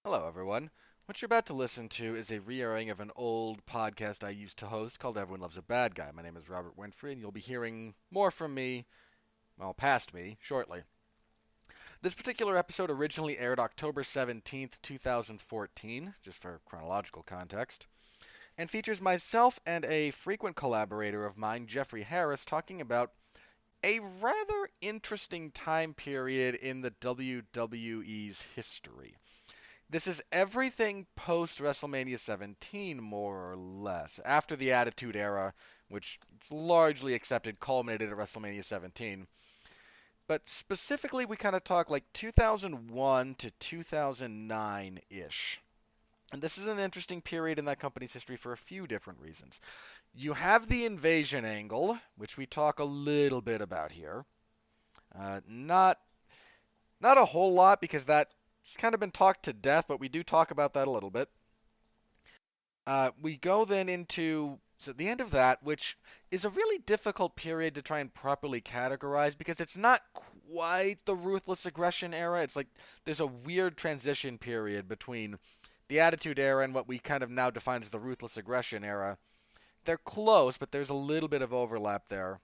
Hello, everyone. What you're about to listen to is a re-airing of an old podcast I used to host called Everyone Loves a Bad Guy. My name is Robert Winfree, and you'll be hearing more from me, well, past me, shortly. This particular episode originally aired October 17th, 2014, just for chronological context, and features myself and a frequent collaborator of mine, Jeffrey Harris, talking about a rather interesting time period in the WWE's history. This is everything post WrestleMania 17, more or less. After the Attitude Era, which it's largely accepted culminated at WrestleMania 17. But specifically, we kind of talk like 2001 to 2009 ish. And this is an interesting period in that company's history for a few different reasons. You have the invasion angle, which we talk a little bit about here. Not a whole lot because that's kind of been talked to death, but we do talk about that a little bit. We go then into the end of that, which is a really difficult period to try and properly categorize because it's not quite the Ruthless Aggression era. It's like there's a weird transition period between the Attitude Era and what we kind of now define as the Ruthless Aggression era. They're close, but there's a little bit of overlap there.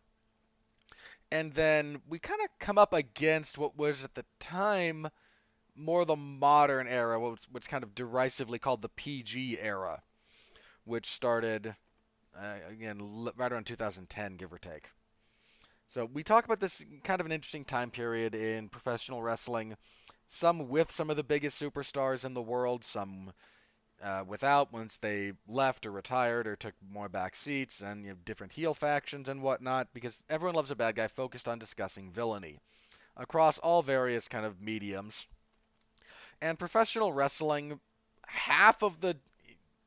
And then we kind of come up against what was at the time more the modern era, what's kind of derisively called the PG era, which started again right around 2010, give or take. So we talk about this kind of an interesting time period in professional wrestling. Some with some of the biggest superstars in the world, some without once they left or retired or took more back seats, and different heel factions and whatnot. Because Everyone Loves a Bad Guy focused on discussing villainy across all various kind of mediums. And professional wrestling, half of the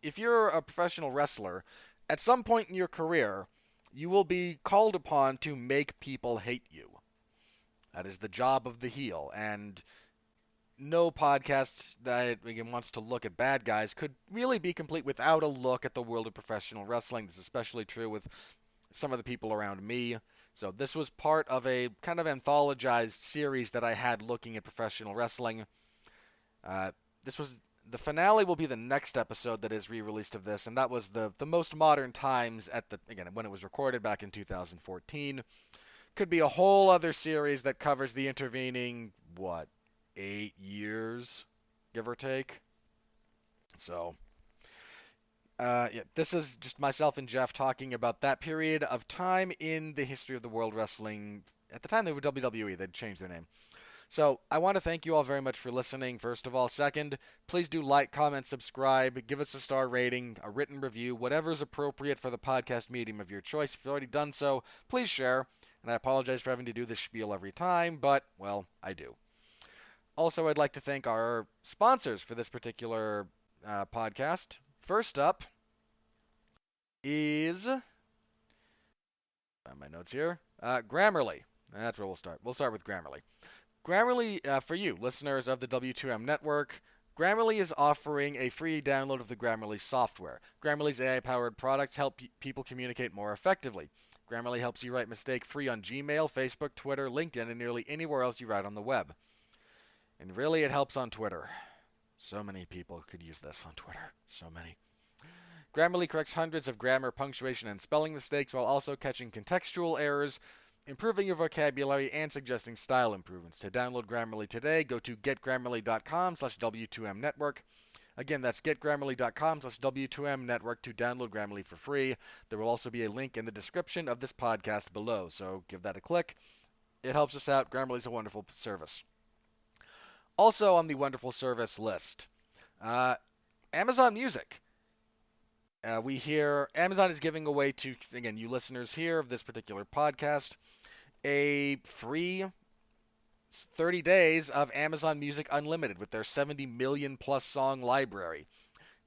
if you're a professional wrestler, at some point in your career, you will be called upon to make people hate you. That is the job of the heel, and no podcast that again wants to look at bad guys could really be complete without a look at the world of professional wrestling. This is especially true with some of the people around me. So this was part of a kind of anthologized series that I had looking at professional wrestling. Uh, this was the finale will be the next episode that is re-released of this, and that was the most modern times at the again when it was recorded back in 2014. Could be a whole other series that covers the intervening 8 years, give or take. So yeah, this is just myself and Jeff talking about that period of time in the history of the World Wrestling. At the time, they were WWE. They'd changed their name. So I want to thank you all very much for listening, first of all. Second, please do like, comment, subscribe, give us a star rating, a written review, whatever is appropriate for the podcast medium of your choice. If you've already done so, please share. And I apologize for having to do this spiel every time, but, well, I do. Also, I'd like to thank our sponsors for this particular podcast. First up is my notes here. Grammarly. That's where we'll start. We'll start with Grammarly. Grammarly, for you, listeners of the W2M network, Grammarly is offering a free download of the Grammarly software. Grammarly's AI-powered products help people communicate more effectively. Grammarly helps you write mistake-free on Gmail, Facebook, Twitter, LinkedIn, and nearly anywhere else you write on the web. And really, it helps on Twitter. So many people could use this on Twitter. So many. Grammarly corrects hundreds of grammar, punctuation, and spelling mistakes while also catching contextual errors, improving your vocabulary, and suggesting style improvements. To download Grammarly today, go to getgrammarly.com/W2Mnetwork. Again, that's getgrammarly.com/W2Mnetwork to download Grammarly for free. There will also be a link in the description of this podcast below, so give that a click. It helps us out. Grammarly's a wonderful service. Also on the wonderful service list, uh, Amazon Music. We hear Amazon is giving away to, again, you listeners here of this particular podcast, a free 30 days of Amazon Music Unlimited with their 70 million plus song library.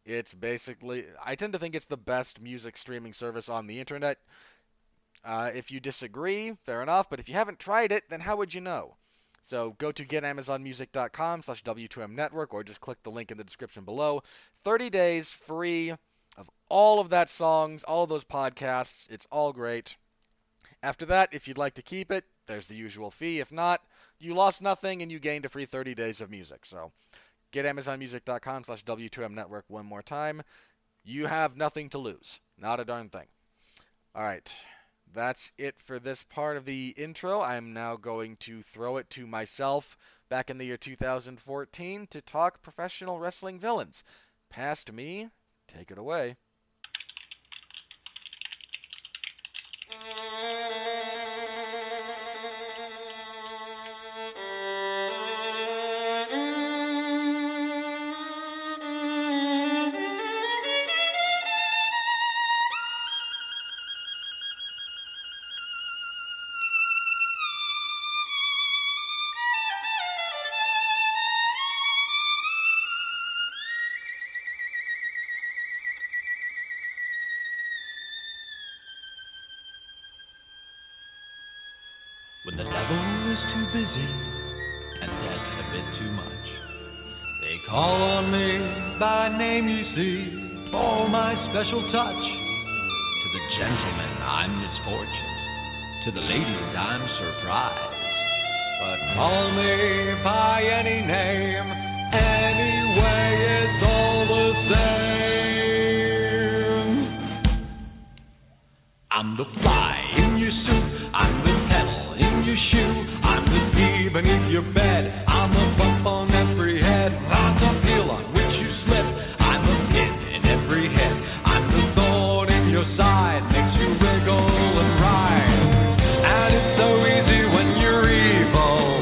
It's basically, I tend to think it's the best music streaming service on the internet. If you disagree, fair enough, but if you haven't tried it, then how would you know? So go to getamazonmusic.com/W2Mnetwork or just click the link in the description below. 30 days free of all of that songs, all of those podcasts. It's all great. After that, if you'd like to keep it, there's the usual fee. If not, you lost nothing and you gained a free 30 days of music. So get AmazonMusic.com/W2M Network one more time. You have nothing to lose. Not a darn thing. All right. That's it for this part of the intro. I'm now going to throw it to myself back in the year 2014 to talk professional wrestling villains. Past me, take it away. When the devil is too busy and debt's a bit too much, they call on me by name, you see, for my special touch. To the gentlemen, I'm misfortune. To the ladies, I'm surprise. But call me by any name, anyway, it's all the same. I'm the fly in your suit, I'm the pedal in your shoe, I'm the bee beneath your bed, I'm the bump on every head, I'm the peel on which you slip, I'm the pin in every head, I'm the thorn in your side, makes you wriggle and writhe, and it's so easy when you're evil.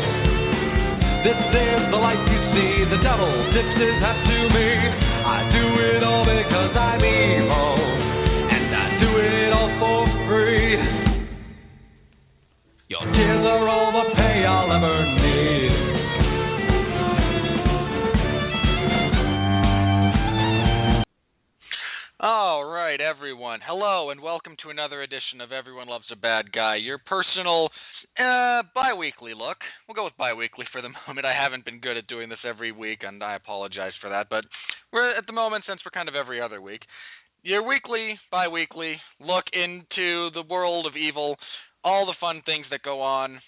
This is the life you see, the devil tips his hat to me, I do it all because I'm evil, and I do it all for free. Your tears are all the pay I'll ever need. All right, everyone. Hello, and welcome to another edition of Everyone Loves a Bad Guy, your personal bi-weekly look. We'll go with bi-weekly for the moment. I haven't been good at doing this every week, and I apologize for that, but we're at the moment, since we're kind of every other week, your weekly, bi-weekly look into the world of evil, all the fun things that go on,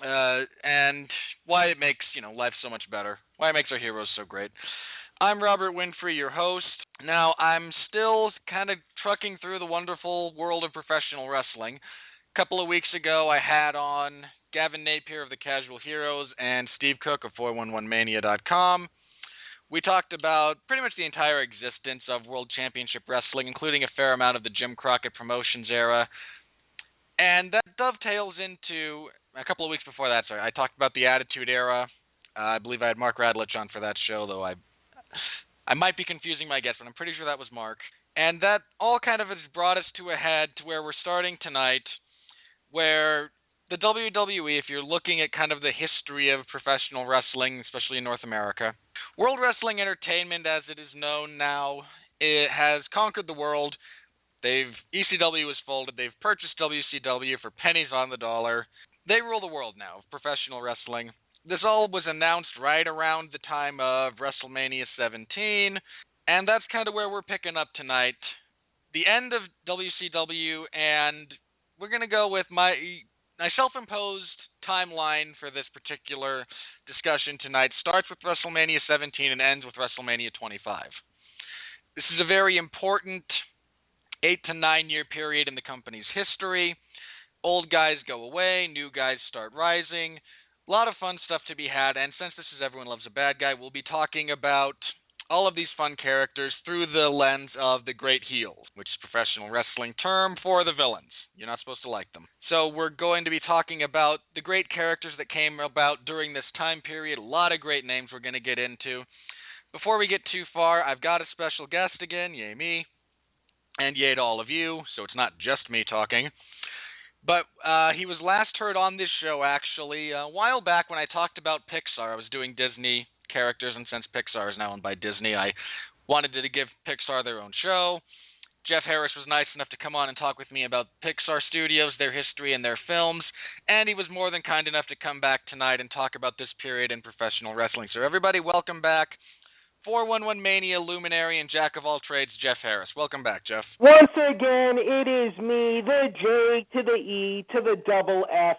and why it makes, life so much better, why it makes our heroes so great. I'm Robert Winfree, your host. Now, I'm still kind of trucking through the wonderful world of professional wrestling. A couple of weeks ago, I had on Gavin Napier of the Casual Heroes and Steve Cook of 411mania.com. We talked about pretty much the entire existence of World Championship Wrestling, including a fair amount of the Jim Crockett Promotions era. And that dovetails into a couple of weeks before that. Sorry, I talked about the Attitude Era. I believe I had Mark Radlich on for that show, though I might be confusing my guess, but I'm pretty sure that was Mark. And that all kind of has brought us to a head to where we're starting tonight, where the WWE, if you're looking at kind of the history of professional wrestling, especially in North America, World Wrestling Entertainment, as it is known now, it has conquered the world. ECW was folded. They've purchased WCW for pennies on the dollar. They rule the world now of professional wrestling. This all was announced right around the time of WrestleMania 17, and that's kind of where we're picking up tonight. The end of WCW, and we're going to go with my self-imposed timeline for this particular discussion tonight. Starts with WrestleMania 17 and ends with WrestleMania 25. This is a very important 8 to 9 year period in the company's history. Old guys go away, new guys start rising. A lot of fun stuff to be had, and since this is Everyone Loves a Bad Guy, we'll be talking about all of these fun characters through the lens of the great heels, which is a professional wrestling term for the villains. You're not supposed to like them. So we're going to be talking about the great characters that came about during this time period. A lot of great names we're going to get into. Before we get too far, I've got a special guest again, yay me, and yay to all of you, so it's not just me talking. But he was last heard on this show, actually, a while back when I talked about Pixar. I was doing Disney characters, and since Pixar is now owned by Disney, I wanted to give Pixar their own show. Jeff Harris was nice enough to come on and talk with me about Pixar Studios, their history, and their films, and he was more than kind enough to come back tonight and talk about this period in professional wrestling. So everybody, welcome back. 411 Mania luminary and jack of all trades, Jeff Harris. Welcome back, Jeff. Once again, it is me, the J to the E to the double F,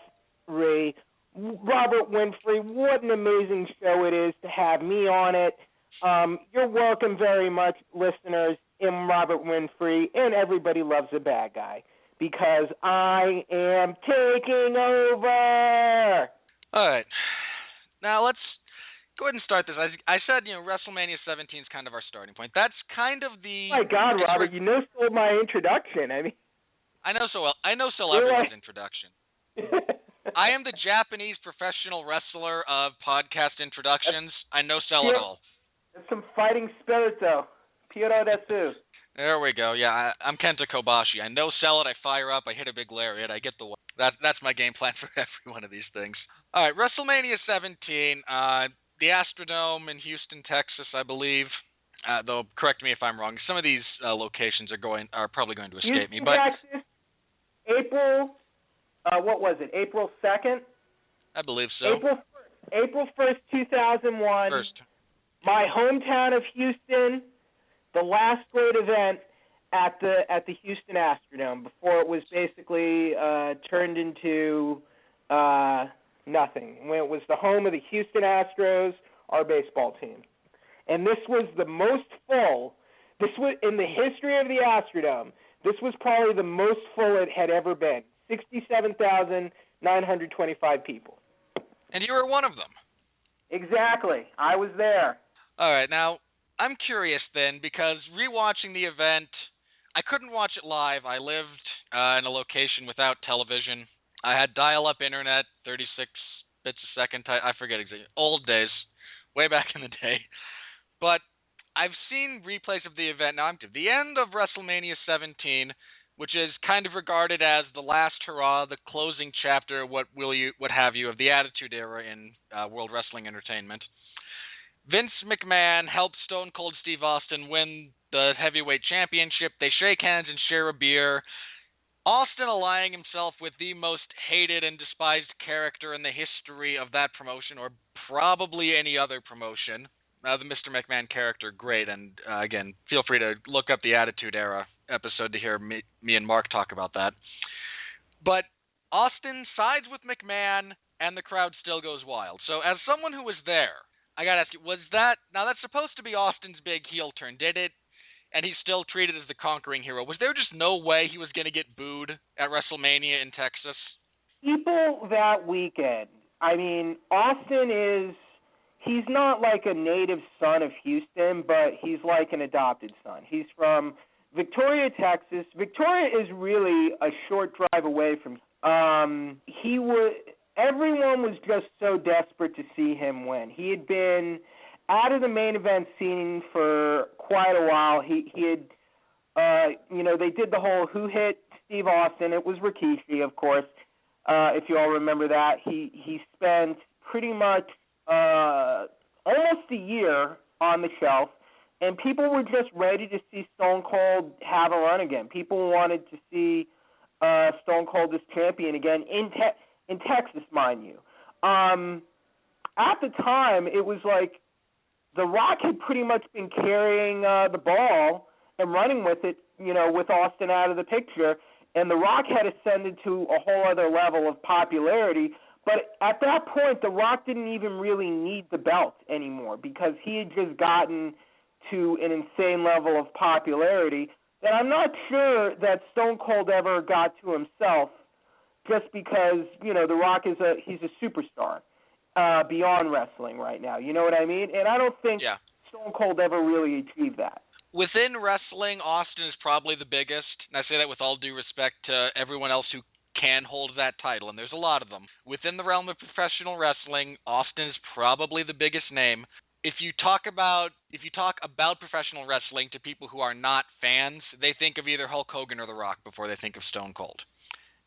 Robert Winfree. What an amazing show it is to have me on it. You're welcome very much, listeners. I'm Robert Winfree, and everybody loves a bad guy because I am taking over. All right. Now let's go ahead and start this. I said, WrestleMania 17 is kind of our starting point. That's kind of the. My God, Robert, you no-sold my introduction. I mean, I know so well. I know so everyone's introduction. I am the Japanese professional wrestler of podcast introductions. I know sell it all. That's some fighting spirit, though. Pyoro desu. There we go. Yeah, I'm Kenta Kobashi. I know sell it. I fire up. I hit a big lariat. I get the one. That's my game plan for every one of these things. All right, WrestleMania 17. The Astrodome in Houston, Texas, I believe. Though, correct me if I'm wrong. Some of these locations are probably going to escape Houston, me. But Texas, April. What was it? April 2nd. I believe so. April 1st, 2001. First. My hometown of Houston. The last great event at the Houston Astrodome before it was basically turned into nothing. When it was the home of the Houston Astros, our baseball team. And this was the most full. This was in the history of the Astrodome. This was probably the most full it had ever been. 67,925 people. And you were one of them. Exactly. I was there. All right. Now, I'm curious then, because rewatching the event, I couldn't watch it live. I lived in a location without television. I had dial-up internet, 36 bits a second. I forget exactly. Old days, way back in the day. But I've seen replays of the event. Now, I'm to the end of WrestleMania 17, which is kind of regarded as the last hurrah, the closing chapter, what have you, of the Attitude Era in World Wrestling Entertainment. Vince McMahon helped Stone Cold Steve Austin win the heavyweight championship. They shake hands and share a beer. Austin allying himself with the most hated and despised character in the history of that promotion, or probably any other promotion. The Mr. McMahon character, great. And again, feel free to look up the Attitude Era episode to hear me and Mark talk about that. But Austin sides with McMahon, and the crowd still goes wild. So as someone who was there, I got to ask you, was that, now that's supposed to be Austin's big heel turn, did it? And he's still treated as the conquering hero. Was there just no way he was going to get booed at WrestleMania in Texas? People that weekend, I mean, Austin he's not like a native son of Houston, but he's like an adopted son. He's from Victoria, Texas. Victoria is really a short drive away from everyone was just so desperate to see him win. He had been out of the main event scene for quite a while. He had, they did the whole who hit Steve Austin. It was Rikishi, of course, if you all remember that. He spent pretty much almost a year on the shelf, and people were just ready to see Stone Cold have a run again. People wanted to see Stone Cold as champion again in Texas, mind you. At the time, it was like The Rock had pretty much been carrying the ball and running with it, with Austin out of the picture, and The Rock had ascended to a whole other level of popularity. But at that point, The Rock didn't even really need the belt anymore because he had just gotten to an insane level of popularity that I'm not sure that Stone Cold ever got to himself, just because, The Rock he's a superstar beyond wrestling right now. You know what I mean? And I don't think Stone Cold ever really achieved that. Within wrestling, Austin is probably the biggest, and I say that with all due respect to everyone else who can hold that title, and there's a lot of them. Within the realm of professional wrestling, Austin is probably the biggest name. If you talk about professional wrestling to people who are not fans, they think of either Hulk Hogan or The Rock before they think of Stone Cold.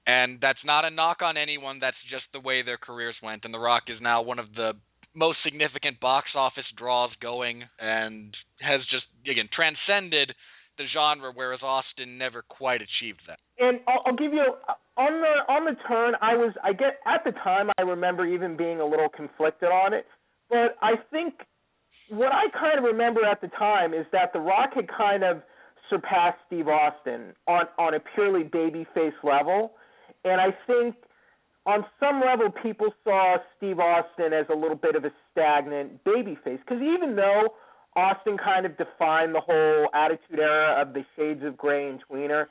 And that's not a knock on anyone, that's just the way their careers went, and The Rock is now one of the most significant box office draws going and has just, again, transcended the genre, whereas Austin never quite achieved that. And I'll give you on the turn. At the time I remember even being a little conflicted on it, but I think what I kind of remember at the time is that The Rock had kind of surpassed Steve Austin on a purely babyface level, and I think on some level people saw Steve Austin as a little bit of a stagnant babyface, because even though Austin kind of defined the whole Attitude Era of the shades of gray and tweener.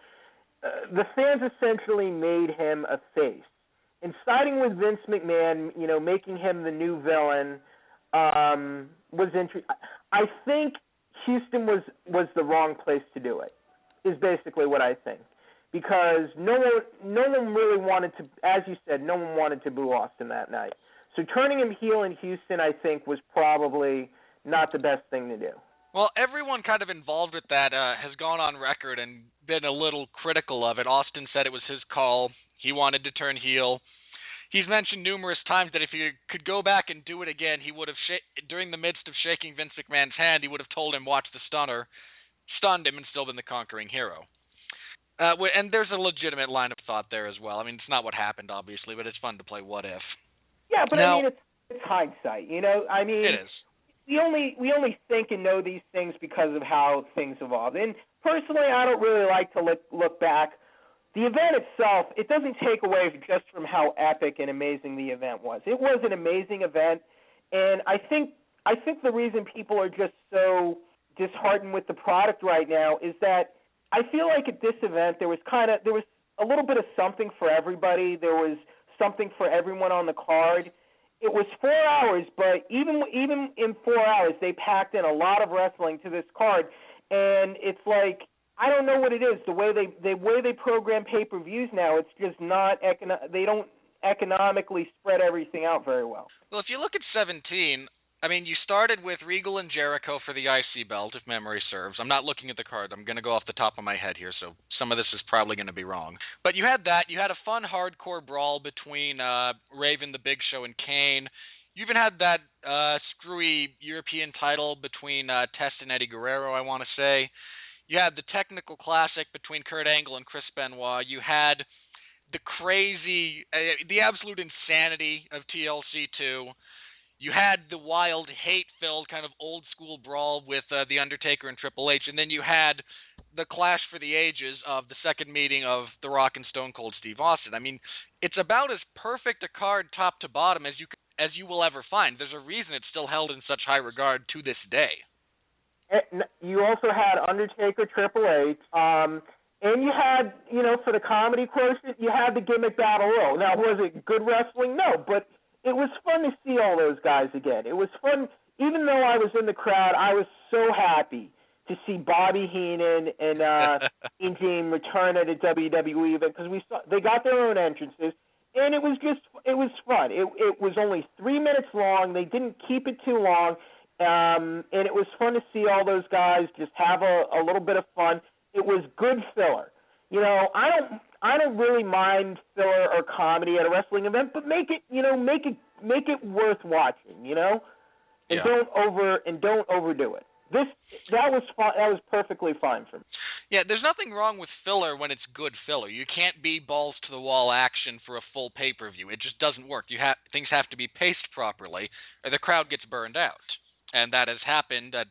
The fans essentially made him a face. And siding with Vince McMahon, making him the new villain, was interesting. I think Houston was the wrong place to do it, is basically what I think. Because no one really wanted to, as you said, no one wanted to boo Austin that night. So turning him heel in Houston, I think, was probably not the best thing to do. Well, everyone kind of involved with that has gone on record and been a little critical of it. Austin said it was his call. He wanted to turn heel. He's mentioned numerous times that if he could go back and do it again, he would have, during the midst of shaking Vince McMahon's hand, he would have told him, watch the stunner, stunned him, and still been the conquering hero. And there's a legitimate line of thought there as well. I mean, it's not what happened, obviously, but it's fun to play what if. Yeah, but now, I mean, it's hindsight, I mean, it is. We only think and know these things because of how things evolve. And personally, I don't really like to look back. The event itself, it doesn't take away just from how epic and amazing the event was. It was an amazing event, and I think the reason people are just so disheartened with the product right now is that I feel like at this event there was a little bit of something for everybody. There was something for everyone on the card. It was 4 hours, but even in 4 hours, they packed in a lot of wrestling to this card, and it's like, I don't know what it is. The way they program pay-per-views now, it's just not they don't economically spread everything out very well. Well, if you look at 17, I mean, you started with Regal and Jericho for the IC belt, if memory serves. I'm not looking at the card. I'm going to go off the top of my head here, so some of this is probably going to be wrong. But you had that. You had a fun hardcore brawl between Raven, the Big Show, and Kane. You even had that screwy European title between Test and Eddie Guerrero, I want to say. You had the technical classic between Kurt Angle and Chris Benoit. You had the crazy, the absolute insanity of TLC 2. You had the wild, hate-filled kind of old-school brawl with The Undertaker and Triple H, and then you had the clash for the ages of the second meeting of The Rock and Stone Cold Steve Austin. I mean, it's about as perfect a card top to bottom as you will ever find. There's a reason it's still held in such high regard to this day. You also had Undertaker, Triple H, and you had, for the comedy quotient, you had the gimmick battle royal. Now, was it good wrestling? No, but it was fun to see all those guys again. It was fun. Even though I was in the crowd, I was so happy to see Bobby Heenan and Mean Gene return at a WWE event because they got their own entrances, and it was fun. It was only 3 minutes long. They didn't keep it too long, and it was fun to see all those guys just have a little bit of fun. It was good filler. I don't really mind filler or comedy at a wrestling event, but make it worth watching, and Yeah. don't overdo it. That was fun. That was perfectly fine for me. Yeah, there's nothing wrong with filler when it's good filler. You can't be balls to the wall action for a full pay-per-view. It just doesn't work. Things have to be paced properly, or the crowd gets burned out, and that has happened at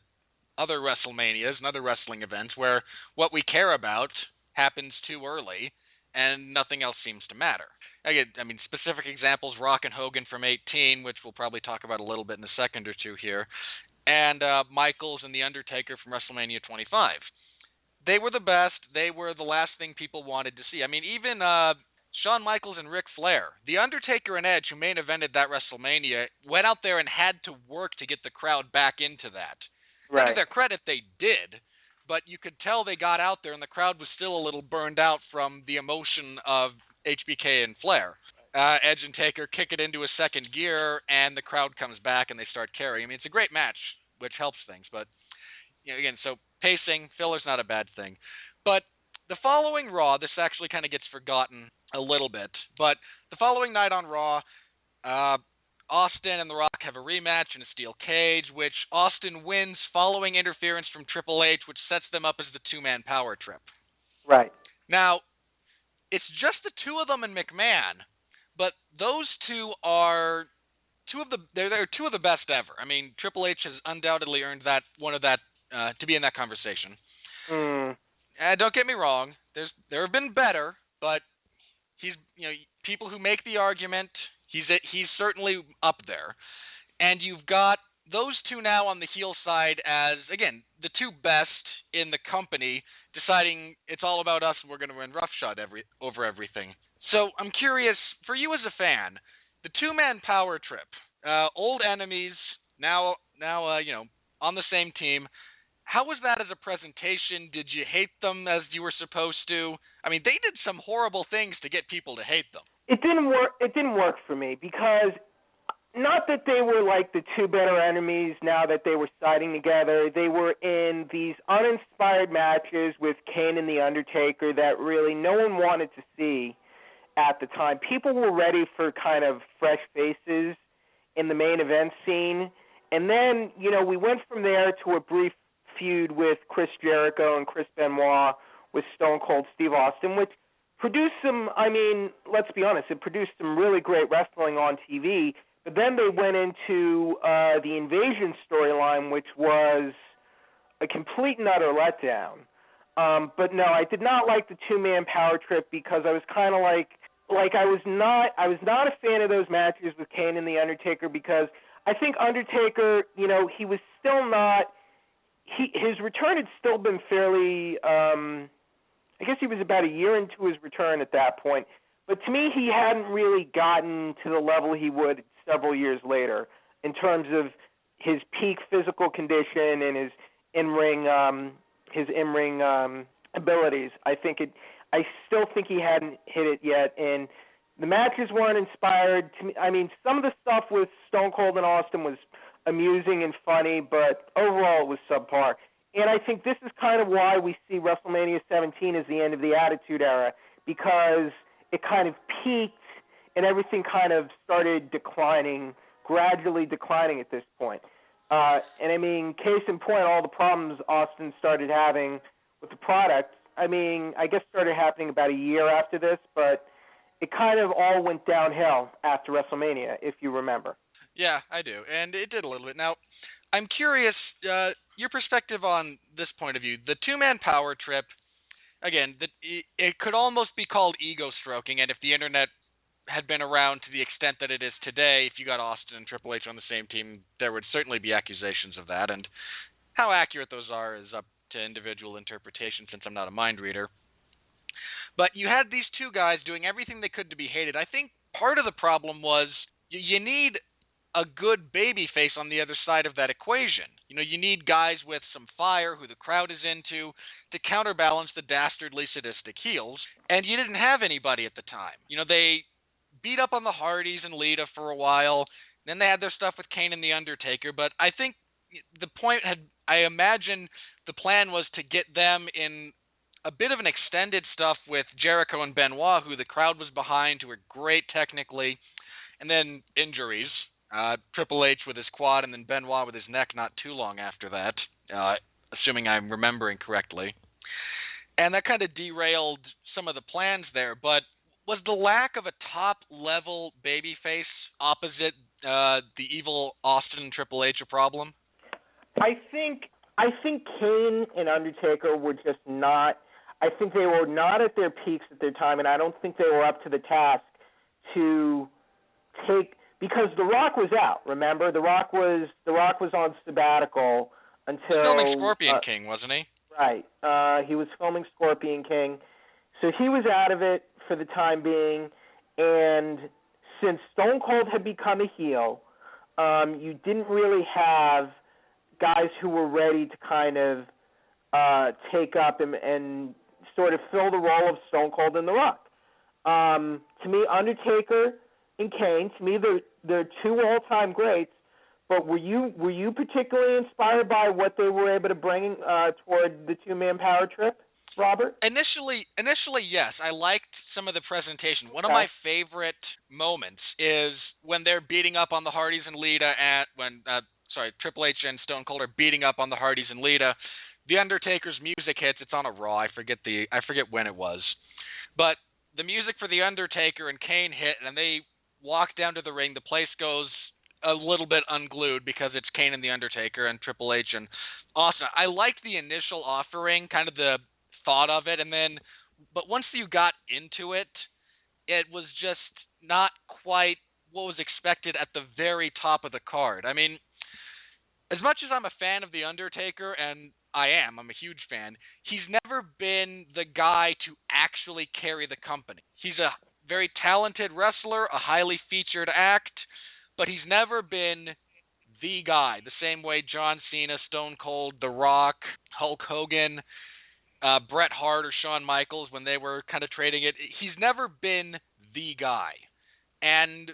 other WrestleManias and other wrestling events where what we care about happens too early and nothing else seems to matter. I mean, specific examples, Rock and Hogan from 18, which we'll probably talk about a little bit in a second or two here, and Michaels and The Undertaker from WrestleMania 25. They were the best. They were the last thing people wanted to see. I mean, even Shawn Michaels and Ric Flair, The Undertaker and Edge, who main evented that WrestleMania, went out there and had to work to get the crowd back into that. Right. To their credit, they did, but you could tell they got out there and the crowd was still a little burned out from the emotion of HBK and Flair. Edge and Taker kick it into a second gear, and the crowd comes back and they start carrying. I mean, it's a great match, which helps things. But again, so pacing, filler's not a bad thing. But the following Raw, this actually kind of gets forgotten a little bit. But the following night on Raw, Austin and The Rock have a rematch in a steel cage, which Austin wins following interference from Triple H, which sets them up as the two-man power trip. Right. Now, it's just the two of them and McMahon, but those two are they're two of the best ever. I mean, Triple H has undoubtedly earned to be in that conversation. Don't get me wrong, there have been better, but he's people who make the argument, he's certainly up there. And you've got those two now on the heel side as, again, the two best in the company, deciding it's all about us and we're going to win roughshod over everything. So I'm curious, for you as a fan, the two-man power trip, old enemies, now on the same team. How was that as a presentation? Did you hate them as you were supposed to? I mean, they did some horrible things to get people to hate them. It didn't work. It didn't work for me because not that they were like the two better enemies now that they were siding together. They were in these uninspired matches with Kane and The Undertaker that really no one wanted to see at the time. People were ready for kind of fresh faces in the main event scene. And then, we went from there to a brief feud with Chris Jericho and Chris Benoit with Stone Cold Steve Austin, which produced let's be honest, it produced some really great wrestling on TV. But then they went into the Invasion storyline, which was a complete and utter letdown. But no, I did not like the two-man power trip because I was kind of like I was not a fan of those matches with Kane and The Undertaker because I think Undertaker, he was still not. His return had still been fairly. I guess he was about a year into his return at that point. But to me, he hadn't really gotten to the level he would several years later in terms of his peak physical condition and his in-ring abilities. I still think he hadn't hit it yet, and the matches weren't inspired. To me, some of the stuff with Stone Cold and Austin was amusing and funny, but overall it was subpar. And I think this is kind of why we see WrestleMania 17 as the end of the Attitude Era, because it kind of peaked and everything kind of started gradually declining at this point. Case in point, all the problems Austin started having with the product, I guess started happening about a year after this, but it kind of all went downhill after WrestleMania, if you remember. Yeah, I do, and it did a little bit. Now, I'm curious, your perspective on this point of view. The two-man power trip, again, it could almost be called ego stroking, and if the internet had been around to the extent that it is today, if you got Austin and Triple H on the same team, there would certainly be accusations of that, and how accurate those are is up to individual interpretation since I'm not a mind reader. But you had these two guys doing everything they could to be hated. I think part of the problem was you need a good baby face on the other side of that equation. You need guys with some fire who the crowd is into to counterbalance the dastardly sadistic heels, and you didn't have anybody at the time. They beat up on the Hardys and Lita for a while, then they had their stuff with Kane and The Undertaker, but I think I imagine the plan was to get them in a bit of an extended stuff with Jericho and Benoit, who the crowd was behind, who were great technically, and then injuries. Triple H with his quad, and then Benoit with his neck not too long after that, assuming I'm remembering correctly. And that kind of derailed some of the plans there, but was the lack of a top-level babyface opposite the evil Austin and Triple H a problem? I think Kane and Undertaker were just not. I think they were not at their peaks at their time, and I don't think they were up to the task to take. Because The Rock was out. Remember, The Rock was on sabbatical until filming Scorpion King, wasn't he? Right. He was filming Scorpion King, so he was out of it for the time being. And since Stone Cold had become a heel, you didn't really have guys who were ready to kind of take up and sort of fill the role of Stone Cold and The Rock. To me, Undertaker and Kane, to me, they're two all-time greats. But were you particularly inspired by what they were able to bring toward the two-man power trip, Robert? Initially, yes. I liked some of the presentation. One of Okay. my favorite moments is when they're beating up on the Hardys and Lita Triple H and Stone Cold are beating up on the Hardys and Lita. The Undertaker's music hits. It's on a Raw. I forget when it was. But the music for The Undertaker and Kane hit, and they walk down to the ring. The place goes a little bit unglued because it's Kane and The Undertaker and Triple H and Austin. I liked the initial offering, kind of the thought of it, but once you got into it, it was just not quite what was expected at the very top of the card. I mean, as much as I'm a fan of The Undertaker, and I'm a huge fan, he's never been the guy to actually carry the company. He's a very talented wrestler, a highly featured act, but he's never been the guy. The same way John Cena, Stone Cold, The Rock, Hulk Hogan, Bret Hart, or Shawn Michaels, when they were kind of trading it, he's never been the guy. And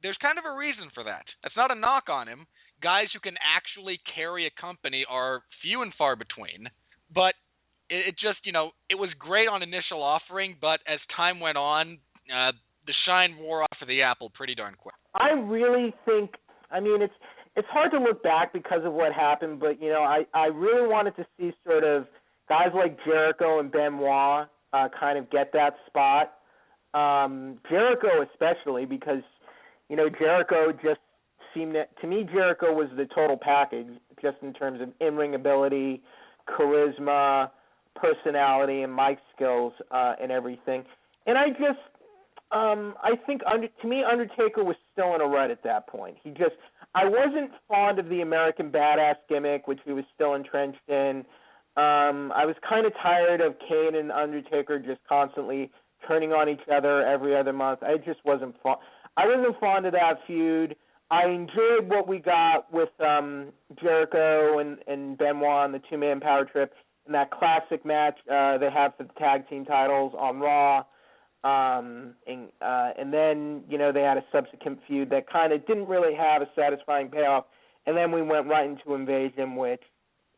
there's kind of a reason for that. That's not a knock on him. Guys who can actually carry a company are few and far between. But it just, it was great on initial offering, but as time went on, the shine wore off of the apple pretty darn quick. I really think, it's hard to look back because of what happened, but, I really wanted to see sort of guys like Jericho and Benoit kind of get that spot. Jericho especially because, Jericho just seemed to me, Jericho was the total package just in terms of in-ring ability, charisma, personality, and mic skills and everything. And I just, I think, to me, Undertaker was still in a rut at that point. I wasn't fond of the American Badass gimmick, which he was still entrenched in. I was kind of tired of Kane and Undertaker just constantly turning on each other every other month. I just wasn't fond. I wasn't fond of that feud. I enjoyed what we got with Jericho and Benoit on the two-man power trip and that classic match they had for the tag team titles on Raw. And then, they had a subsequent feud that kind of didn't really have a satisfying payoff. And then we went right into Invasion, which,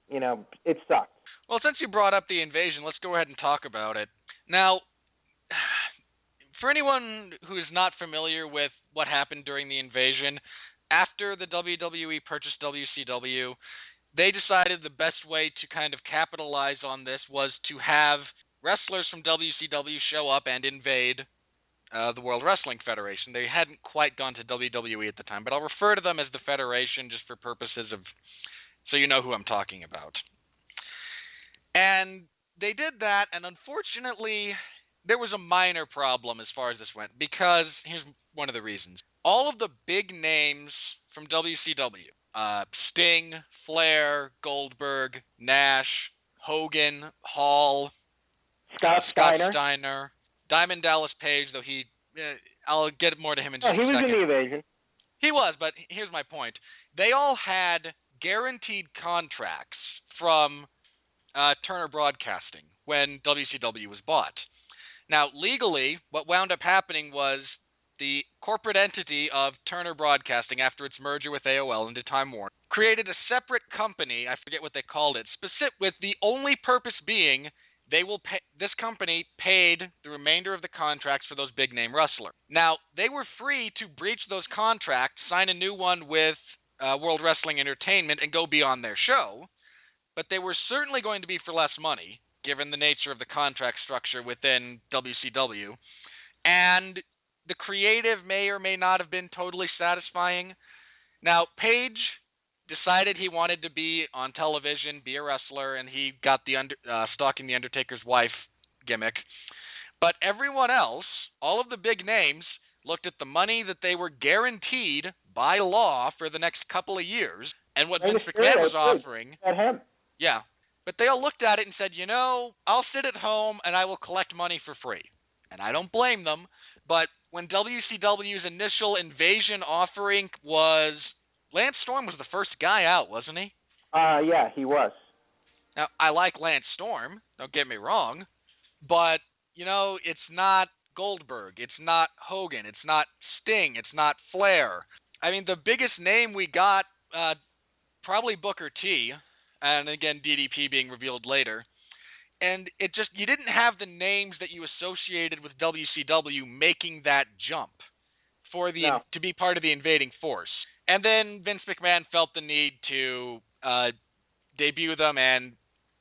it sucked. Well, since you brought up the Invasion, let's go ahead and talk about it. Now, for anyone who is not familiar with what happened during the Invasion, after the WWE purchased WCW, they decided the best way to kind of capitalize on this was to have wrestlers from WCW show up and invade the World Wrestling Federation. They hadn't quite gone to WWE at the time, but I'll refer to them as the Federation just for purposes of, so you know who I'm talking about. And they did that, and unfortunately, there was a minor problem as far as this went, because here's one of the reasons. All of the big names from WCW, Sting, Flair, Goldberg, Nash, Hogan, Hall, Scott Steiner, Diamond Dallas Page, though I'll get more to him in just a second. He was in the Invasion. He was, but here's my point. They all had guaranteed contracts from Turner Broadcasting when WCW was bought. Now, legally, what wound up happening was the corporate entity of Turner Broadcasting, after its merger with AOL into Time Warner, created a separate company, I forget what they called it, with the only purpose being this company paid the remainder of the contracts for those big-name wrestlers. Now, they were free to breach those contracts, sign a new one with World Wrestling Entertainment, and go beyond their show, but they were certainly going to be for less money, given the nature of the contract structure within WCW. And the creative may or may not have been totally satisfying. Now, Page decided he wanted to be on television, be a wrestler, and he got the stalking the Undertaker's wife gimmick. But everyone else, all of the big names, looked at the money that they were guaranteed by law for the next couple of years, and what Vince McMahon was offering. Yeah. But they all looked at it and said, I'll sit at home and I will collect money for free. And I don't blame them. But when WCW's initial Invasion offering was, Lance Storm was the first guy out, wasn't he? Yeah, he was. Now, I like Lance Storm, don't get me wrong, but, it's not Goldberg, it's not Hogan, it's not Sting, it's not Flair. I mean, the biggest name we got, probably Booker T, and again, DDP being revealed later. And it just, you didn't have the names that you associated with WCW making that jump to be part of the invading force. And then Vince McMahon felt the need to debut them and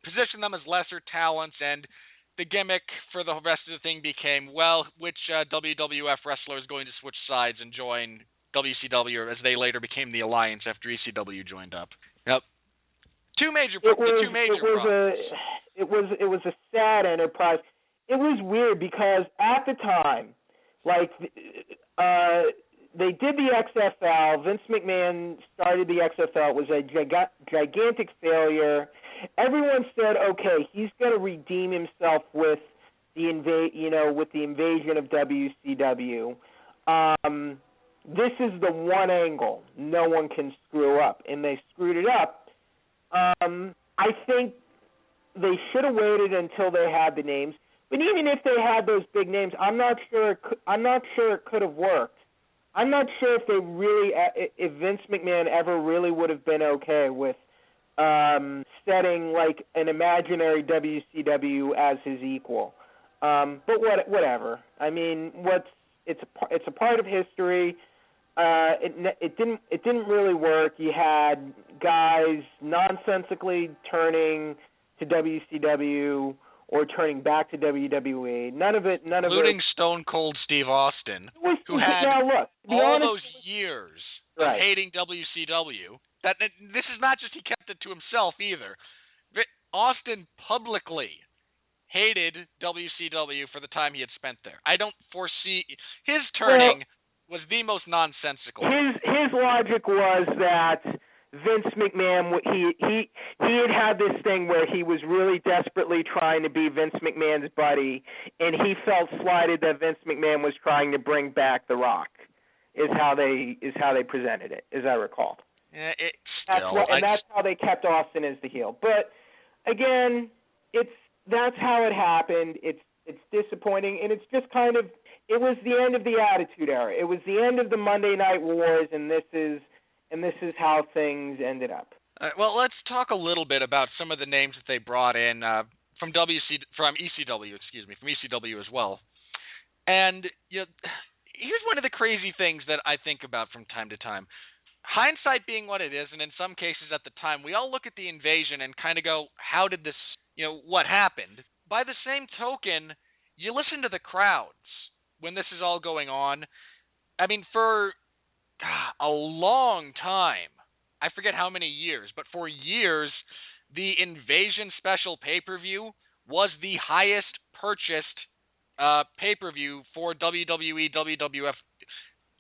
position them as lesser talents, and the gimmick for the rest of the thing became, which WWF wrestler is going to switch sides and join WCW, as they later became the Alliance after ECW joined up. Yep. Two major problems. It was a sad enterprise. It was weird because at the time, they did the XFL. Vince McMahon started the XFL. It was a gigantic failure. Everyone said, okay, he's going to redeem himself with the invasion of WCW. This is the one angle no one can screw up, and they screwed it up. I think they should have waited until they had the names. But even if they had those big names, I'm not sure it could have worked. I'm not sure if Vince McMahon ever really would have been okay with setting like an imaginary WCW as his equal. But whatever. I mean, it's a part of history. It didn't really work. You had guys nonsensically turning to WCW or turning back to WWE. Including Stone Cold Steve Austin, who had all those years of hating WCW. This is not just he kept it to himself either. Austin publicly hated WCW for the time he had spent there. I don't foresee his turning was the most nonsensical. His logic was that Vince McMahon, he had this thing where he was really desperately trying to be Vince McMahon's buddy, and he felt slighted that Vince McMahon was trying to bring back The Rock. Is how they presented it, as I recall. That's how they kept Austin as the heel. But again, that's how it happened. It's disappointing, and it's just kind of, it was the end of the Attitude Era. It was the end of the Monday Night Wars, and this is how things ended up. Well, let's talk a little bit about some of the names that they brought in from ECW as well. And here's one of the crazy things that I think about from time to time. Hindsight being what it is, and in some cases at the time, we all look at the invasion and kind of go, how did this, what happened? By the same token, you listen to the crowds when this is all going on. I mean, for a long time, I forget how many years, but for years, the Invasion Special pay-per-view was the highest purchased pay-per-view for WWE, WWF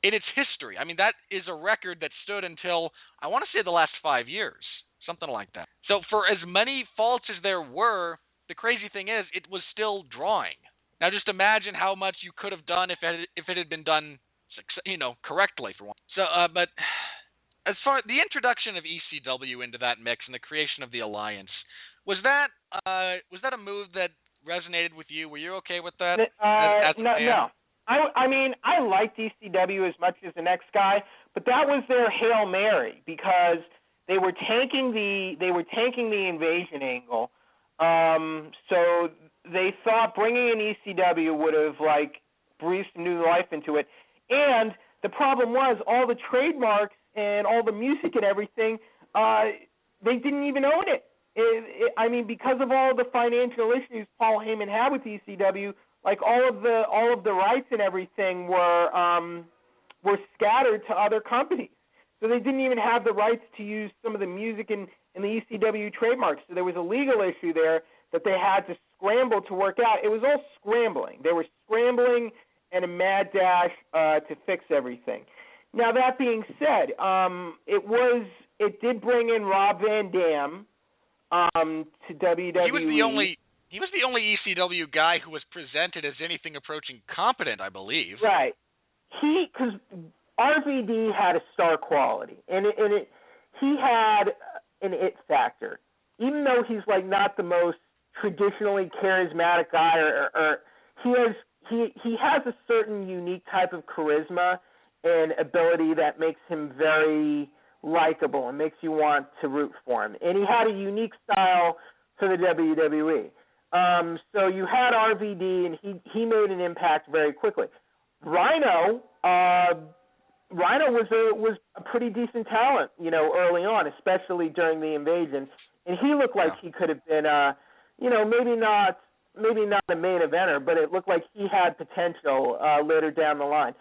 in its history. I mean, that is a record that stood until, I want to say, the last 5 years, something like that. So for as many faults as there were, the crazy thing is it was still drawing. Now just imagine how much you could have done if it had been done correctly for one. So, but as far the introduction of ECW into that mix and the creation of the alliance, was that a move that resonated with you? Were you okay with that? No. I mean, I liked ECW as much as the next guy, but that was their Hail Mary because they were tanking the invasion angle. So they thought bringing in ECW would have breathed some new life into it. And the problem was all the trademarks and all the music and everything, they didn't even own it. I mean, because of all the financial issues Paul Heyman had with ECW, all of the rights and everything were scattered to other companies. So they didn't even have the rights to use some of the music and the ECW trademarks. So there was a legal issue there that they had to scramble to work out. It was all scrambling. They were scrambling and a mad dash to fix everything. Now that being said, it did bring in Rob Van Dam to WWE. He was the only ECW guy who was presented as anything approaching competent, I believe. Right. Because RVD had a star quality, and he had an it factor. Even though he's not the most traditionally charismatic guy, or he has a certain unique type of charisma and ability that makes him very likable and makes you want to root for him. And he had a unique style for the WWE. So you had RVD, and he made an impact very quickly. Rhino was a pretty decent talent, early on, especially during the invasion, and he looked like he could have been, maybe not a main eventer, but it looked like he had potential later down the line.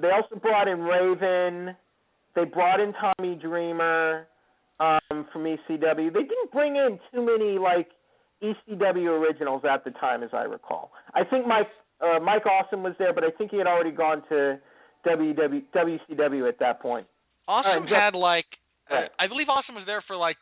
They also brought in Raven. They brought in Tommy Dreamer from ECW. They didn't bring in too many ECW originals at the time, as I recall. I think Mike Awesome was there, but I think he had already gone to WCW at that point. Awesome had like, Right. I believe Awesome was there for like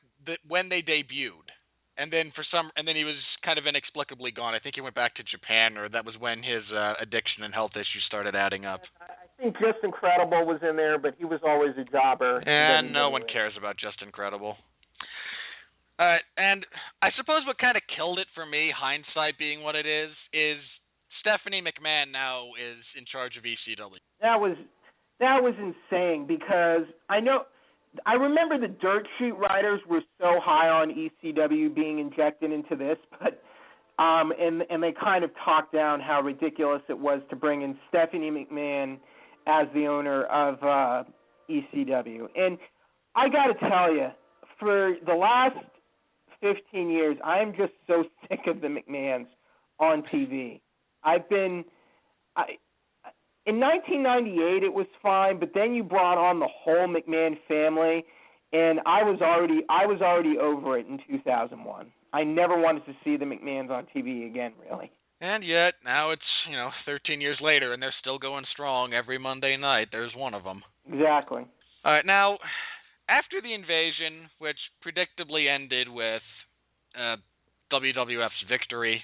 when they debuted, and then he was kind of inexplicably gone. I think he went back to Japan, or that was when his addiction and health issues started adding up. I think Just Incredible was in there, but he was always a jobber. And no one cares about Just Incredible. And I suppose what kind of killed it for me, hindsight being what it is Stephanie McMahon now is in charge of ECW. That was insane, because I remember the Dirt Sheet writers were so high on ECW being injected into this, but and they kind of talked down how ridiculous it was to bring in Stephanie McMahon as the owner of ECW. And I got to tell you, for the last 15 years, I am just so sick of the McMahons on TV. In 1998 it was fine, but then you brought on the whole McMahon family, and I was already over it in 2001. I never wanted to see the McMahons on TV again, really. And yet, now it's, 13 years later, and they're still going strong every Monday night. There's one of them. Exactly. All right, now, after the invasion, which predictably ended with WWF's victory,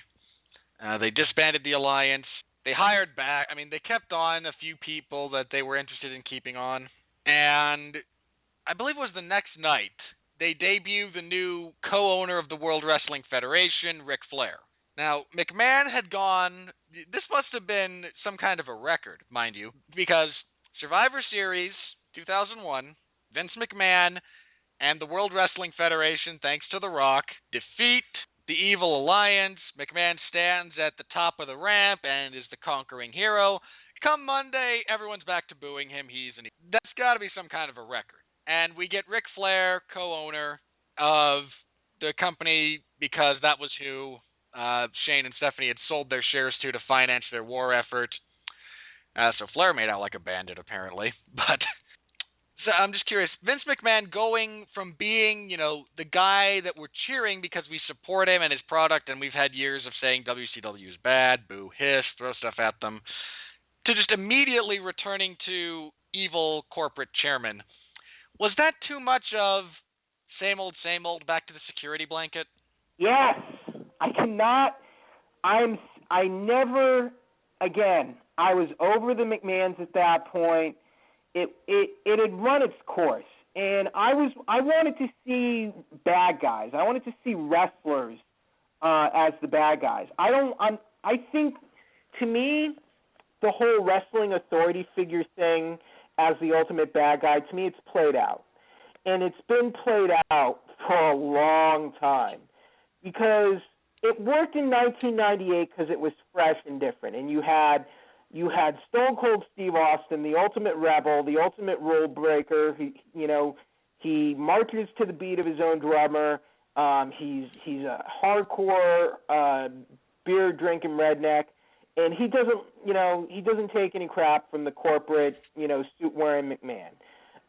they disbanded the alliance. They hired back. They kept on a few people that they were interested in keeping on. And I believe it was the next night, they debuted the new co-owner of the World Wrestling Federation, Ric Flair. Now, McMahon had gone, this must have been some kind of a record, mind you, because Survivor Series 2001, Vince McMahon and the World Wrestling Federation, thanks to The Rock, defeat the Evil Alliance. McMahon stands at the top of the ramp and is the conquering hero. Come Monday, everyone's back to booing him. That's got to be some kind of a record. And we get Ric Flair, co-owner of the company, because that was who Shane and Stephanie had sold their shares to finance their war effort. So Flair made out like a bandit, apparently. But so I'm just curious, Vince McMahon going from being, the guy that we're cheering because we support him and his product, and we've had years of saying WCW is bad, boo, hiss, throw stuff at them, to just immediately returning to evil corporate chairman. Was that too much of same old, back to the security blanket? Yes. I was over the McMahons at that point. It had run its course, and I wanted to see bad guys. I wanted to see wrestlers as the bad guys. I think, to me, the whole wrestling authority figure thing as the ultimate bad guy, to me, it's played out. And it's been played out for a long time, because it worked in 1998 because it was fresh and different. And you had Stone Cold Steve Austin, the ultimate rebel, the ultimate rule breaker. He marches to the beat of his own drummer. He's a hardcore beer drinking redneck. And he doesn't take any crap from the corporate, suit wearing McMahon.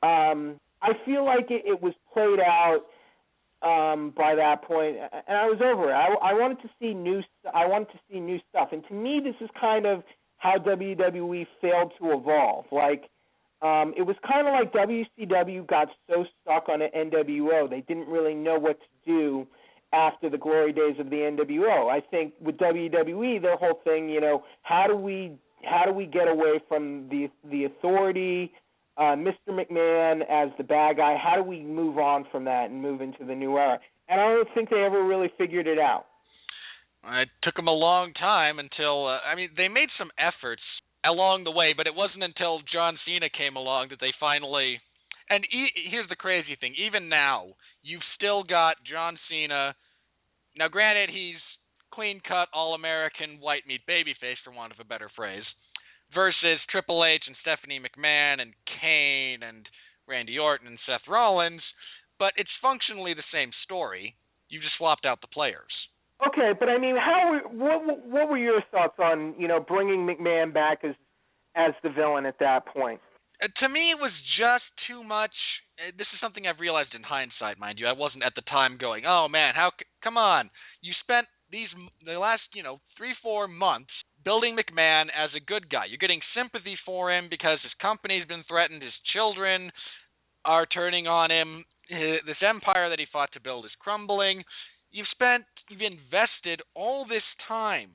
I feel like it was played out by that point, and I was over it. I wanted to see new stuff, and to me, this is kind of how WWE failed to evolve. It was kind of like WCW got so stuck on the NWO, they didn't really know what to do after the glory days of the NWO. I think with WWE, their whole thing, how do we get away from the authority, Mr. McMahon as the bad guy? How do we move on from that and move into the new era? And I don't think they ever really figured it out. It took them a long time until, they made some efforts along the way, but it wasn't until John Cena came along that they finally, and here's the crazy thing, even now, you've still got John Cena. Now, granted, he's clean-cut, all-American, white meat babyface, for want of a better phrase, versus Triple H and Stephanie McMahon and Kane and Randy Orton and Seth Rollins, but it's functionally the same story. You just swapped out the players. Okay, but what were your thoughts on, bringing McMahon back as the villain at that point? To me, it was just too much. This is something I've realized in hindsight, mind you. I wasn't at the time going, oh man, come on. You spent the last, 3-4 months building McMahon as a good guy. You're getting sympathy for him because his company's been threatened, his children are turning on him, this empire that he fought to build is crumbling. You've invested all this time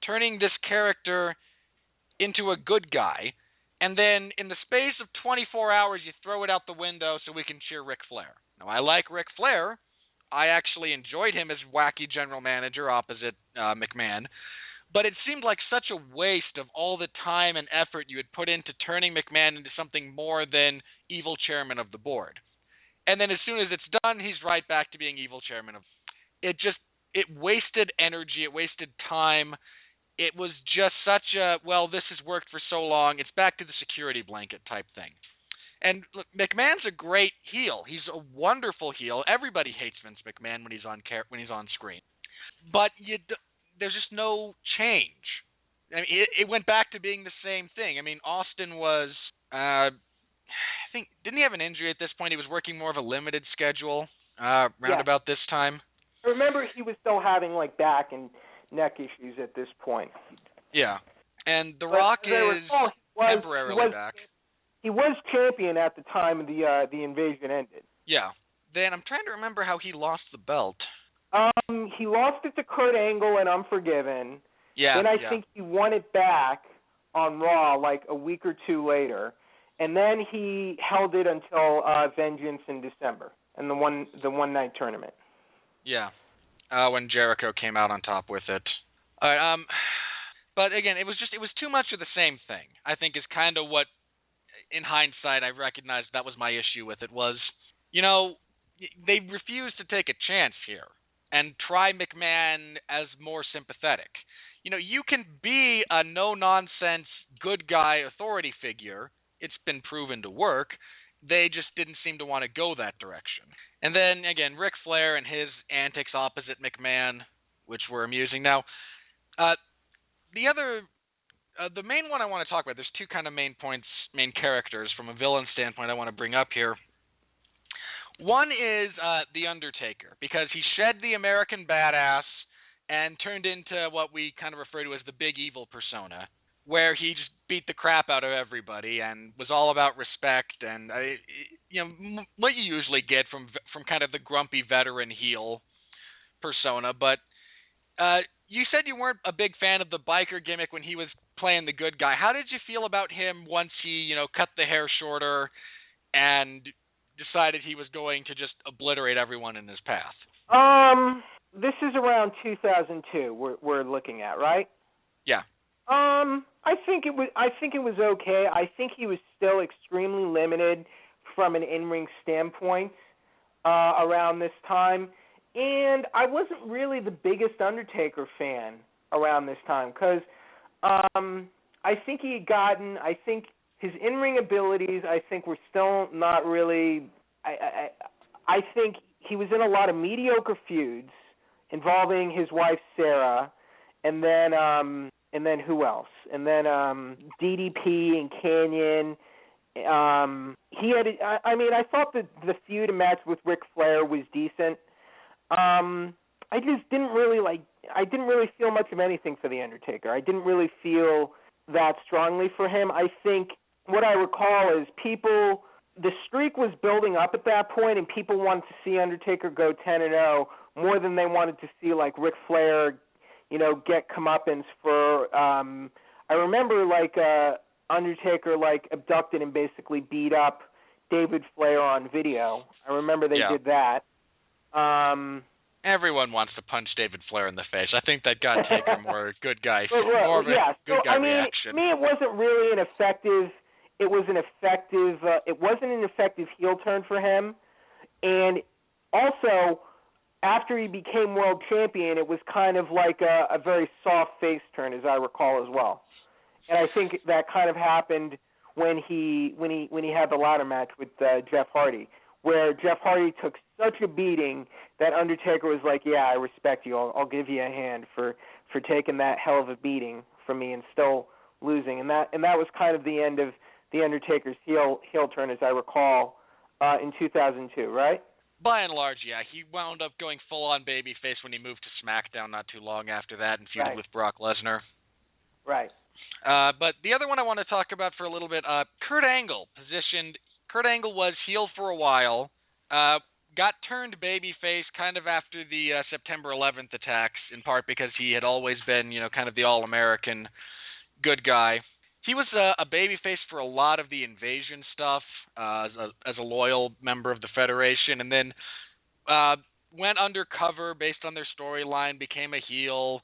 turning this character into a good guy, and then in the space of 24 hours you throw it out the window so we can cheer Ric Flair. Now, I like Ric Flair. I actually enjoyed him as wacky general manager opposite McMahon, but it seemed like such a waste of all the time and effort you had put into turning McMahon into something more than evil chairman of the board. And then as soon as it's done, he's right back to being evil chairman of. It wasted energy, it wasted time. It was just such a, well, this has worked for so long, it's back to the security blanket type thing. And look, McMahon's a great heel. He's a wonderful heel. Everybody hates Vince McMahon when he's on screen. But there's just no change. I mean, it went back to being the same thing. I mean, Austin was, I think, didn't he have an injury at this point? He was working more of a limited schedule about this time. I remember he was still having like back and neck issues at this point. Yeah, and The Rock is temporarily back. He was champion at the time of the invasion ended. Yeah. Then I'm trying to remember how he lost the belt. He lost it to Kurt Angle in Unforgiven. Yeah. Then I think he won it back on Raw like a week or two later, and then he held it until Vengeance in December and the one night tournament. Yeah. When Jericho came out on top with it. All right, but again, it was too much of the same thing. I think is kind of what, in hindsight, I recognized that was my issue with it was, they refused to take a chance here and try McMahon as more sympathetic. You can be a no-nonsense, good guy authority figure. It's been proven to work. They just didn't seem to want to go that direction. And then, again, Ric Flair and his antics opposite McMahon, which were amusing. Now, the main one I want to talk about, there's two kind of main characters from a villain standpoint I want to bring up here. One is The Undertaker, because he shed the American badass and turned into what we kind of refer to as the big evil persona, where he just beat the crap out of everybody and was all about respect and what you usually get from kind of the grumpy veteran heel persona. But you said you weren't a big fan of the biker gimmick when he was playing the good guy. How did you feel about him once he cut the hair shorter and decided he was going to just obliterate everyone in his path? This is around 2002 we're looking at, right? Yeah. I think it was okay. I think he was still extremely limited from an in-ring standpoint around this time, and I wasn't really the biggest Undertaker fan around this time because I think he had gotten. I think his in-ring abilities, I think, were still not really. I think he was in a lot of mediocre feuds involving his wife Sarah, and then who else? And then DDP and Canyon. He had. I thought the feud and match with Ric Flair was decent. I just didn't really I didn't really feel much of anything for the Undertaker. I didn't really feel that strongly for him. I think what I recall is the streak was building up at that point, and people wanted to see Undertaker go 10-0 more than they wanted to see like Ric Flair, get comeuppance for. I remember Undertaker abducted and basically beat up David Flair on video. I remember they did that. Everyone wants to punch David Flair in the face. I think that got Taker more good guy, good guy reaction. To me, it wasn't really an effective. It wasn't an effective heel turn for him, and also after he became world champion, it was kind of like a very soft face turn, as I recall as well. And I think that kind of happened when he had the ladder match with Jeff Hardy, where Jeff Hardy took such a beating that Undertaker was like, "Yeah, I respect you. I'll give you a hand for taking that hell of a beating from me and still losing." And that was kind of the end of the Undertaker's heel turn, as I recall, in 2002, right? By and large, yeah. He wound up going full-on babyface when he moved to SmackDown not too long after that and feuded with Brock Lesnar. Right. But the other one I want to talk about for a little bit, Kurt Angle positioned. Kurt Angle was heel for a while, got turned babyface kind of after the September 11th attacks, in part because he had always been, kind of the all-American good guy. He was a babyface for a lot of the Invasion stuff as a loyal member of the Federation, and then went undercover based on their storyline, became a heel.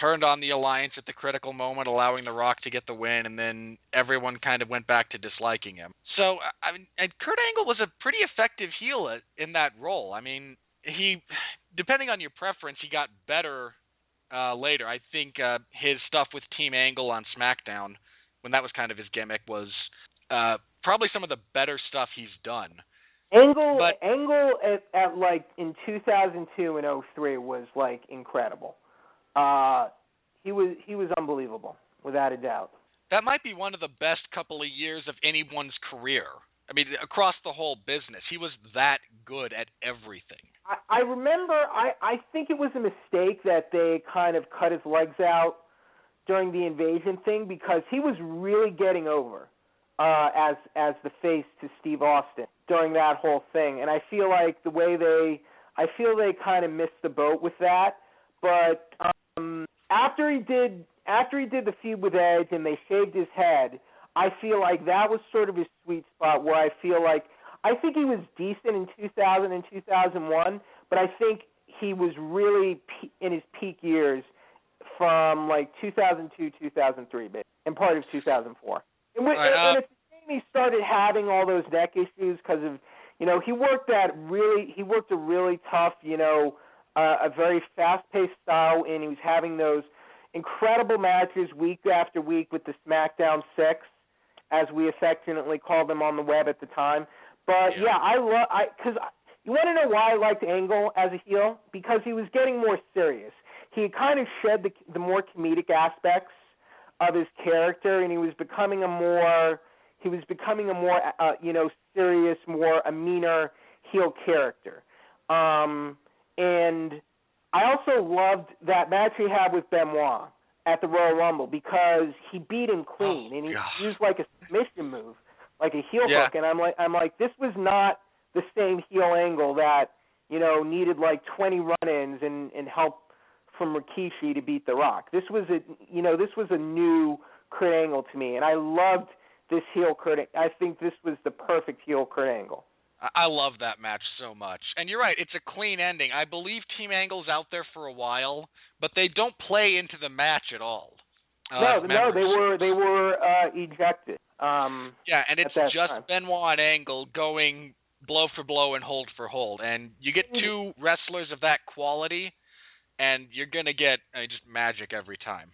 Turned on the Alliance at the critical moment, allowing The Rock to get the win, and then everyone kind of went back to disliking him. So, and Kurt Angle was a pretty effective heel in that role. I mean, he, depending on your preference, he got better later. I think his stuff with Team Angle on SmackDown, when that was kind of his gimmick, was probably some of the better stuff he's done. Angle at like in 2002 and 03 was like incredible. He was unbelievable, without a doubt. That might be one of the best couple of years of anyone's career. I mean, across the whole business, he was that good at everything. I remember, I think it was a mistake that they kind of cut his legs out during the Invasion thing, because he was really getting over as the face to Steve Austin during that whole thing. And I feel like they kind of missed the boat with that. But after he did the feud with Edge and they shaved his head, I feel like that was sort of his sweet spot, where I think he was decent in 2000 and 2001, but I think he was really in his peak years from like 2002, 2003, and part of 2004. And it's the same, he started having all those neck issues because of, he worked a really tough, a very fast-paced style, and he was having those incredible matches week after week with the SmackDown Six, as we affectionately called them on the web at the time. But you want to know why I liked Angle as a heel? Because he was getting more serious. He had kind of shed the more comedic aspects of his character, and he was becoming a more serious, a meaner heel character. And I also loved that match he had with Benoit at the Royal Rumble, because he beat him clean, and he used like a submission move, like a heel hook, and I'm like, this was not the same heel Angle that needed like 20 run-ins and help from Rikishi to beat The Rock. This was a new Kurt Angle to me, and I loved this heel Kurt. I think this was the perfect heel Kurt Angle. I love that match so much. And you're right, it's a clean ending. I believe Team Angle's out there for a while, but they don't play into the match at all. No, they were ejected. And it's just time. Benoit and Angle going blow for blow and hold for hold. And you get two wrestlers of that quality, and you're going to get just magic every time.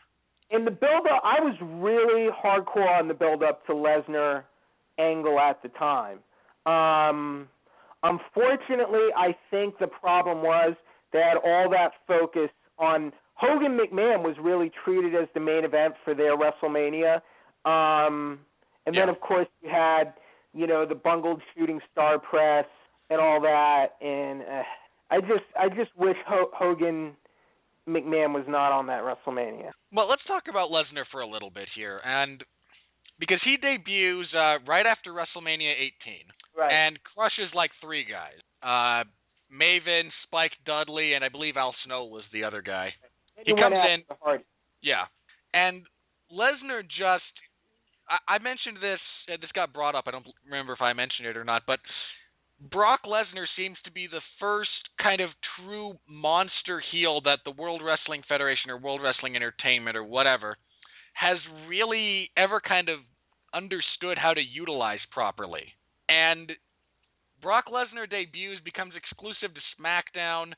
In the build-up, I was really hardcore on the build-up to Lesnar Angle at the time. Unfortunately, I think the problem was they had all that focus on Hogan McMahon was really treated as the main event for their WrestleMania. Then of course you had, the bungled shooting star press and all that, and I just wish Hogan McMahon was not on that WrestleMania. Well, let's talk about Lesnar for a little bit here, and because he debuts right after WrestleMania 18. Right. And crushes like three guys. Maven, Spike Dudley, and I believe Al Snow was the other guy. He comes in. Yeah. And Lesnar just, I mentioned this got brought up. I don't remember if I mentioned it or not, but Brock Lesnar seems to be the first kind of true monster heel that the World Wrestling Federation or World Wrestling Entertainment or whatever has really ever kind of understood how to utilize properly. And Brock Lesnar debuts, becomes exclusive to SmackDown,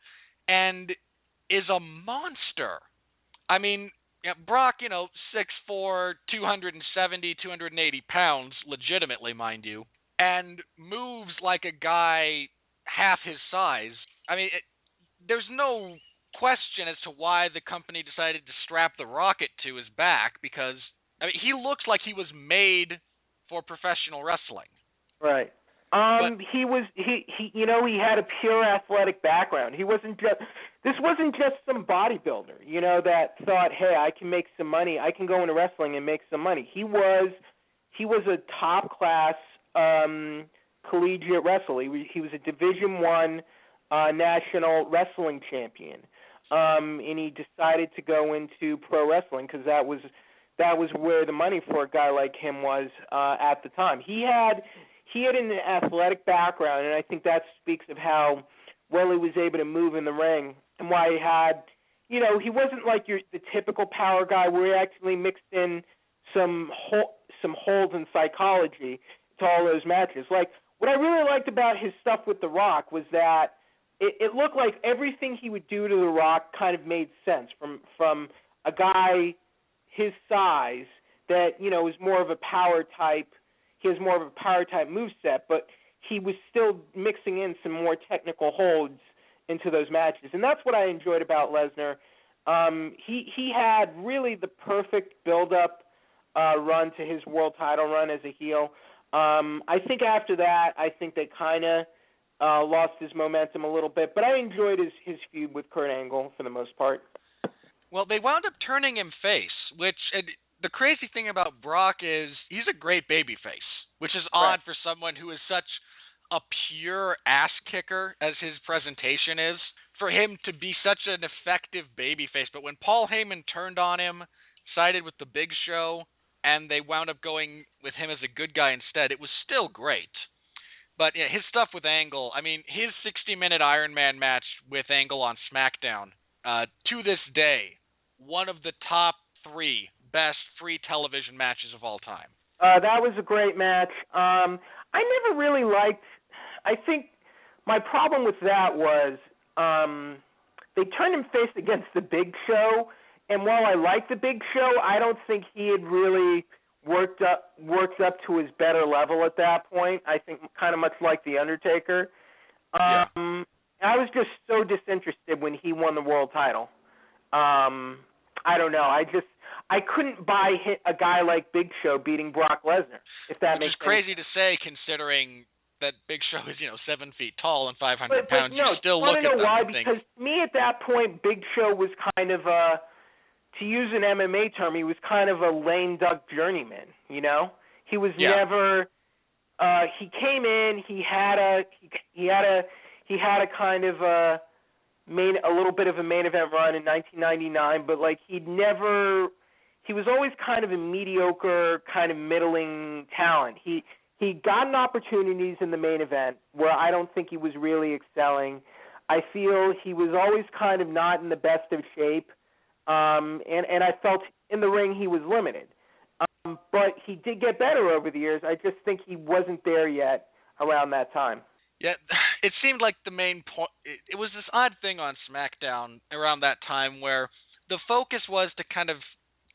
and is a monster. I mean, Brock, 6'4", 270, 280 pounds, legitimately, mind you, and moves like a guy half his size. I mean, there's no question as to why the company decided to strap the rocket to his back, because he looks like he was made for professional wrestling. Right. He had a pure athletic background. This wasn't just some bodybuilder, that thought, hey, I can make some money. I can go into wrestling and make some money. He was a top class collegiate wrestler. He was a Division I national wrestling champion. And he decided to go into pro wrestling because that was where the money for a guy like him was at the time. He had an athletic background, and I think that speaks of how well he was able to move in the ring and why he had, he wasn't like the typical power guy where he actually mixed in some holes in psychology to all those matches. Like, what I really liked about his stuff with The Rock was that it looked like everything he would do to The Rock kind of made sense from a guy his size that, is more of a power type. He has more of a power type moveset, but he was still mixing in some more technical holds into those matches. And that's what I enjoyed about Lesnar. He had really the perfect build-up run to his world title run as a heel. I think after that, they kind of lost his momentum a little bit, but I enjoyed his feud with Kurt Angle for the most part. Well, they wound up turning him face, which the crazy thing about Brock is he's a great babyface, which is odd for someone who is such a pure ass kicker as his presentation is, for him to be such an effective babyface. But when Paul Heyman turned on him, sided with the Big Show, and they wound up going with him as a good guy instead, it was still great. But yeah, his stuff with Angle, I mean, his 60-minute Iron Man match with Angle on SmackDown, to this day, one of the top 3 best free television matches of all time. That was a great match. I never really liked. I think my problem with that was they turned him face against the Big Show, and while I like the Big Show, I don't think he had really worked up to his better level at that point. I think kind of much like the Undertaker. I was just so disinterested when he won the world title. I don't know. I couldn't buy a guy like Big Show beating Brock Lesnar, if that makes sense. Which is crazy to say considering that Big Show is, 7 feet tall and 500 but pounds. No, you still look at know them why? and think, because to me at that point, Big Show was kind of to use an MMA term, he was kind of a lame duck journeyman. He was never. He came in. He had a kind of a little bit of a main event run in 1999, but he was always kind of a mediocre, kind of middling talent. He gotten opportunities in the main event where I don't think he was really excelling. I feel he was always kind of not in the best of shape, and I felt in the ring he was limited. But he did get better over the years. I just think he wasn't there yet around that time. Yeah, it seemed like the main point. It was this odd thing on SmackDown around that time where the focus was to kind of.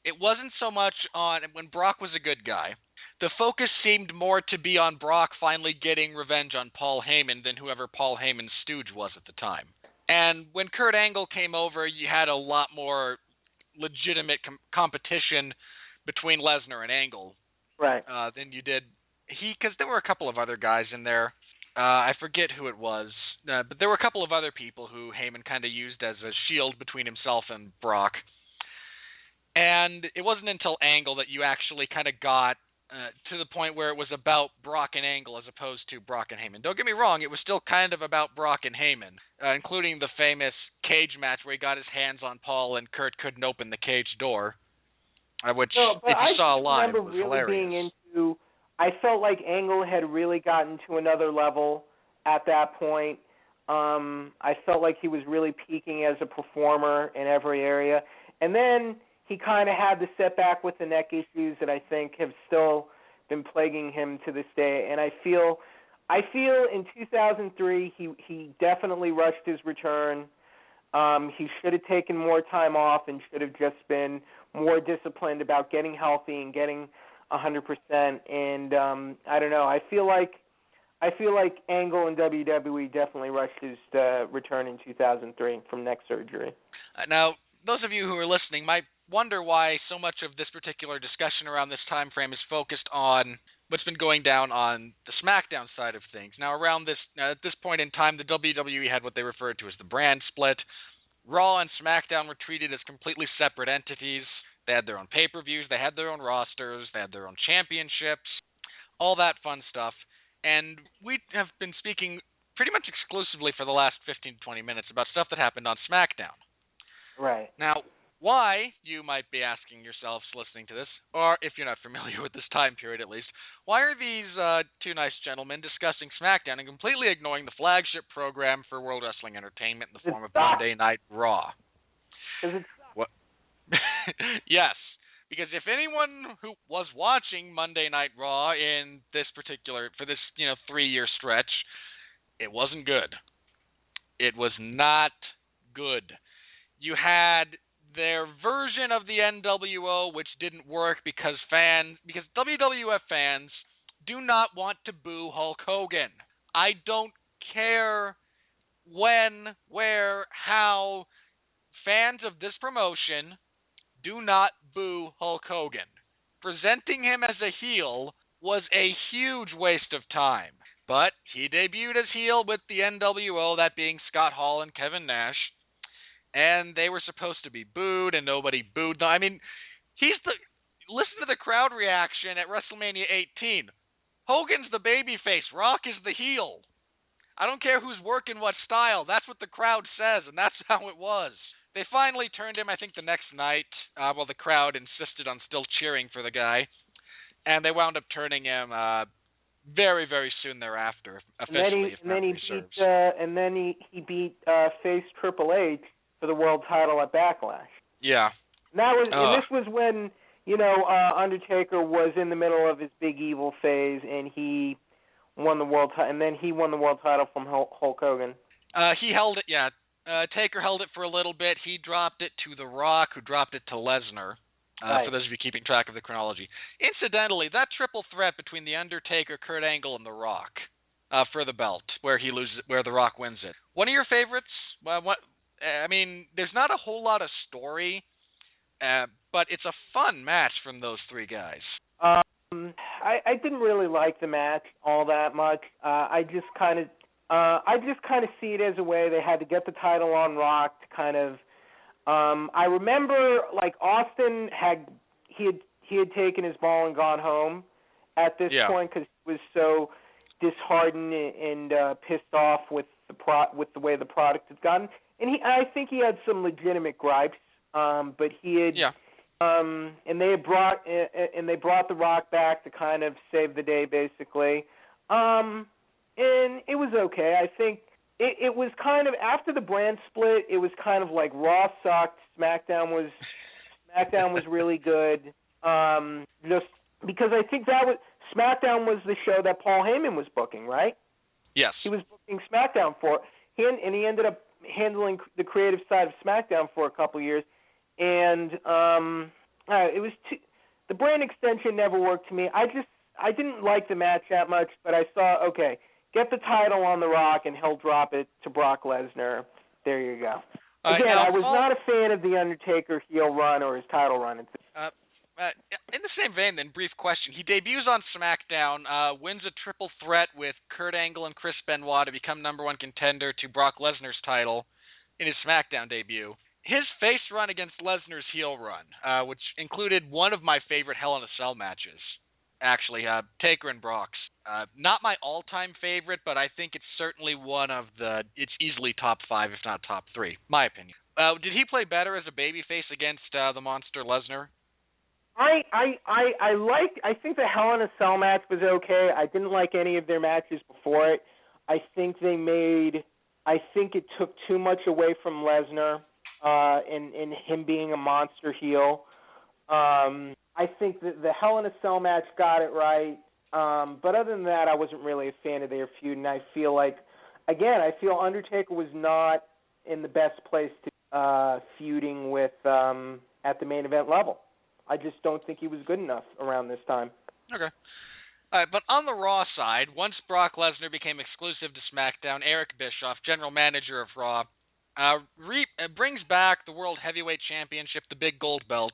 It wasn't so much on when Brock was a good guy. The focus seemed more to be on Brock finally getting revenge on Paul Heyman than whoever Paul Heyman's stooge was at the time. And when Kurt Angle came over, you had a lot more legitimate competition between Lesnar and Angle. Right. Than you did. Because there were a couple of other guys in there. I forget who it was, but there were a couple of other people who Heyman kind of used as a shield between himself and Brock. And it wasn't until Angle that you actually kind of got to the point where it was about Brock and Angle as opposed to Brock and Heyman. Don't get me wrong, it was still kind of about Brock and Heyman, including the famous cage match where he got his hands on Paul and Kurt couldn't open the cage door, which if you saw live, was hilarious. I felt like Angle had really gotten to another level at that point. I felt like he was really peaking as a performer in every area. And then he kind of had the setback with the neck issues that I think have still been plaguing him to this day. And I feel in 2003 he definitely rushed his return. He should have taken more time off and should have just been more disciplined about getting healthy and getting 100%. And I don't know. I feel like Angle and WWE definitely rushed his return in 2003 from neck surgery. Now, those of you who are listening might wonder why so much of this particular discussion around this time frame is focused on what's been going down on the SmackDown side of things. Now, around this at this point in time, the WWE had what they referred to as the brand split. Raw and SmackDown were treated as completely separate entities. They had their own pay-per-views, they had their own rosters, they had their own championships, all that fun stuff. And we have been speaking pretty much exclusively for the last 15 to 20 minutes about stuff that happened on SmackDown. Right. Now, why, you might be asking yourselves listening to this, or if you're not familiar with this time period at least, why are these two nice gentlemen discussing SmackDown and completely ignoring the flagship program for World Wrestling Entertainment in the form of Monday Night Raw? What? Yes, because if anyone who was watching Monday Night Raw in this particular, for this 3-year stretch, it wasn't good. It was not good. You had their version of the NWO, which didn't work because WWF fans do not want to boo Hulk Hogan. I don't care when, where, how. Fans of this promotion do not boo Hulk Hogan. Presenting him as a heel was a huge waste of time. But he debuted as heel with the NWO, that being Scott Hall and Kevin Nash. And they were supposed to be booed, and nobody booed them. I mean, listen to the crowd reaction at WrestleMania 18. Hogan's the babyface. Rock is the heel. I don't care who's working what style. That's what the crowd says, and that's how it was. They finally turned him, I think, the next night, while the crowd insisted on still cheering for the guy. And they wound up turning him very, very soon thereafter, officially. And then he beat face Triple H for the world title at Backlash. Yeah. And this was when, Undertaker was in the middle of his big evil phase, and he won the world title, and then he won the world title from Hulk Hogan. He held it, yeah. Taker held it for a little bit. He dropped it to The Rock, who dropped it to Lesnar, right. For those of you keeping track of the chronology. Incidentally, that triple threat between The Undertaker, Kurt Angle, and The Rock for the belt, where The Rock wins it. One of your favorites? There's not a whole lot of story, but it's a fun match from those three guys. I didn't really like the match all that much. I just kind of see it as a way they had to get the title on Rock to kind of. I remember like Austin had taken his ball and gone home at this point because he was so disheartened and pissed off with the way the product had gotten, and I think he had some legitimate gripes. But he had. Yeah. And they brought The Rock back to kind of save the day, basically. And it was okay. I think it was kind of after the brand split. It was kind of like Raw sucked. SmackDown was really good. Just because I think SmackDown was the show that Paul Heyman was booking, right? Yes. He was booking SmackDown for, and he ended up handling the creative side of SmackDown for a couple years. And it was the brand extension never worked to me. I didn't like the match that much, but I saw, okay, get the title on The Rock and he'll drop it to Brock Lesnar. There you go. Again, I was not a fan of The Undertaker heel run or his title run. In the same vein, then, brief question. He debuts on SmackDown, wins a triple threat with Kurt Angle and Chris Benoit to become number one contender to Brock Lesnar's title in his SmackDown debut. His face run against Lesnar's heel run, which included one of my favorite Hell in a Cell matches, actually, Taker and Brock's. Not my all-time favorite, but I think it's certainly it's easily top 5, if not top 3, my opinion. Did he play better as a babyface against the monster Lesnar? I think the Hell in a Cell match was okay. I didn't like any of their matches before it. I think it took too much away from Lesnar. In him being a monster heel. I think that the Hell in a Cell match got it right. But other than that, I wasn't really a fan of their feud. And I feel Undertaker was not in the best place to feuding with at the main event level. I just don't think he was good enough around this time. Okay. All right, but on the Raw side, once Brock Lesnar became exclusive to SmackDown, Eric Bischoff, general manager of Raw, brings back the World Heavyweight Championship, the big gold belt,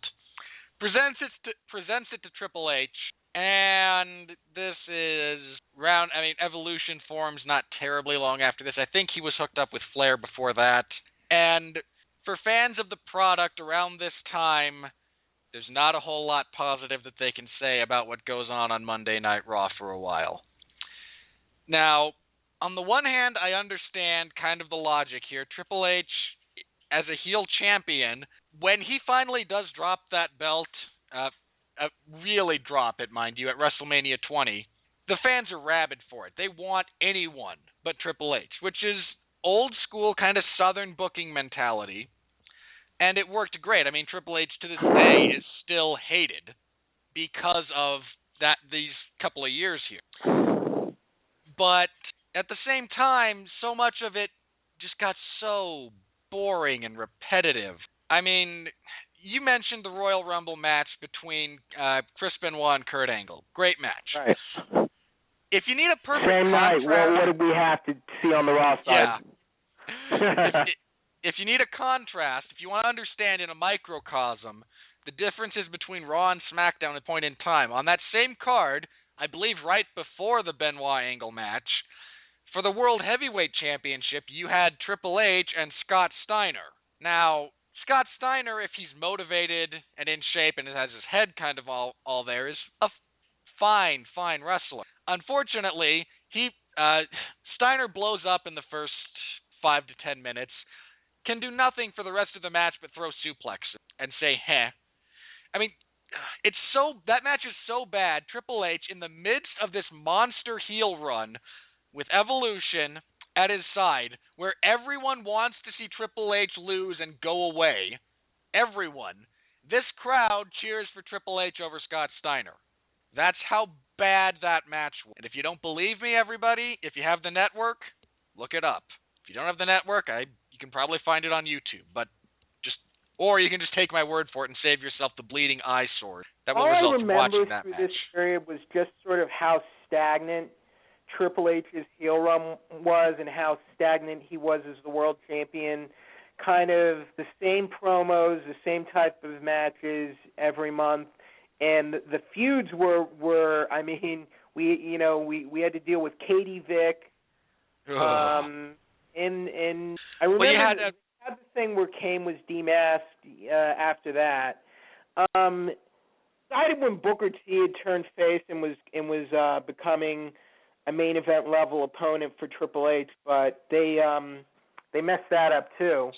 presents it to Triple H, and this is Evolution forms not terribly long after this. I think he was hooked up with Flair before that. And for fans of the product around this time, there's not a whole lot positive that they can say about what goes on Monday Night Raw for a while. Now, on the one hand, I understand kind of the logic here. Triple H, as a heel champion, when he finally does drop that belt, really drop it, mind you, at WrestleMania 20, the fans are rabid for it. They want anyone but Triple H, which is old school kind of Southern booking mentality, and it worked great. I mean, Triple H to this day is still hated because of these couple of years here. But at the same time, so much of it just got so boring and repetitive. I mean, you mentioned the Royal Rumble match between Chris Benoit and Kurt Angle. Great match. Right. If you need a perfect Same night, what did we have to see on the Raw side? Yeah. If you need a contrast, if you want to understand in a microcosm the differences between Raw and SmackDown at a point in time, on that same card, I believe right before the Benoit Angle match, for the World Heavyweight Championship, you had Triple H and Scott Steiner. Now, Scott Steiner, if he's motivated and in shape and has his head kind of all there, is a fine wrestler. Unfortunately, Steiner blows up in the first 5 to 10 minutes, can do nothing for the rest of the match but throw suplexes and say, heh. I mean, that match is so bad, Triple H, in the midst of this monster heel run with Evolution at his side, where everyone wants to see Triple H lose and go away, everyone, this crowd cheers for Triple H over Scott Steiner. That's how bad that match was. And if you don't believe me, everybody, if you have the network, look it up. If you don't have the network, you can probably find it on YouTube, or you can just take my word for it and save yourself the bleeding eyesore that will result from watching that match. All I remember through this period was just sort of how stagnant Triple H's heel run was and how stagnant he was as the world champion. Kind of the same promos, the same type of matches every month, and the feuds were I mean, we had to deal with Katie Vick. And I remember had the thing where Kane was demasked after that. Decided when Booker T had turned face and was becoming a main event level opponent for Triple H, but they messed that up too.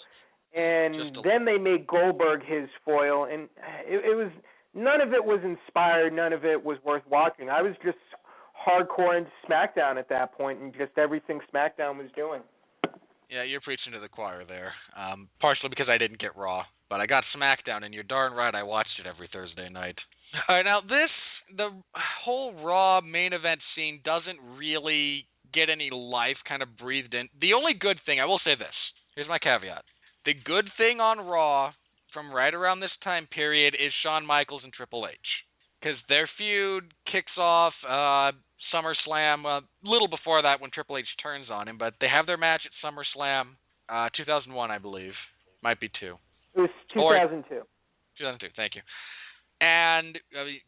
And then they made Goldberg his foil, and it was none of it was inspired, none of it was worth watching. I was just hardcore into SmackDown at that point, and just everything SmackDown was doing. Yeah, you're preaching to the choir there. Partially because I didn't get Raw, but I got SmackDown, and you're darn right I watched it every Thursday night. All right, now the whole Raw main event scene doesn't really get any life kind of breathed in. The only good thing, I will say this, here's my caveat. The good thing on Raw from right around this time period is Shawn Michaels and Triple H, because their feud kicks off SummerSlam, a little before that when Triple H turns on him, but they have their match at SummerSlam 2001, I believe. Might be 2. It was 2002. 2002, thank you. And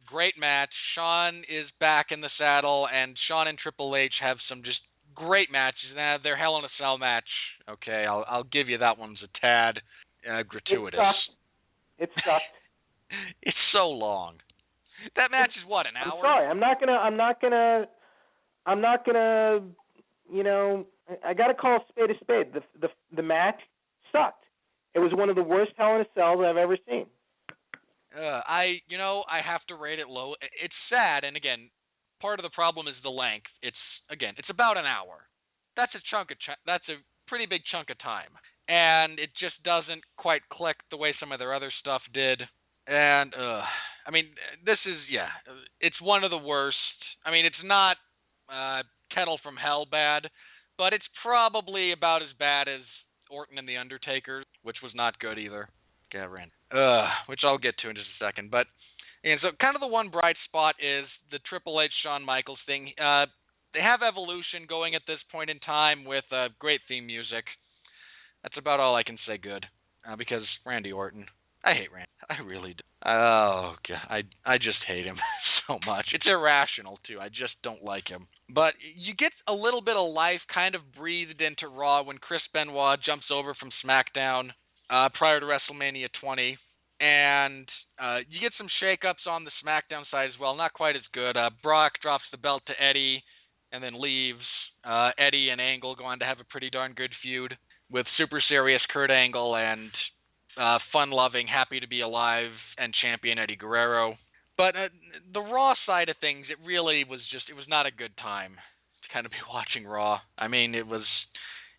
great match. Shawn is back in the saddle, and Shawn and Triple H have some just great matches. Their Hell in a Cell match, okay, I'll give you that one's a tad gratuitous. It sucked. It's so long. That match is what, an hour? I'm sorry. I'm not gonna. I gotta call a spade a spade. The match sucked. It was one of the worst Hell in a Cells I've ever seen. I have to rate it low. It's sad, and again, part of the problem is the length. It's about an hour. That's a pretty big chunk of time, and it just doesn't quite click the way some of their other stuff did. And I mean, this is it's one of the worst. I mean, it's not Kettle from Hell bad, but it's probably about as bad as Orton and the Undertaker, which was not good either. Which I'll get to in just a second. But so kind of the one bright spot is the Triple H Shawn Michaels thing. They have Evolution going at this point in time with great theme music. That's about all I can say good, because Randy Orton. I hate Randy. I really do. Oh god, I just hate him so much. It's irrational too. I just don't like him. But you get a little bit of life kind of breathed into Raw when Chris Benoit jumps over from SmackDown prior to WrestleMania 20, and you get some shakeups on the SmackDown side as well. Not quite as good. Brock drops the belt to Eddie and then leaves. Eddie and Angle go on to have a pretty darn good feud with super serious Kurt Angle and fun-loving, happy to be alive and champion Eddie Guerrero. But the Raw side of things, it really was it was not a good time to kind of be watching Raw. I mean, it was,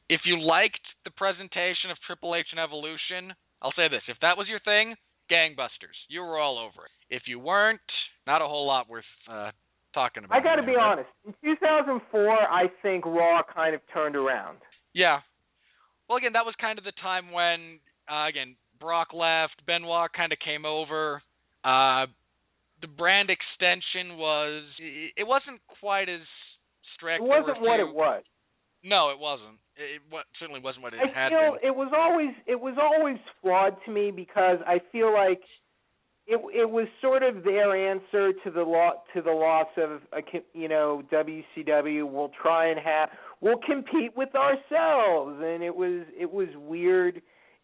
if you liked the presentation of Triple H and Evolution, I'll say this, if that was your thing, gangbusters. You were all over it. If you weren't, not a whole lot worth talking about. I got to be honest. In 2004, I think Raw kind of turned around. Yeah. Well, again, that was kind of the time when, again, Brock left, Benoit kind of came over. The brand extension it wasn't quite as strict. It wasn't what it was. No, it wasn't. It certainly wasn't what it had been. been. It was always flawed to me because I feel like it was sort of their answer to the loss of WCW. We'll compete with ourselves, and it was weird.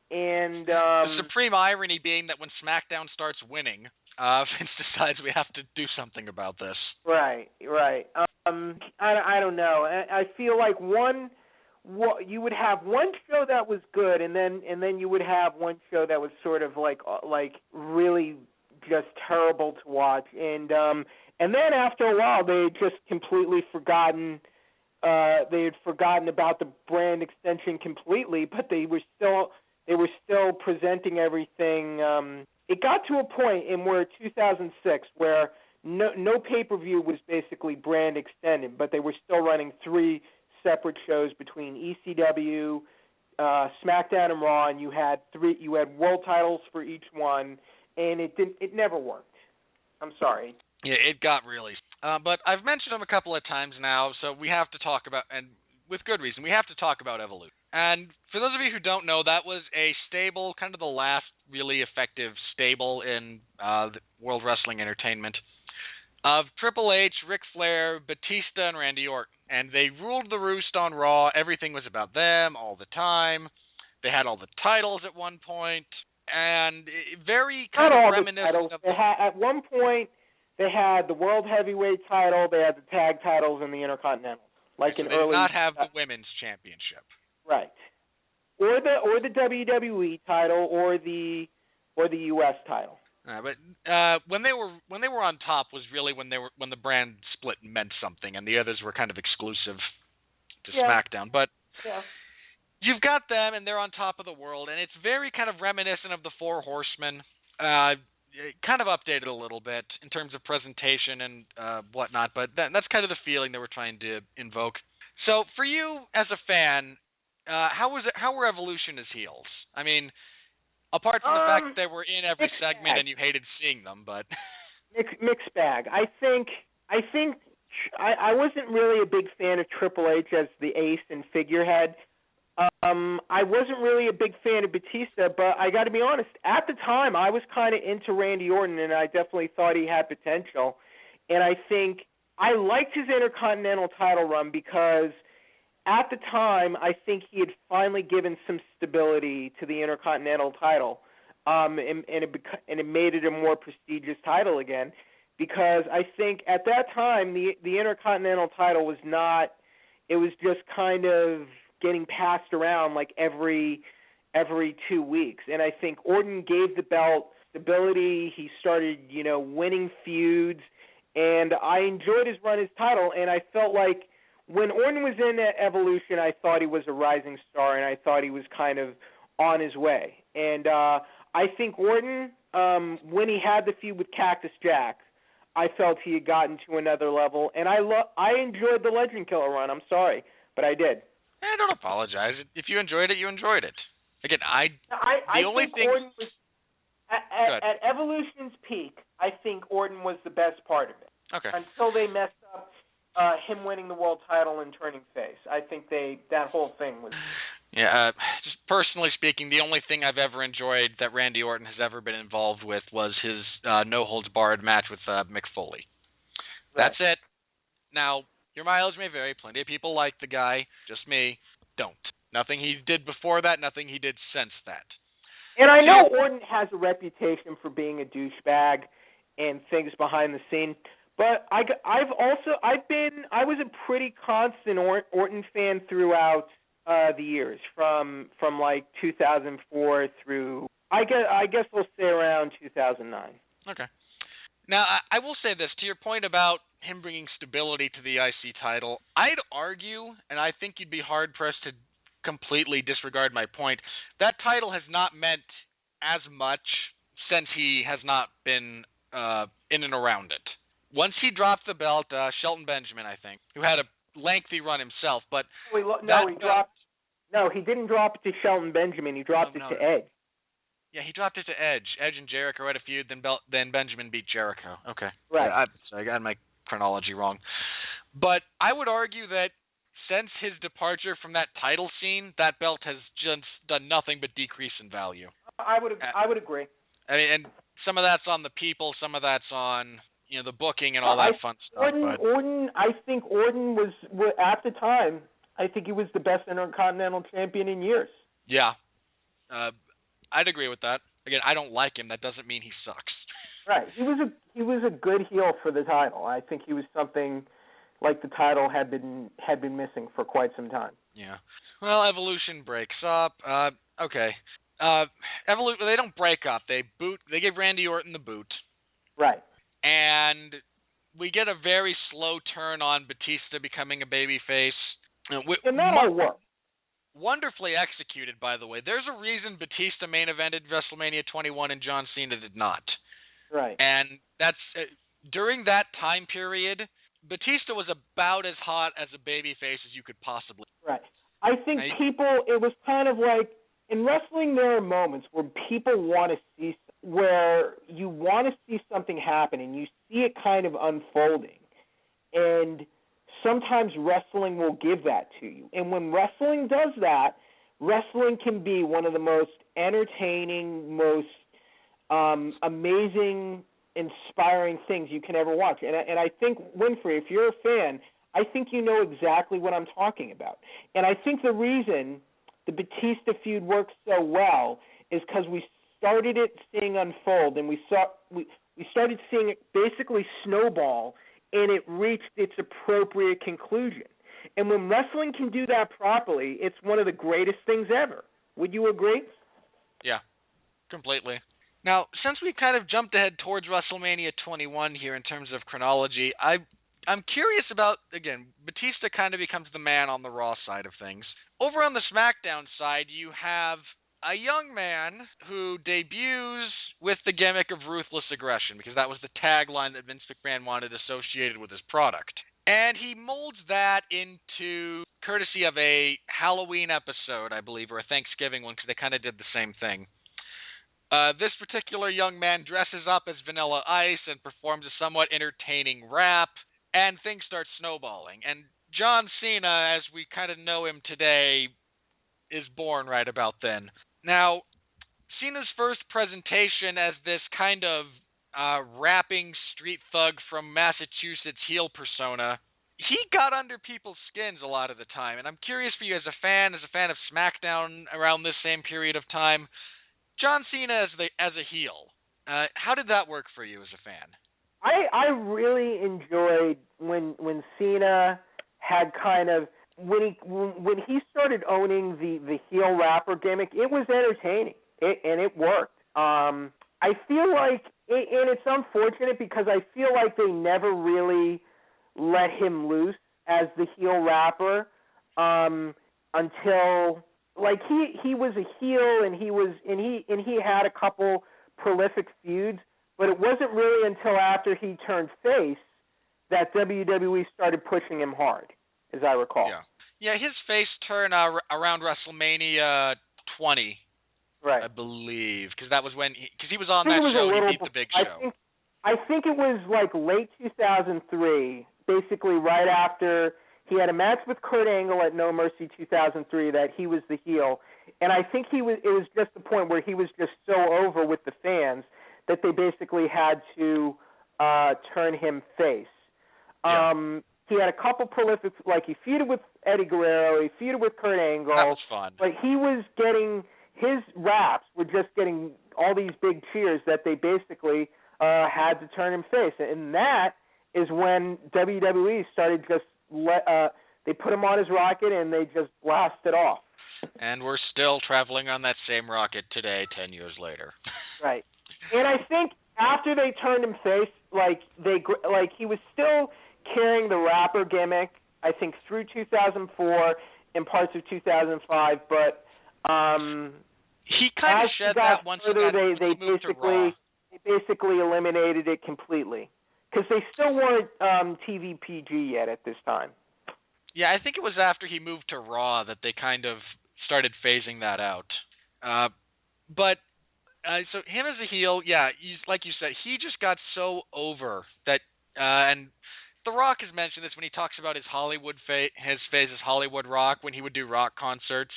And the supreme irony being that when SmackDown starts winning, Vince decides we have to do something about this. Right. I don't know. I feel like you would have one show that was good, and then you would have one show that was sort of like really just terrible to watch, and then after a while they had just completely forgotten. They had forgotten about the brand extension completely, but they were still presenting everything. It got to a point in 2006 where no pay-per-view was basically brand extended, but they were still running 3 separate shows between ECW, SmackDown, and Raw, and you had world titles for each one, and it never worked. I'm sorry. Yeah, it got really. But I've mentioned them a couple of times now, so we have to talk about, and with good reason, we have to talk about Evolution. And for those of you who don't know, that was a stable, kind of the last really effective stable in the World Wrestling Entertainment of Triple H, Ric Flair, Batista, and Randy Orton. And they ruled the roost on Raw. Everything was about them all the time. They had all the titles at one point, and very kind of reminiscent of... At one point, they had the World Heavyweight title, they had the Tag titles, and the Intercontinental. Like so an they early... did not have the Women's Championship. Right. Or the WWE title, or the US title. But when they were on top was really when the brand split meant something, and the others were kind of exclusive to SmackDown. But you've got them, and they're on top of the world, and it's very kind of reminiscent of the Four Horsemen. Kind of updated a little bit in terms of presentation and whatnot, but that's kind of the feeling they were trying to invoke. So for you as a fan, how were Evolution as heels? I mean, apart from the fact that they were in every segment and you hated seeing them, but mixed bag. I think I wasn't really a big fan of Triple H as the ace and figurehead. I wasn't really a big fan of Batista, but I got to be honest. At the time, I was kind of into Randy Orton, and I definitely thought he had potential. And I think I liked his Intercontinental title run because at the time, I think he had finally given some stability to the Intercontinental title, and it made it a more prestigious title again. Because I think at that time, the Intercontinental title was not. It was just kind of getting passed around like every 2 weeks. And I think Orton gave the belt stability. He started, winning feuds. And I enjoyed his run as title. And I felt like when Orton was in Evolution, I thought he was a rising star, and I thought he was kind of on his way. And I think Orton, when he had the feud with Cactus Jack, I felt he had gotten to another level. And I enjoyed the Legend Killer run. I'm sorry, but I did. Don't apologize. If you enjoyed it, you enjoyed it. Again, I think Orton was at Evolution's peak. I think Orton was the best part of it. Okay. Until they messed up him winning the world title and turning face. I think that whole thing was. Yeah, just personally speaking, the only thing I've ever enjoyed that Randy Orton has ever been involved with was his no-holds-barred match with Mick Foley. Right. That's it. Now, your mileage may vary. Plenty of people like the guy. Just me, don't. Nothing he did before that, nothing he did since that. And I know So, Orton has a reputation for being a douchebag and things behind the scene, but I was a pretty constant Orton fan throughout the years from like 2004 through I guess we'll say around 2009. okay. Now, I will say this. To your point about him bringing stability to the IC title, I'd argue, and I think you'd be hard-pressed to completely disregard my point, that title has not meant as much since he has not been in and around it. Once he dropped the belt, Shelton Benjamin, I think, who had a lengthy run himself, but he didn't drop it to Shelton Benjamin. He dropped it to Edge. Yeah, he dropped it to Edge. Edge and Jericho had a feud, then Benjamin beat Jericho. Okay. Right. Yeah, I got my chronology wrong. But I would argue that since his departure from that title scene, that belt has just done nothing but decrease in value. I would agree. I mean, and some of that's on the people, some of that's on the booking and all that fun stuff. Orton, I think Orton was at the time. I think he was the best Intercontinental Champion in years. Yeah, I'd agree with that. Again, I don't like him. That doesn't mean he sucks. Right. He was a good heel for the title. I think he was something like the title had been missing for quite some time. Yeah. Well, Evolution breaks up. Okay. Evolution, they don't break up. They give Randy Orton the boot. Right. And we get a very slow turn on Batista becoming a babyface. And that all worked. Wonderfully executed, by the way. There's a reason Batista main evented WrestleMania 21 and John Cena did not. Right. And that's during that time period, Batista was about as hot as a babyface as you could possibly. Right. I think it was kind of like, in wrestling there are moments where people want to see, where you want to see something happen and you see it kind of unfolding. And sometimes wrestling will give that to you. And when wrestling does that, wrestling can be one of the most entertaining, most amazing, inspiring things you can ever watch. And I think, Winfree, if you're a fan, I think you know exactly what I'm talking about. And I think the reason the Batista feud works so well is because we started it seeing unfold, and we started seeing it basically snowball, and it reached its appropriate conclusion. And when wrestling can do that properly, it's one of the greatest things ever. Would you agree? Yeah, completely. Now, since we kind of jumped ahead towards WrestleMania 21 here in terms of chronology, I'm curious about, again, Batista kind of becomes the man on the Raw side of things. Over on the SmackDown side, you have a young man who debuts with the gimmick of Ruthless Aggression, because that was the tagline that Vince McMahon wanted associated with his product. And he molds that into courtesy of a Halloween episode, I believe, or a Thanksgiving one, because they kind of did the same thing. This particular young man dresses up as Vanilla Ice and performs a somewhat entertaining rap, and things start snowballing. And John Cena, as we kind of know him today, is born right about then. Now, Cena's first presentation as this kind of rapping street thug from Massachusetts heel persona, he got under people's skins a lot of the time. And I'm curious for you as a fan of SmackDown around this same period of time, John Cena as a heel, how did that work for you as a fan? I really enjoyed when Cena had kind of when he started owning the heel rapper gimmick. It was entertaining, and it worked. I feel like, and it's unfortunate because I feel like they never really let him loose as the heel rapper until, like, he was a heel and he had a couple prolific feuds, but it wasn't really until after he turned face that WWE started pushing him hard, as I recall. Yeah, his face turn around WrestleMania 20, right? I believe, because that was when he was on that show. He beat the Big Show. I think it was like late 2003, basically right after He had a match with Kurt Angle at No Mercy 2003 that he was the heel, and I think it was just the point where he was just so over with the fans that they basically had to turn him face. Yeah. He had a couple prolific, like he feuded with Eddie Guerrero, he feuded with Kurt Angle. That was fun. But he was getting, his raps were just getting all these big cheers that they basically had to turn him face. And that is when WWE started just they put him on his rocket and they just blasted off. And we're still traveling on that same rocket today, 10 years later. Right. And I think after they turned him face, he was still carrying the rapper gimmick, I think, through 2004 and parts of 2005, but he kind of shed that once further, he moved to Raw. They basically eliminated it completely because they still weren't TV PG yet at this time. Yeah, I think it was after he moved to Raw that they kind of started phasing that out. So him as a heel, yeah, like you said, he just got so over that, and The Rock has mentioned this when he talks about his Hollywood his phase as Hollywood Rock when he would do rock concerts,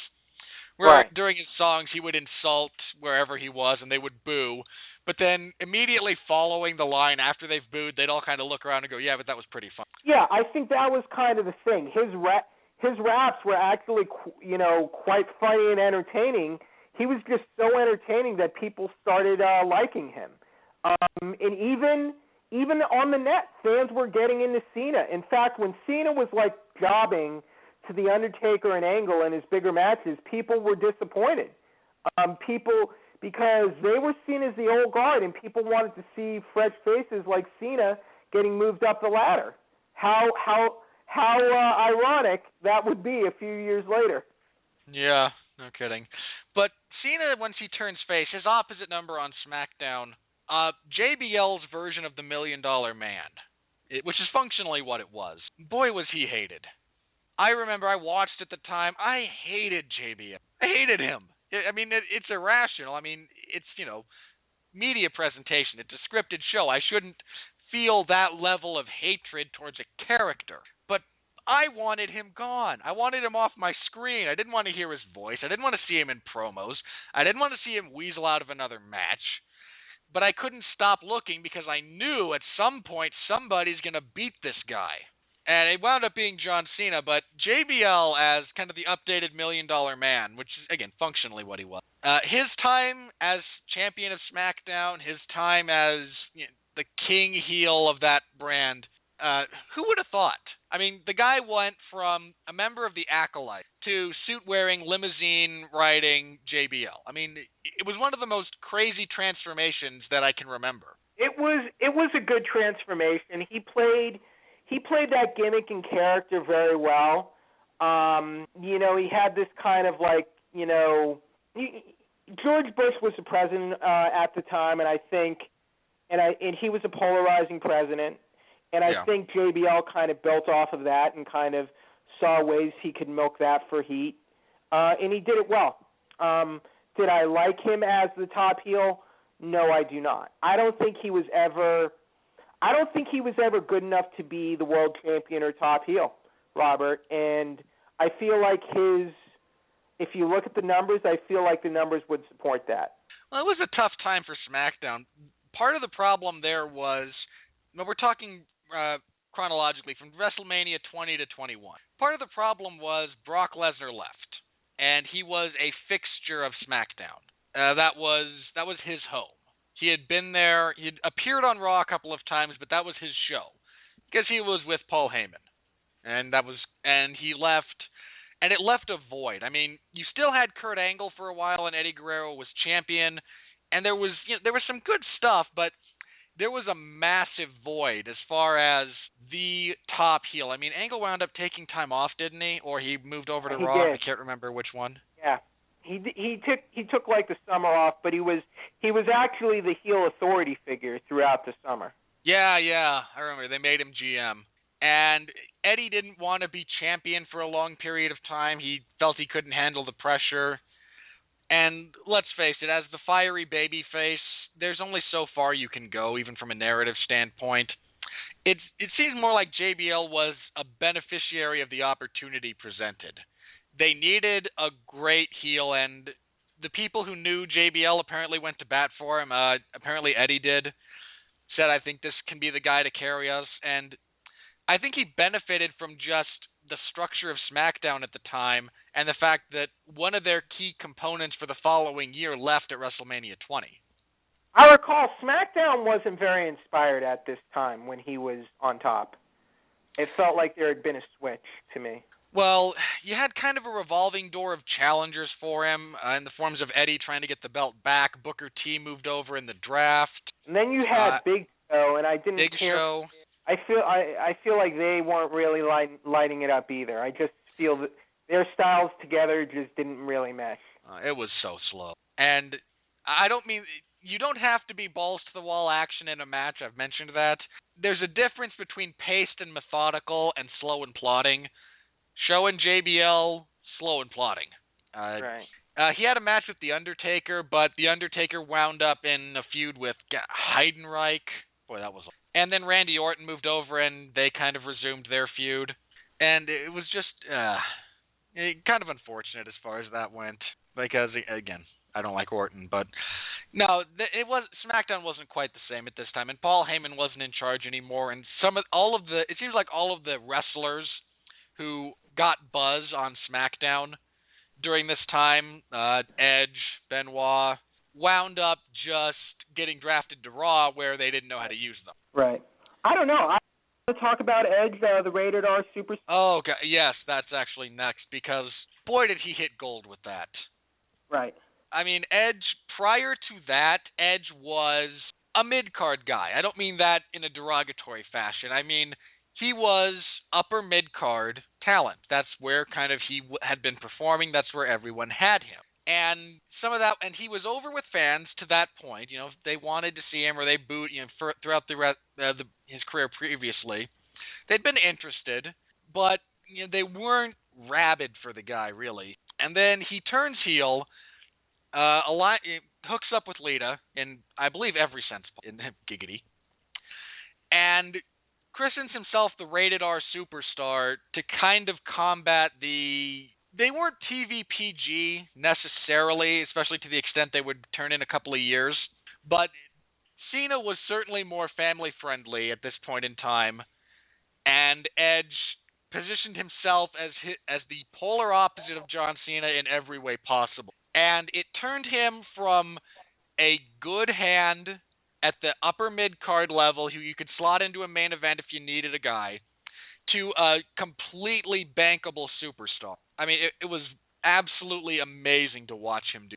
where during his songs he would insult wherever he was and they would boo, but then immediately following the line after they've booed, they'd all kind of look around and go, yeah, but that was pretty fun. Yeah, I think that was kind of the thing. His raps were actually, quite funny and entertaining. He was just so entertaining that people started liking him. And even on the net, fans were getting into Cena. In fact, when Cena was jobbing to The Undertaker and Angle in his bigger matches, people were disappointed. Because they were seen as the old guard, and people wanted to see fresh faces like Cena getting moved up the ladder. How ironic that would be a few years later. Yeah, no kidding. But Cena, once he turns face, his opposite number on SmackDown, JBL's version of the $1 Million Man, which is functionally what it was. Boy, was he hated. I remember I watched at the time. I hated JBL. I hated him. I mean, it's irrational. I mean, it's, media presentation. It's a scripted show. I shouldn't feel that level of hatred towards a character. But I wanted him gone. I wanted him off my screen. I didn't want to hear his voice. I didn't want to see him in promos. I didn't want to see him weasel out of another match. But I couldn't stop looking because I knew at some point somebody's going to beat this guy. And it wound up being John Cena, but JBL as kind of the updated $1 Million Man, which is, again, functionally what he was. His time as champion of SmackDown, his time as the king heel of that brand, who would have thought? I mean, the guy went from a member of the Acolyte to suit-wearing, limousine-riding JBL. I mean, it was one of the most crazy transformations that I can remember. It was a good transformation. He played that gimmick and character very well. He had this kind of George Bush was the president at the time, and I think, and he was a polarizing president, and I think JBL kind of built off of that and kind of saw ways he could milk that for heat, and he did it well. Did I like him as the top heel? No, I do not. I don't think he was ever good enough to be the world champion or top heel, Robert. And I feel like if you look at the numbers, I feel like the numbers would support that. Well, it was a tough time for SmackDown. Part of the problem there was, we're talking chronologically from WrestleMania 20 to 21. Part of the problem was Brock Lesnar left, and he was a fixture of SmackDown. That was his home. He had been there. He had appeared on Raw a couple of times, but that was his show because he was with Paul Heyman, and he left, and it left a void. I mean, you still had Kurt Angle for a while, and Eddie Guerrero was champion, and there was some good stuff, but there was a massive void as far as the top heel. I mean, Angle wound up taking time off, didn't he? Or he moved over to Raw. Did. I can't remember which one. Yeah. He took the summer off, but he was actually the heel authority figure throughout the summer. Yeah, I remember they made him GM, and Eddie didn't want to be champion for a long period of time. He felt he couldn't handle the pressure, and let's face it, as the fiery babyface, there's only so far you can go, even from a narrative standpoint. it seems more like JBL was a beneficiary of the opportunity presented. They needed a great heel, and the people who knew JBL apparently went to bat for him. Apparently Eddie did. Said, I think this can be the guy to carry us, and I think he benefited from just the structure of SmackDown at the time and the fact that one of their key components for the following year left at WrestleMania 20. I recall SmackDown wasn't very inspired at this time when he was on top. It felt like there had been a switch to me. Well, you had kind of a revolving door of challengers for him in the forms of Eddie trying to get the belt back. Booker T moved over in the draft. And then you had Big Show, and I didn't Big care. Show. I feel like they weren't really lighting it up either. I just feel that their styles together just didn't really mesh. It was so slow. And I don't mean you don't have to be balls to the wall action in a match. I've mentioned that. There's a difference between paced and methodical and slow and plodding. Show and JBL, slow and plodding. Right. He had a match with The Undertaker, but The Undertaker wound up in a feud with Heidenreich. Boy, that was... And then Randy Orton moved over, and they kind of resumed their feud. And it was just kind of unfortunate as far as that went. Because, again, I don't like Orton, but... No, SmackDown wasn't quite the same at this time, and Paul Heyman wasn't in charge anymore, and it seems like all of the wrestlers who got buzz on SmackDown during this time, Edge, Benoit, wound up just getting drafted to Raw where they didn't know how to use them. Right. I don't know. I want to talk about Edge, the Rated R Superstar. Oh, okay. Yes, that's actually next, because boy did he hit gold with that. Right. I mean, Edge, prior to that, Edge was a mid-card guy. I don't mean that in a derogatory fashion. I mean, he was upper mid-card talent. That's where kind of he had been performing. That's where everyone had him. And some of that, and he was over with fans to that point. You know, they wanted to see him or they booed, throughout his career previously. They'd been interested, but they weren't rabid for the guy, really. And then he turns heel, hooks up with Lita in, I believe, every sense, in giggity, and christens himself the Rated R Superstar to kind of combat they weren't TV PG necessarily, especially to the extent they would turn in a couple of years, but Cena was certainly more family friendly at this point in time, and Edge positioned himself as the polar opposite of John Cena in every way possible. And it turned him from a good hand at the upper mid-card level, who you could slot into a main event if you needed a guy, to a completely bankable superstar. I mean, it was absolutely amazing to watch him do.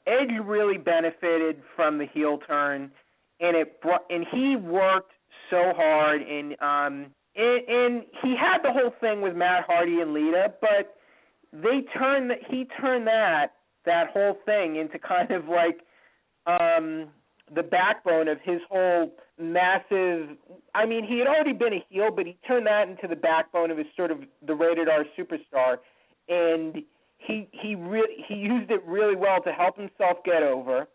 Edge really benefited from the heel turn, and he worked so hard, and he had the whole thing with Matt Hardy and Lita, but he turned that whole thing into kind of like the backbone of his whole massive. I mean, he had already been a heel, but he turned that into the backbone of his sort of the Rated R Superstar, and he used it really well to help himself get over.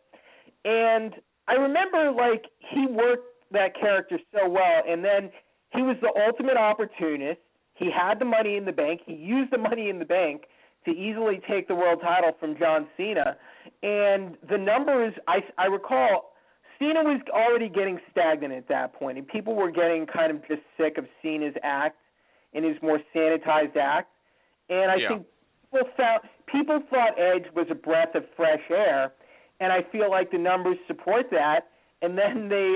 And I remember, like, he worked that character so well, and then he was the ultimate opportunist. He had the money in the bank. He used the money in the bank to easily take the world title from John Cena. And the numbers, I recall, Cena was already getting stagnant at that point, and people were getting kind of just sick of Cena's act and his more sanitized act. And I think people thought Edge was a breath of fresh air, and I feel like the numbers support that. And then they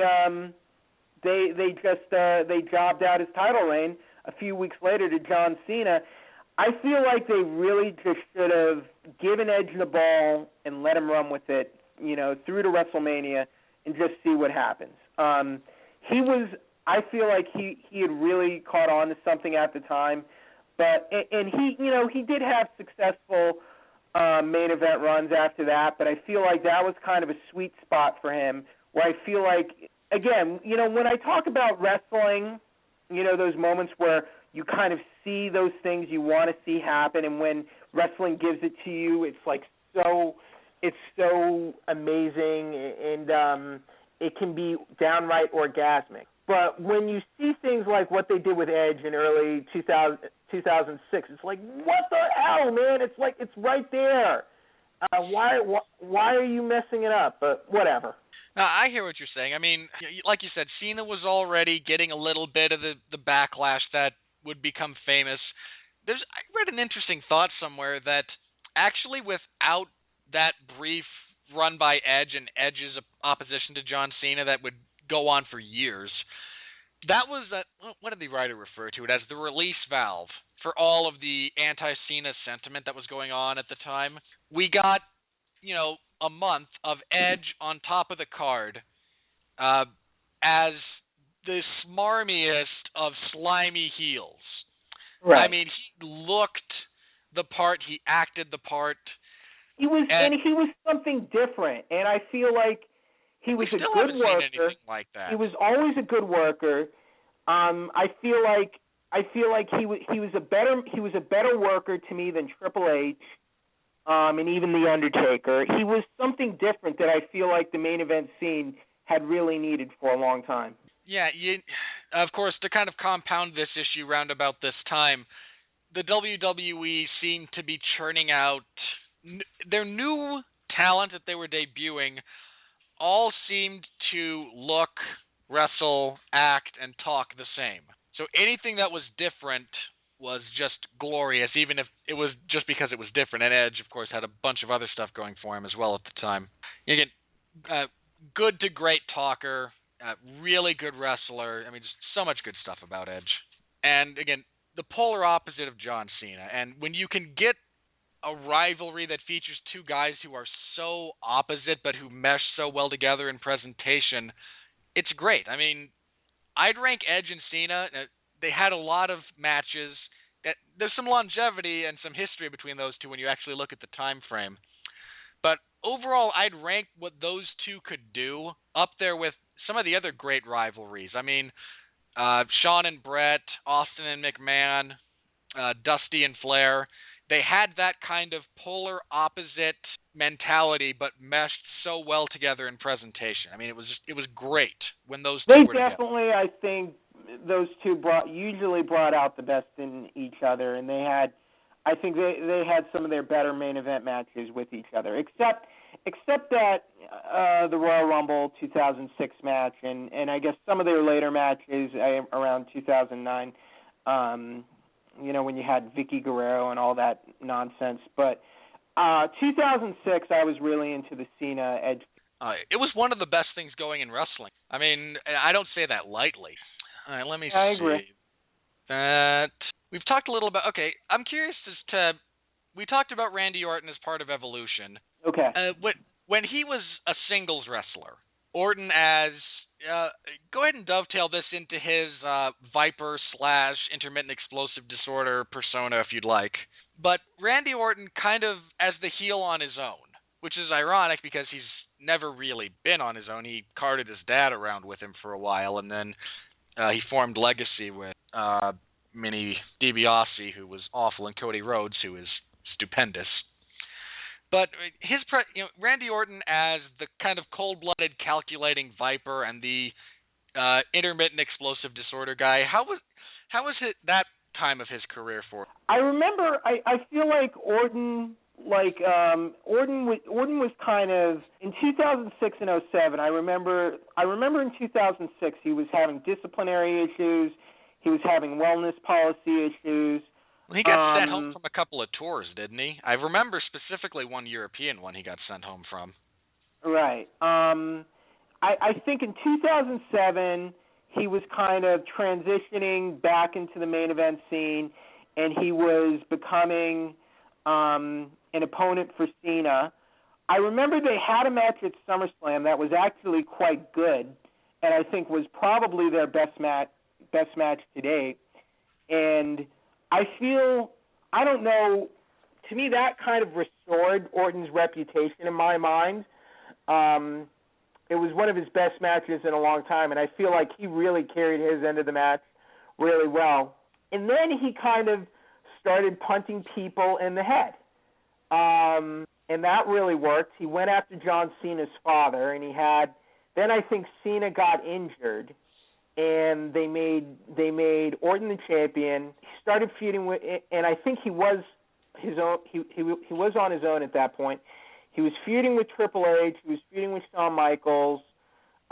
jobbed out his title reign a few weeks later to John Cena. I feel like they really just should have given Edge the ball and let him run with it, through to WrestleMania and just see what happens. I feel like he had really caught on to something at the time, and he did have successful main event runs after that, but I feel like that was kind of a sweet spot for him, where I feel like, again, when I talk about wrestling, those moments where you kind of see those things you want to see happen, and when wrestling gives it to you, it's so amazing, and it can be downright orgasmic. But when you see things like what they did with Edge in early 2006, it's like, what the hell, man? It's like, it's right there. Why are you messing it up? But whatever. I hear what you're saying. I mean, like you said, Cena was already getting a little bit of the backlash that would become famous. I read an interesting thought somewhere that actually without that brief run by Edge and Edge's opposition to John Cena that would go on for years, that was what did the writer refer to it as? The release valve for all of the anti-Cena sentiment that was going on at the time. We got, a month of Edge on top of the card as the smarmiest of slimy heels. Right. I mean, he looked the part, he acted the part. He was something different, and I feel like he was a good worker. Seen anything like that. He was always a good worker. I feel like he was a better worker to me than Triple H, and even The Undertaker. He was something different that I feel like the main event scene had really needed for a long time. Yeah, of course, to kind of compound this issue round about this time, the WWE seemed to be churning out their new talent that they were debuting. All seemed to look, wrestle, act, and talk the same. So anything that was different was just glorious, even if it was just because it was different. And Edge, of course, had a bunch of other stuff going for him as well at the time. Again, good to great talker, really good wrestler. I mean, just so much good stuff about Edge. And again, the polar opposite of John Cena. And when you can get a rivalry that features two guys who are so opposite but who mesh so well together in presentation, it's great. I mean, I'd rank Edge and Cena. They had a lot of matches. There's some longevity and some history between those two when you actually look at the time frame. But overall, I'd rank what those two could do up there with some of the other great rivalries. I mean, Shawn and Brett, Austin and McMahon, Dusty and Flair. They had that kind of polar opposite mentality, but meshed so well together in presentation. I mean, it was great when those two were together. They definitely, I think, those two usually brought out the best in each other, and they had some of their better main event matches with each other, except that the Royal Rumble 2006 match, and I guess some of their later matches around 2009. When you had Vicky Guerrero and all that nonsense. But 2006, I was really into the Cena Edge. It was one of the best things going in wrestling. I mean, I don't say that lightly. All right, let me see. I agree. That we've talked a little about. Okay, I'm curious as to. We talked about Randy Orton as part of Evolution. Okay. When he was a singles wrestler, Orton as. Go ahead and dovetail this into his Viper/intermittent explosive disorder persona if you'd like. But Randy Orton kind of as the heel on his own, which is ironic because he's never really been on his own. He carted his dad around with him for a while, and then he formed Legacy with Minnie DiBiase, who was awful, and Cody Rhodes, who is stupendous. But Randy Orton as the kind of cold-blooded, calculating Viper and the intermittent explosive disorder guy, how was that time of his career for him? I remember. I feel like Orton was kind of in 2006 and 2007. I remember in 2006 he was having disciplinary issues. He was having wellness policy issues. Well, he got sent home from a couple of tours, didn't he? I remember specifically one European one he got sent home from. Right. I think in 2007 he was kind of transitioning back into the main event scene, and he was becoming an opponent for Cena. I remember they had a match at SummerSlam that was actually quite good, and I think was probably their best match to date. And I don't know, to me that kind of restored Orton's reputation in my mind. It was one of his best matches in a long time, and I feel like he really carried his end of the match really well. And then he kind of started punting people in the head. And that really worked. He went after John Cena's father, and they Then I think Cena got injured, and they made Orton the champion. He started feuding with, and I think he was his own. He was on his own at that point. He was feuding with Triple H. He was feuding with Shawn Michaels,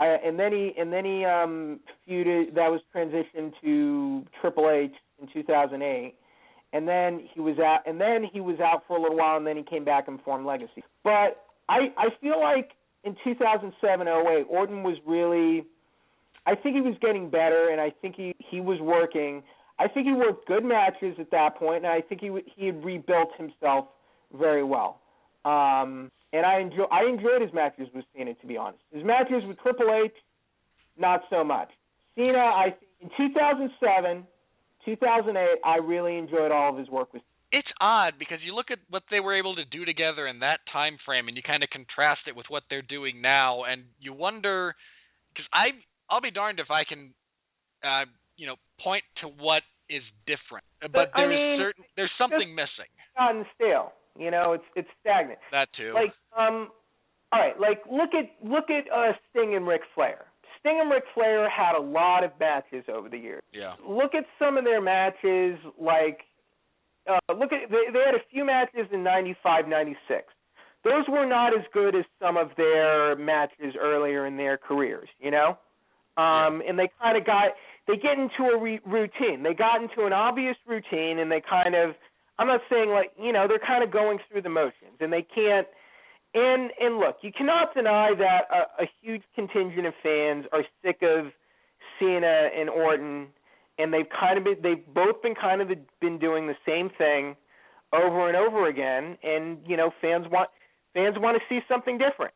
and then he feuded. That was transitioned to Triple H in 2008, and then he was out for a little while, and then he came back and formed Legacy. But I feel like in 2007-08, Orton was really. I think he was getting better, and I think he was working. I think he worked good matches at that point, and I think he had rebuilt himself very well. And I enjoyed his matches with Cena, to be honest. His matches with Triple H, not so much. Cena, I think in 2007, 2008, I really enjoyed all of his work with Cena. It's odd because you look at what they were able to do together in that time frame, and you kind of contrast it with what they're doing now, and you wonder, because I'll be darned if I can, point to what is different. But there's something missing. Gotten stale. It's stagnant. That too. Like, all right. Like, look at Sting and Ric Flair. Sting and Ric Flair had a lot of matches over the years. Yeah. Look at some of their matches. Like, they had a few matches in '95, '96. Those were not as good as some of their matches earlier in their careers. And they kind of they get into a routine. They got into an obvious routine, and they kind of, I'm not saying they're kind of going through the motions, and they can't, and look, you cannot deny that a huge contingent of fans are sick of Cena and Orton, and they've both been doing the same thing over and over again, and, fans want to see something different.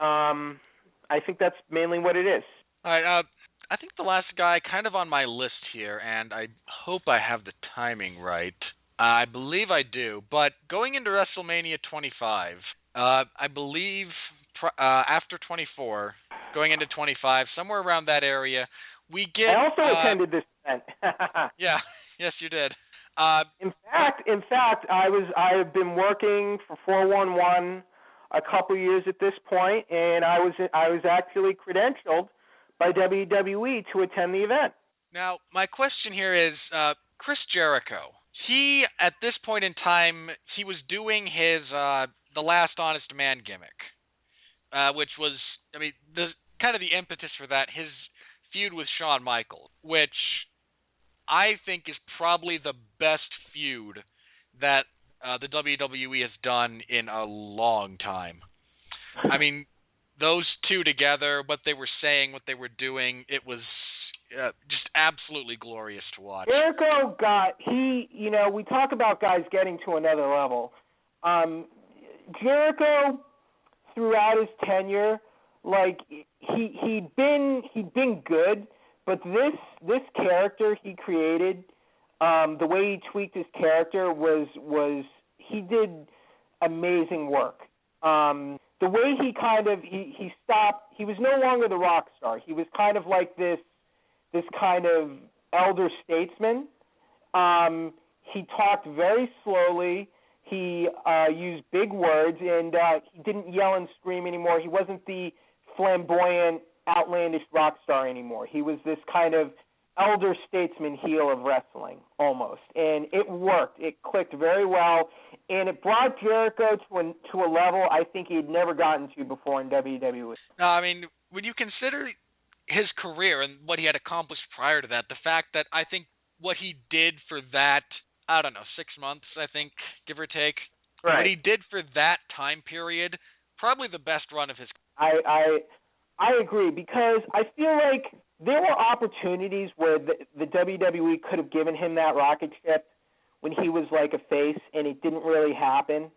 I think that's mainly what it is. All right, I think the last guy kind of on my list here, and I hope I have the timing right. I believe I do, but going into WrestleMania 25, I believe after 24, going into 25, somewhere around that area, we get... I also attended this event. Yeah, yes, you did. In fact, I have been working for 411 a couple years at this point, and I was actually credentialed by WWE to attend the event. Now, my question here is, Chris Jericho, he, at this point in time, he was doing his The Last Honest Man gimmick, which was, the kind of the impetus for that, his feud with Shawn Michaels, which I think is probably the best feud that the WWE has done in a long time. Those two together, what they were saying, what they were doing, it was just absolutely glorious to watch. Jericho we talk about guys getting to another level. Jericho, throughout his tenure, he'd been good, but this character he created, the way he tweaked his character was he did amazing work. The way he kind of he stopped, he was no longer the rock star. He was kind of like this kind of elder statesman. He talked very slowly. He used big words, and he didn't yell and scream anymore. He wasn't the flamboyant, outlandish rock star anymore. He was this kind of elder statesman heel of wrestling, almost. And it worked. It clicked very well, and it brought Jericho to a level I think he had never gotten to before in WWE. No, when you consider his career and what he had accomplished prior to that, the fact that I think what he did for that, 6 months, I think, give or take, right. What he did for that time period, probably the best run of his career. I agree, because I feel like there were opportunities where the WWE could have given him that rocket ship when he was like a face, and it didn't really happen.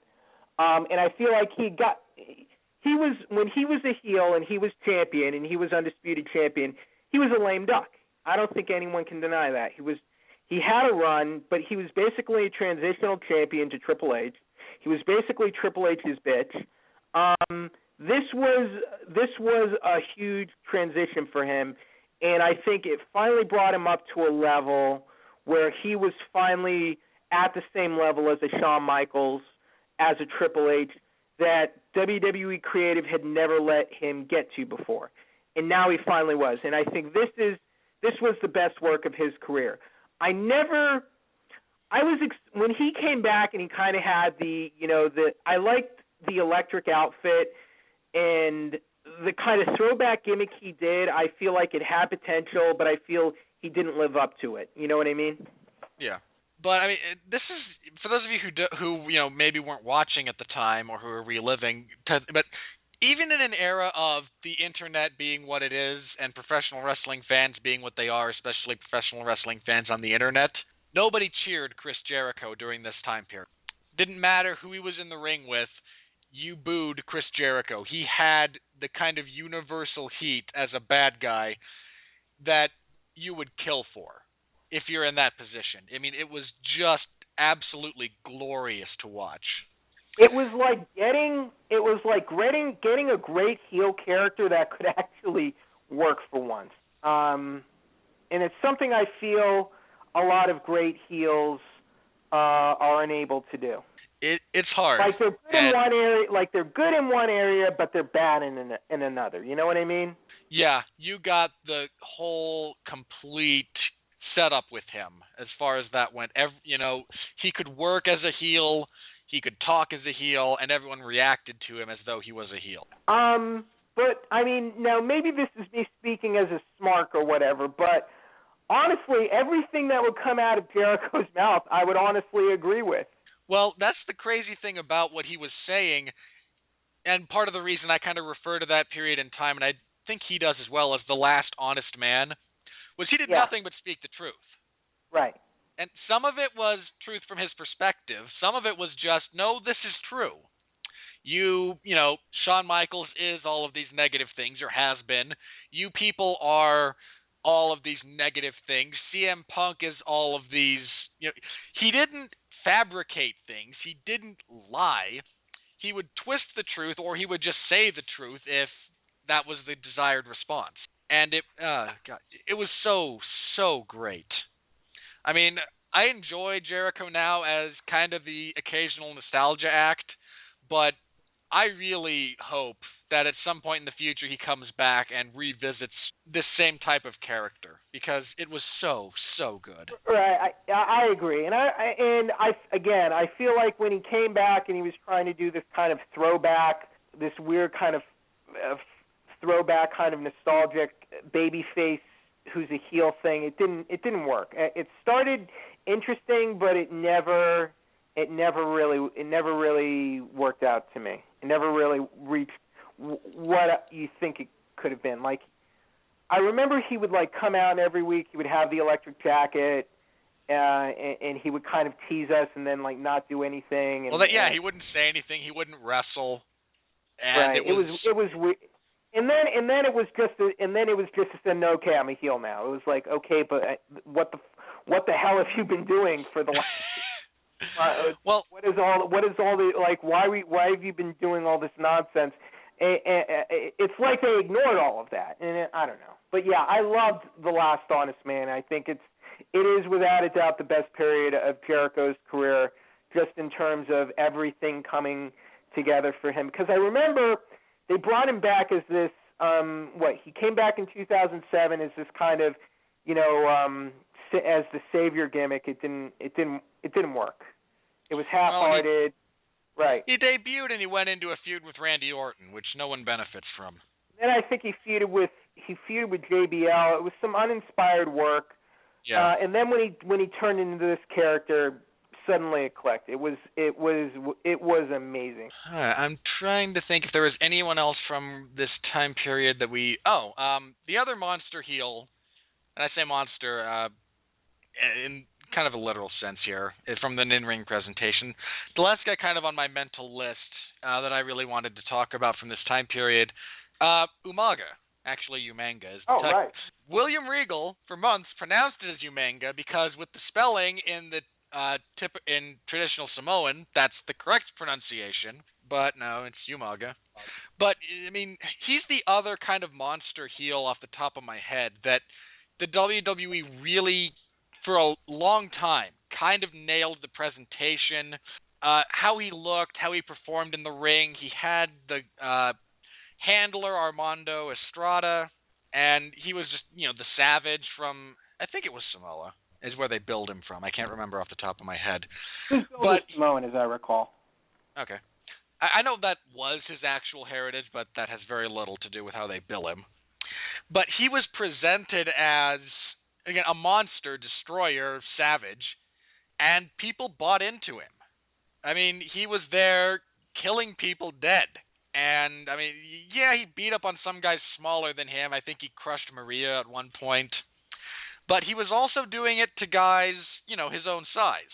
And I feel like when he was a heel and he was champion and he was undisputed champion, he was a lame duck. I don't think anyone can deny that. He had a run, but he was basically a transitional champion to Triple H. He was basically Triple H's bitch. This was a huge transition for him, and I think it finally brought him up to a level where he was finally at the same level as a Shawn Michaels, as a Triple H, that WWE creative had never let him get to before. and now he finally was. And I think this was the best work of his career. When he came back and he kind of had I liked the electric outfit and the kind of throwback gimmick he did. I feel like it had potential, but I feel he didn't live up to it. You know what I mean? Yeah. But I mean, this is for those of you who maybe weren't watching at the time or who are reliving. But even in an era of the internet being what it is and professional wrestling fans being what they are, especially professional wrestling fans on the internet, nobody cheered Chris Jericho during this time period. Didn't matter who he was in the ring with, you booed Chris Jericho. He had the kind of universal heat as a bad guy that you would kill for if you're in that position. I mean, it was just absolutely glorious to watch. It was like getting a great heel character that could actually work for once. And it's something I feel a lot of great heels are unable to do. It's hard. Like they're good in one area, but they're bad in another. You know what I mean? Yeah, you got the whole complete setup with him as far as that went. He could work as a heel, he could talk as a heel, and everyone reacted to him as though he was a heel. But I mean, now maybe this is me speaking as a smark or whatever, but honestly, everything that would come out of Jericho's mouth, I would honestly agree with. Well, that's the crazy thing about what he was saying, and part of the reason I kind of refer to that period in time, and I think he does as well, as the last honest man, was he did nothing but speak the truth. Right. And some of it was truth from his perspective. Some of it was just, no, this is true. Shawn Michaels is all of these negative things, or has been. You people are all of these negative things. CM Punk is all of these. He didn't fabricate things. He didn't lie. He would twist the truth, or he would just say the truth if that was the desired response. And it was so great. I mean, I enjoy Jericho now as kind of the occasional nostalgia act, but I really hope that at some point in the future he comes back and revisits this same type of character, because it was so good. Right, I agree, and I feel like when he came back and he was trying to do this kind of throwback, this weird kind of throwback, kind of nostalgic babyface who's a heel thing, it didn't work. It started interesting, but it never really worked out to me. It never really reached what you think it could have been. Like, I remember he would come out and every week he would have the electric jacket, and he would kind of tease us and then not do anything. And, he wouldn't say anything. He wouldn't wrestle. And right. It was weird. And then it was just to say, no, okay, I'm a heel now. It was like, okay, but what the hell have you been doing for the last? Well, what is all the why have you been doing all this nonsense? It's like they ignored all of that, and I don't know. But yeah, I loved The Last Honest Man. I think it is without a doubt the best period of Jericho's career, just in terms of everything coming together for him. Because I remember they brought him back as this he came back in 2007 as this kind of as the savior gimmick. It didn't work. It was half-hearted. Right. He debuted and he went into a feud with Randy Orton, which no one benefits from. Then I think he feuded with JBL. It was some uninspired work. Yeah. And then when he turned into this character, suddenly it clicked. It was amazing. I'm trying to think if there was anyone else from this time period that the other monster heel, and I say monster in kind of a literal sense here, from the in-ring presentation. The last guy kind of on my mental list that I really wanted to talk about from this time period, Umaga. Actually, Umanga is the right. William Regal, for months, pronounced it as Umanga because with the spelling in the in traditional Samoan, that's the correct pronunciation. But no, it's Umaga. But, I mean, he's the other kind of monster heel off the top of my head that the WWE really, for a long time, kind of nailed the presentation, how he looked, how he performed in the ring. He had the handler Armando Estrada, and he was just, the Savage from, I think it was Samoa, is where they billed him from. I can't remember off the top of my head. He was billed as Samoan, as I recall. Okay. I know that was his actual heritage, but that has very little to do with how they bill him. But he was presented as, again, a monster, destroyer, savage, and people bought into him. I mean, he was there killing people dead. And, I mean, yeah, he beat up on some guys smaller than him. I think he crushed Maria at one point. But he was also doing it to guys, his own size.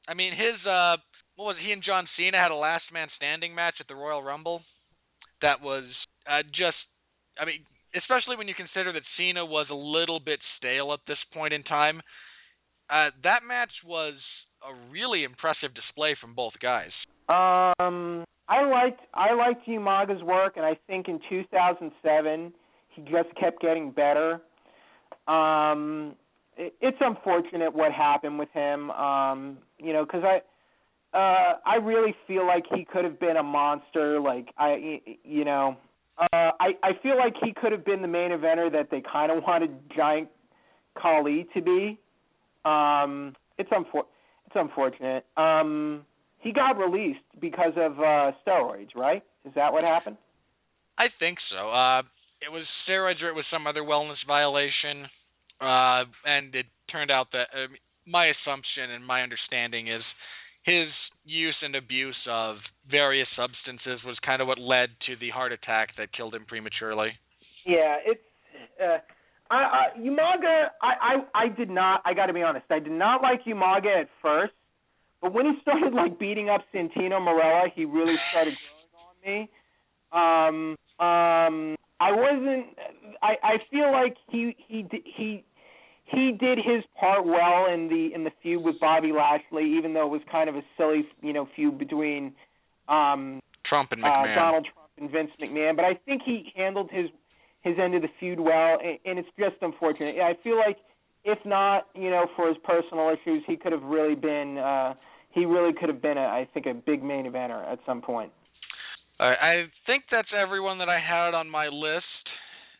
I mean, he and John Cena had a last man standing match at the Royal Rumble. That was especially when you consider that Cena was a little bit stale at this point in time. That match was a really impressive display from both guys. I liked Umaga's work, and I think in 2007 he just kept getting better. It's unfortunate what happened with him, because I really feel like he could have been a monster. Like I feel like he could have been the main eventer that they kind of wanted Giant Khali to be. It's unfortunate. He got released because of steroids, right? Is that what happened? I think so. It was steroids or it was some other wellness violation, and it turned out that my assumption and my understanding is his use and abuse of various substances was kind of what led to the heart attack that killed him prematurely. Yeah, it's Umaga. I did not. I got to be honest. I did not like Umaga at first, but when he started beating up Santino Marella, he really started growing on me. I wasn't. I feel like he did his part well in the feud with Bobby Lashley, even though it was kind of a silly feud between Trump and McMahon. Donald Trump and Vince McMahon. But I think he handled his end of the feud well, and it's just unfortunate. I feel like if not, for his personal issues, he could have really been. He really could have been, I think, a big main eventer at some point. I think that's everyone that I had on my list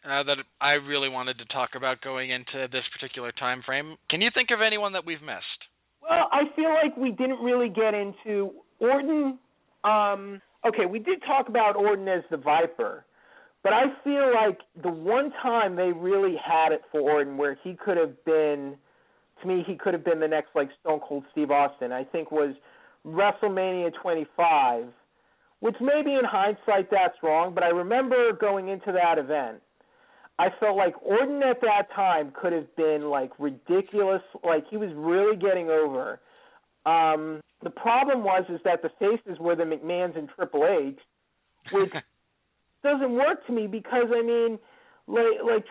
that I really wanted to talk about going into this particular time frame. Can you think of anyone that we've missed? Well, I feel like we didn't really get into Orton. Okay, we did talk about Orton as the Viper, but I feel like the one time they really had it for Orton where he could have been, to me, he could have been the next Stone Cold Steve Austin, I think was WrestleMania 25, which maybe in hindsight that's wrong, but I remember going into that event, I felt like Orton at that time could have been ridiculous, he was really getting over. The problem is that the faces were the McMahons and Triple H, which doesn't work to me because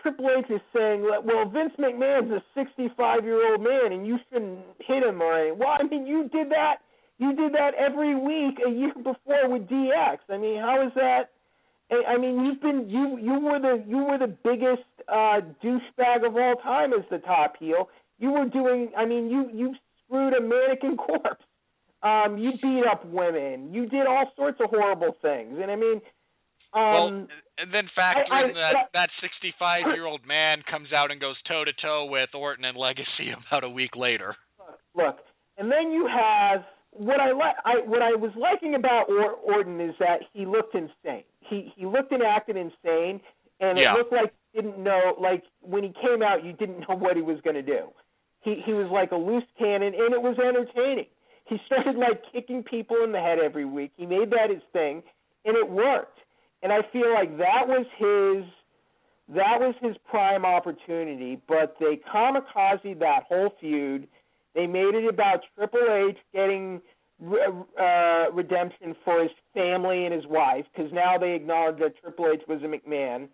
Triple H is saying, well, Vince McMahon's a 65-year-old man and you shouldn't hit him or anything. Well, you did that. You did that every week a year before with DX. How is that? You were the biggest douchebag of all time as the top heel. You were doing. You screwed a mannequin corpse. You beat up women. You did all sorts of horrible things. And then factor in that 65-year-old man comes out and goes toe-to-toe with Orton and Legacy about a week later. Look, and then you have what I was liking about Orton is that he looked insane. He looked and acted insane, and it looked like you didn't know. When he came out, you didn't know what he was going to do. He was like a loose cannon, and it was entertaining. He started kicking people in the head every week. He made that his thing, and it worked. And I feel like that was his prime opportunity, but they kamikazed that whole feud. They made it about Triple H getting redemption for his family and his wife, because now they acknowledge that Triple H was a McMahon.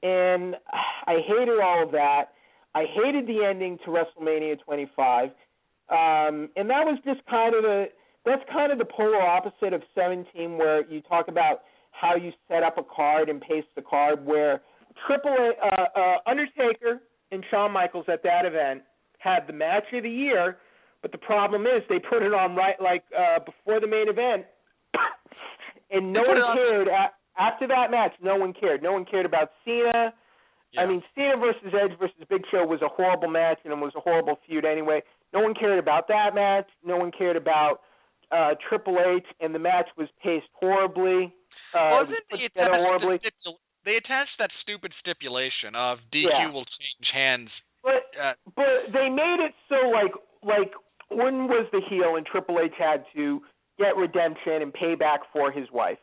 And I hated all of that. I hated the ending to WrestleMania 25. And that was just that's kind of the polar opposite of 17, where you talk about how you set up a card and paste the card, where Undertaker and Shawn Michaels at that event had the match of the year, but the problem is they put it on before the main event, and no one cared. After that match, no one cared. No one cared about Cena. Yeah. I mean, Cena versus Edge versus Big Show was a horrible match and it was a horrible feud anyway. No one cared about that match. No one cared about Triple H, and the match was paced horribly. Wasn't horribly. They attached that stupid stipulation of DQ will change hands. But they made it so like Orton was the heel and Triple H had to get redemption and payback for his wife,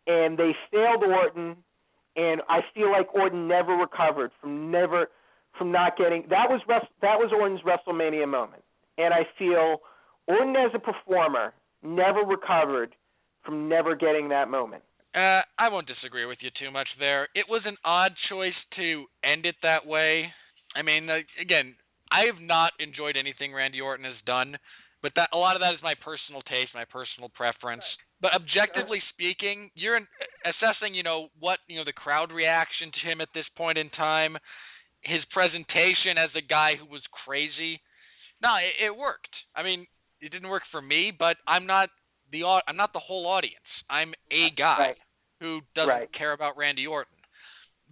and they failed Orton. And I feel like Orton never recovered from not getting that was Orton's WrestleMania moment. And I feel Orton as a performer never recovered from never getting that moment. I won't disagree with you too much there. It was an odd choice to end it that way. I mean, again, I have not enjoyed anything Randy Orton has done, but a lot of that is my personal taste, my personal preference. But objectively speaking, you're assessing, what, the crowd reaction to him at this point in time, his presentation as a guy who was crazy. No, it worked. I mean, it didn't work for me, but I'm not the whole audience. I'm a guy who doesn't care about Randy Orton.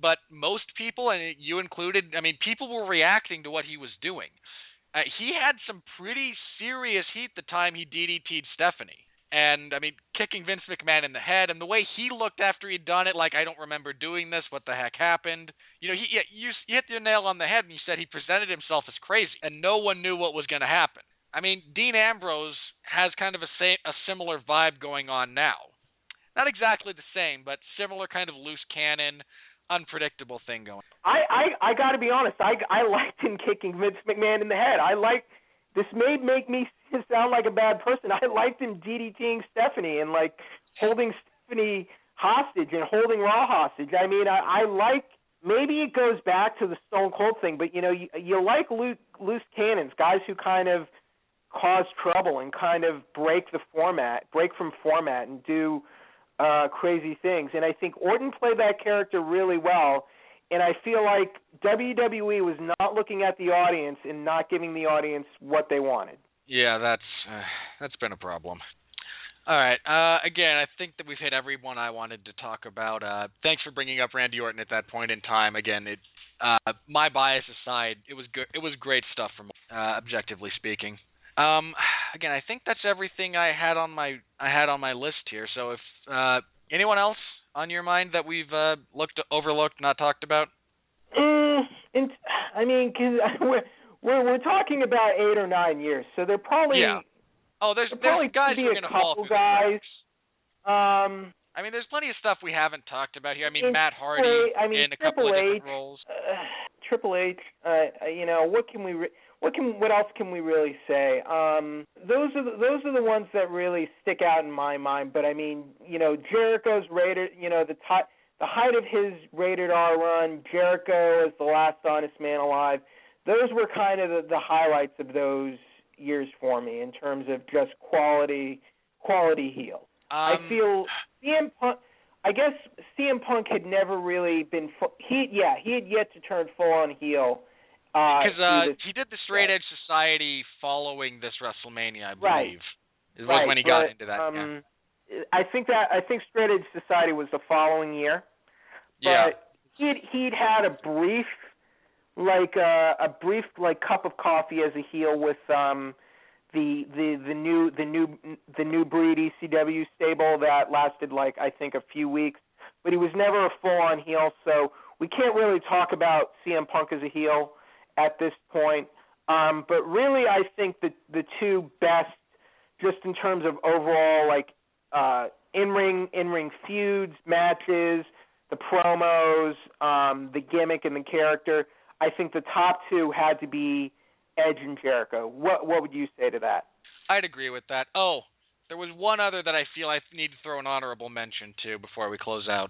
But most people, and you included, I mean, people were reacting to what he was doing. He had some pretty serious heat the time he DDT'd Stephanie. And, I mean, kicking Vince McMahon in the head, and the way he looked after he'd done it, like, I don't remember doing this, what the heck happened? You hit the nail on the head, and you said he presented himself as crazy, and no one knew what was going to happen. I mean, Dean Ambrose has kind of a similar vibe going on now. Not exactly the same, but similar kind of loose cannon, unpredictable thing going. I got to be honest. I liked him kicking Vince McMahon in the head. This may make me sound like a bad person. I liked him DDTing Stephanie and like holding Stephanie hostage and holding Raw hostage. I mean, I like. Maybe it goes back to the Stone Cold thing, but you like loose cannons, guys who kind of cause trouble and kind of break from format, and do crazy things. And I think Orton played that character really well. And I feel like WWE was not looking at the audience and not giving the audience what they wanted. Yeah, that's been a problem. All right. Again, I think that we've hit everyone I wanted to talk about. Thanks for bringing up Randy Orton at that point in time. Again, my bias aside, it was good. It was great stuff from objectively speaking. Again, I think that's everything I had on my list here. So if anyone else on your mind that we've overlooked, not talked about? I mean, because we're talking about 8 or 9 years, so they're probably there's guys who are going to fall through guys. I mean, there's plenty of stuff we haven't talked about here. I mean, Matt Hardy in a couple of different roles. Triple H. What else can we really say? Those are the ones that really stick out in my mind. But I mean, Jericho's rated. The height of his rated R run. Jericho as the last honest man alive. Those were kind of the highlights of those years for me in terms of just quality heel. I feel CM Punk. I guess CM Punk had never really been. He had yet to turn full on heel. Because he did the Straight Edge Society following this WrestleMania, I believe. Right. When he got into that. I think Straight Edge Society was the following year. But he'd had a brief cup of coffee as a heel with the new breed ECW stable that lasted I think a few weeks. But he was never a full on heel, so we can't really talk about CM Punk as a heel at this point. But really, I think that the two best, just in terms of overall, in-ring feuds, matches, the promos, the gimmick and the character, I think the top two had to be Edge and Jericho. What would you say to that? I'd agree with that. Oh, there was one other that I feel I need to throw an honorable mention to before we close out.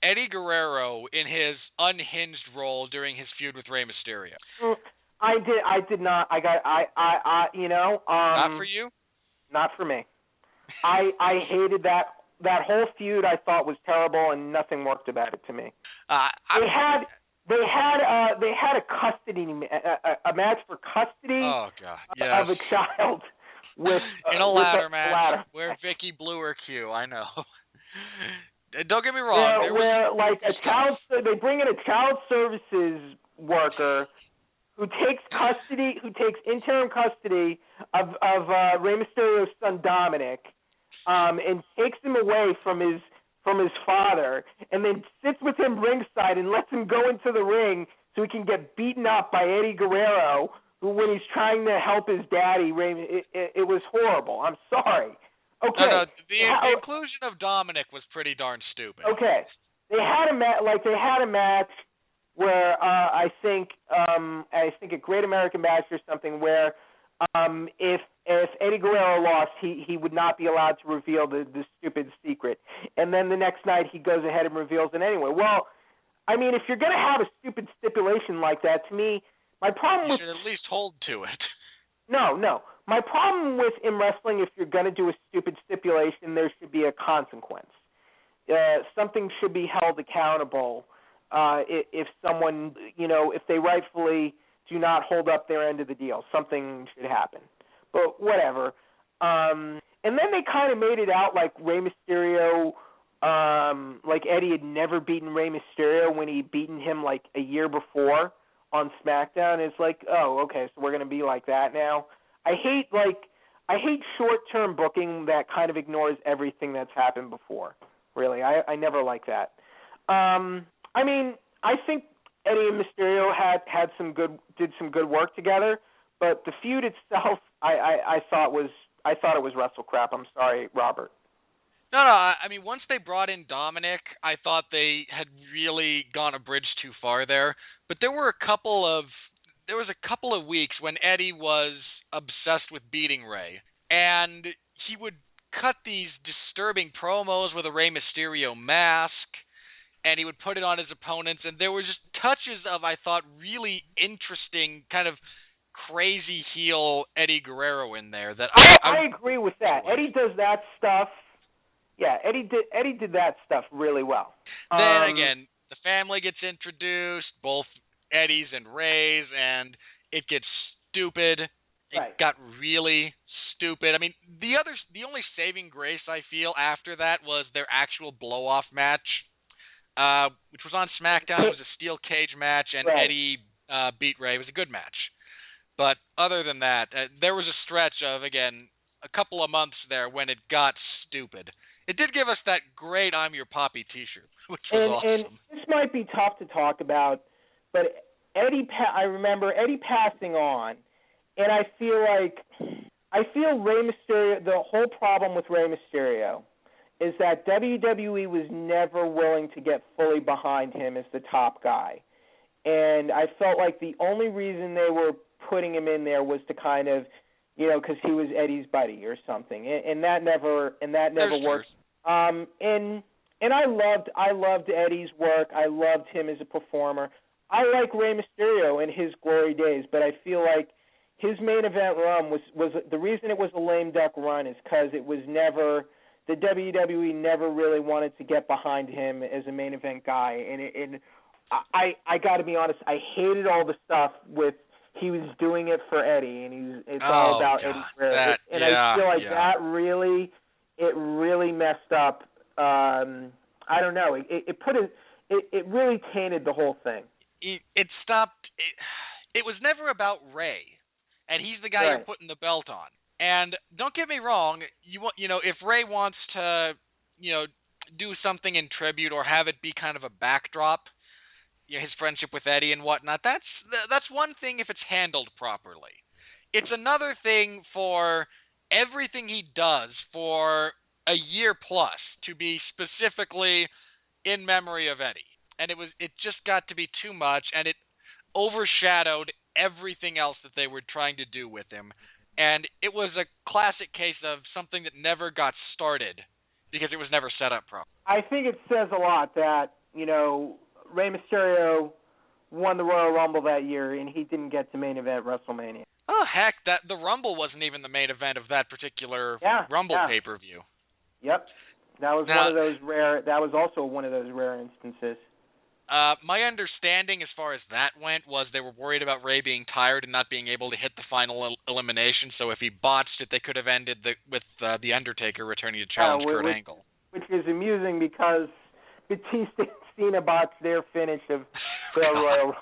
Eddie Guerrero in his unhinged role during his feud with Rey Mysterio. I did not. Not for you? Not for me. I hated that whole feud. I thought was terrible, and nothing worked about it to me. They had a custody a match for custody. Oh God! Yes. Of a child with in a ladder match where Vicky blew her cue. I know. don't get me wrong. Where like they bring in a child services worker who takes interim custody of Rey Mysterio's son Dominic, and takes him away from his father, and then sits with him ringside and lets him go into the ring so he can get beaten up by Eddie Guerrero, who when he's trying to help his daddy, it was horrible. I'm sorry. Okay. No, the inclusion of Dominic was pretty darn stupid. Okay. They had a match where I think a Great American Bash or something where if Eddie Guerrero lost, he would not be allowed to reveal the stupid secret. And then the next night he goes ahead and reveals it anyway. Well, I mean, if you're going to have a stupid stipulation like that, to me, my problem you should at least hold to it. No. My problem with in wrestling, if you're going to do a stupid stipulation, there should be a consequence. Something should be held accountable if someone, if they rightfully do not hold up their end of the deal. Something should happen. But whatever. And then they kind of made it out like Rey Mysterio, like Eddie had never beaten Rey Mysterio when he'd beaten him like a year before on SmackDown. It's like, oh, okay, so we're going to be like that now. I hate short-term booking that kind of ignores everything that's happened before. Really, I never like that. I mean, I think Eddie and Mysterio did some good work together, but the feud itself, I thought it was wrestle crap. I'm sorry, Robert. No, I mean, once they brought in Dominic, I thought they had really gone a bridge too far there. But there was a couple of weeks when Eddie was obsessed with beating Rey, and he would cut these disturbing promos with a Rey Mysterio mask, and he would put it on his opponents, and there were just touches of, I thought, really interesting kind of crazy heel Eddie Guerrero in there. That I agree with that. Eddie does that stuff. Yeah, Eddie did that stuff really well. Then again, the family gets introduced, both Eddie's and Rey's, and it gets stupid. It got really stupid. I mean, the only saving grace I feel after that was their actual blow-off match, which was on SmackDown. It was a steel cage match, and Eddie beat Rey. It was a good match. But other than that, there was a stretch of, again, a couple of months there when it got stupid. It did give us that great "I'm Your Poppy" T-shirt, which was awesome. And this might be tough to talk about, but I remember Eddie passing on, and I feel Rey Mysterio. The whole problem with Rey Mysterio is that WWE was never willing to get fully behind him as the top guy, and I felt like the only reason they were putting him in there was to kind of, because he was Eddie's buddy or something, and that never worked. And I loved Eddie's work. I loved him as a performer. I like Rey Mysterio in his glory days, but I feel like his main event run was the reason it was a lame duck run is because it was never, the WWE never really wanted to get behind him as a main event guy, and I got to be honest, I hated all the stuff with. He was doing it for Eddie, and it's all about Eddie Guerrero. I feel like that really messed up. I don't know. It really tainted the whole thing. It stopped. It was never about Rey, and he's the guy you're putting the belt on. And don't get me wrong. If Rey wants to, do something in tribute or have it be kind of a backdrop. His friendship with Eddie and whatnot, that's one thing if it's handled properly. It's another thing for everything he does for a year plus to be specifically in memory of Eddie. And it just got to be too much, and it overshadowed everything else that they were trying to do with him. And it was a classic case of something that never got started because it was never set up properly. I think it says a lot that, Rey Mysterio won the Royal Rumble that year, and he didn't get to main event WrestleMania. Oh, heck, the Rumble wasn't even the main event of that particular Rumble pay-per-view. Yep. That was one of those rare. That was also one of those rare instances. My understanding as far as that went was they were worried about Rey being tired and not being able to hit the final elimination, so if he botched it, they could have ended with The Undertaker returning to challenge Kurt Angle. Which is amusing because Batista and Cena botched their finish of the Royal.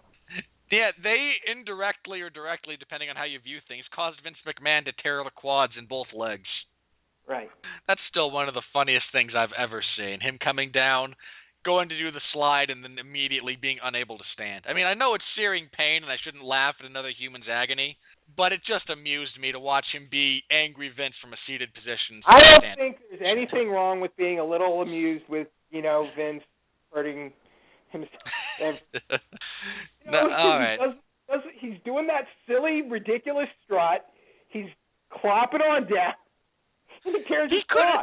Yeah, they indirectly or directly, depending on how you view things, caused Vince McMahon to tear the quads in both legs. Right. That's still one of the funniest things I've ever seen. Him coming down, going to do the slide, and then immediately being unable to stand. I mean, I know it's searing pain, and I shouldn't laugh at another human's agony, but it just amused me to watch him be angry Vince from a seated position. I don't think there's anything wrong with being a little amused with, Vince hurting himself. No, all right. He's doing that silly, ridiculous strut. He's clopping on down. He could have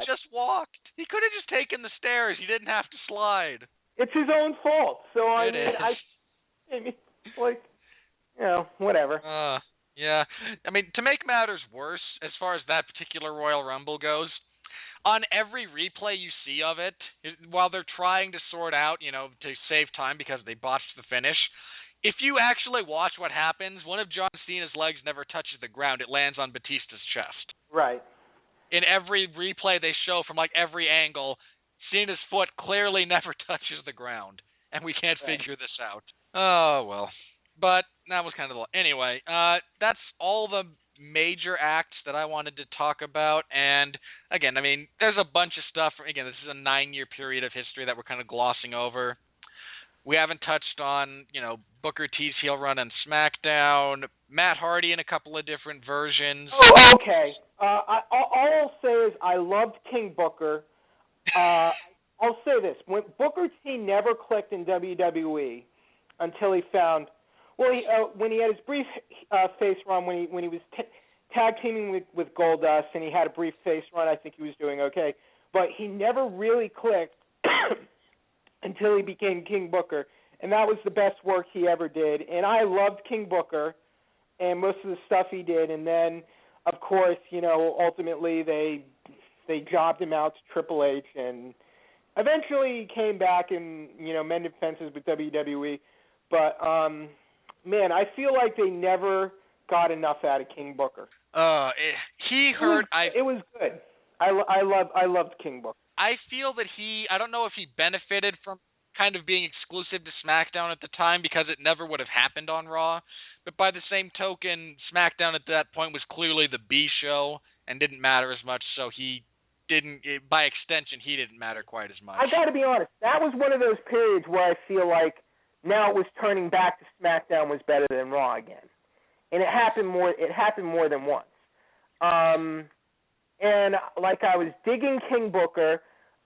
just walked. He could have just taken the stairs. He didn't have to slide. It's his own fault. So I mean, whatever. Yeah. I mean, to make matters worse, as far as that particular Royal Rumble goes, on every replay you see of it, while they're trying to sort out, to save time because they botched the finish, if you actually watch what happens, one of John Cena's legs never touches the ground. It lands on Batista's chest. Right. In every replay they show from every angle, Cena's foot clearly never touches the ground, and we can't figure this out. Oh, well. But that was kind of the... Anyway, that's all the major acts that I wanted to talk about, and again, I mean, there's a bunch of stuff. Again, this is a 9-year period of history that we're kind of glossing over. We haven't touched on, Booker T's heel run on SmackDown, Matt Hardy in a couple of different versions. Oh, okay. All I'll say is I loved King Booker. I'll say this. When Booker T never clicked in WWE until he found... Well, when he had his brief face run, when he was tag teaming with Goldust, and he had a brief face run, I think he was doing okay. But he never really clicked until he became King Booker, and that was the best work he ever did. And I loved King Booker and most of the stuff he did. And then, of course, ultimately they jobbed him out to Triple H, and eventually he came back and mended fences with WWE. But man, I feel like they never got enough out of King Booker. It was good. I loved King Booker. I feel that I don't know if he benefited from kind of being exclusive to SmackDown at the time because it never would have happened on Raw. But by the same token, SmackDown at that point was clearly the B show and didn't matter as much, so by extension, he didn't matter quite as much. I got to be honest, that was one of those periods where I feel like now it was turning back to SmackDown was better than Raw again. And it happened more than once. And I was digging King Booker,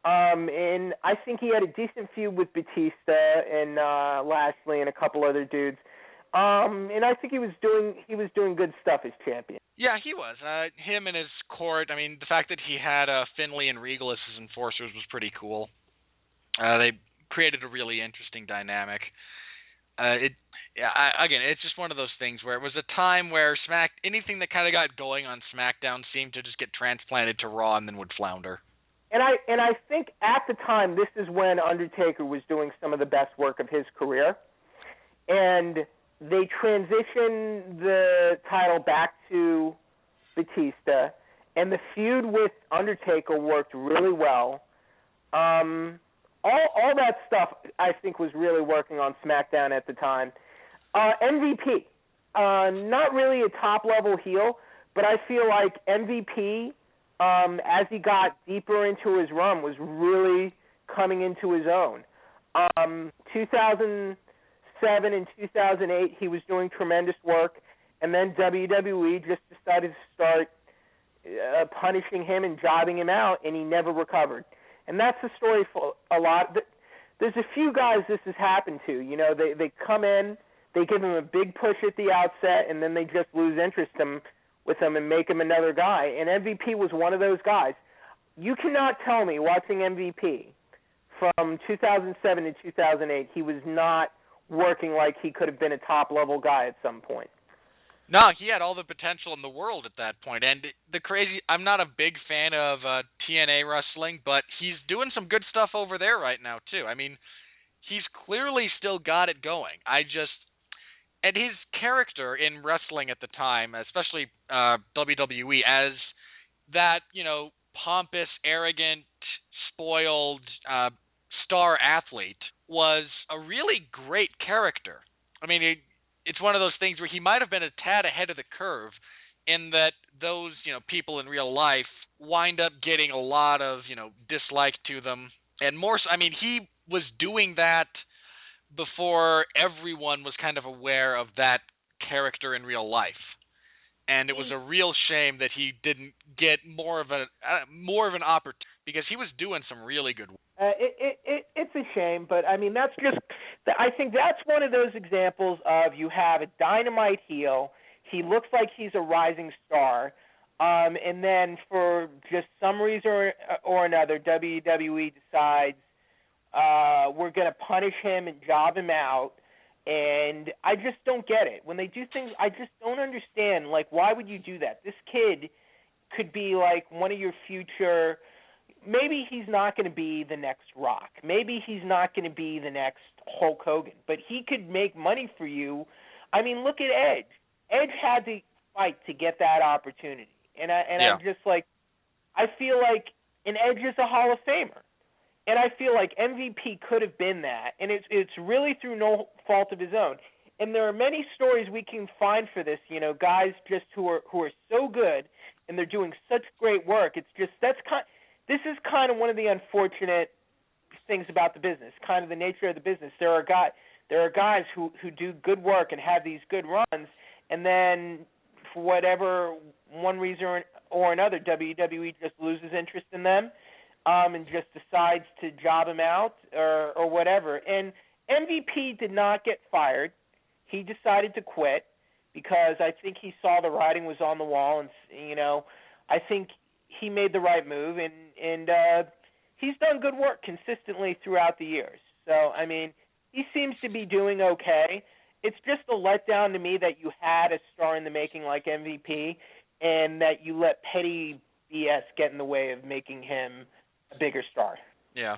and I think he had a decent feud with Batista and Lashley and a couple other dudes. And I think he was doing good stuff as champion. Yeah, he was. Him and his court. I mean, the fact that he had Finlay and Regal as his enforcers was pretty cool. They created a really interesting dynamic. It's just one of those things where it was a time where anything that kind of got going on SmackDown seemed to just get transplanted to Raw and then would flounder. And I think at the time this is when Undertaker was doing some of the best work of his career, and they transitioned the title back to Batista, and the feud with Undertaker worked really well. All that stuff, I think, was really working on SmackDown at the time. MVP, not really a top-level heel, but I feel like MVP, as he got deeper into his run, was really coming into his own. 2007 and 2008, he was doing tremendous work, and then WWE just decided to start punishing him and jobbing him out, and he never recovered. And that's the story for a lot. There's a few guys this has happened to. They come in, they give him a big push at the outset, and then they just lose interest with him and make him another guy. And MVP was one of those guys. You cannot tell me, watching MVP from 2007 to 2008, he was not working like he could have been a top-level guy at some point. No, he had all the potential in the world at that point. And I'm not a big fan of TNA wrestling, but he's doing some good stuff over there right now, too. I mean, he's clearly still got it going. And his character in wrestling at the time, especially WWE, as that, pompous, arrogant, spoiled, star athlete was a really great character. I mean, it's one of those things where he might have been a tad ahead of the curve in that those, people in real life wind up getting a lot of, dislike to them. And more so, I mean, he was doing that before everyone was kind of aware of that character in real life. And it was a real shame that he didn't get more of an opportunity, because he was doing some really good work. It's a shame, but I mean, I think that's one of those examples of, you have a dynamite heel, he looks like he's a rising star, and then for just some reason or another, WWE decides we're going to punish him and job him out. And I just don't get it. When they do things, I just don't understand. Like, why would you do that? This kid could be like one of your future. Maybe he's not going to be the next Rock. Maybe he's not going to be the next Hulk Hogan. But he could make money for you. I mean, look at Edge. Edge had to fight to get that opportunity. And I'm just like, I feel like an Edge is a Hall of Famer. And I feel like MVP could have been that, and it's really through no fault of his own. And there are many stories we can find for this. Guys just who are so good, and they're doing such great work. It's just this is kind of one of the unfortunate things about the business, kind of the nature of the business. There are guys who do good work and have these good runs, and then for whatever one reason or another, WWE just loses interest in them. And just decides to job him out or whatever. And MVP did not get fired. He decided to quit because I think he saw the writing was on the wall, and I think he made the right move, and he's done good work consistently throughout the years. So, I mean, he seems to be doing okay. It's just a letdown to me that you had a star in the making like MVP, and that you let petty BS get in the way of making him a bigger star. Yeah,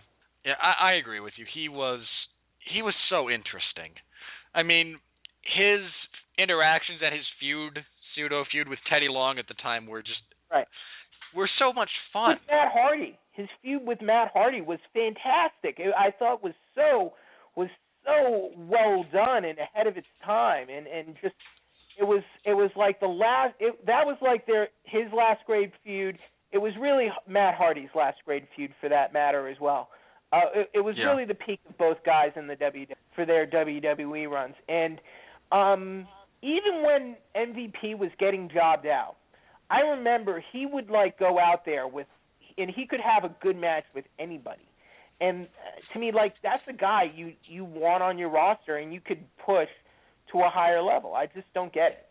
I agree with you. He was so interesting. I mean, his interactions and his pseudo feud with Teddy Long at the time were so much fun. With Matt Hardy, his feud with Matt Hardy was fantastic. I thought was so well done and ahead of its time, and just it was like that was like his last great feud. It was really Matt Hardy's last great feud, for that matter, as well. It was really the peak of both guys in the for their WWE runs. And even when MVP was getting jobbed out, I remember he would go out there and he could have a good match with anybody. And to me, that's a guy you want on your roster, and you could push to a higher level. I just don't get it.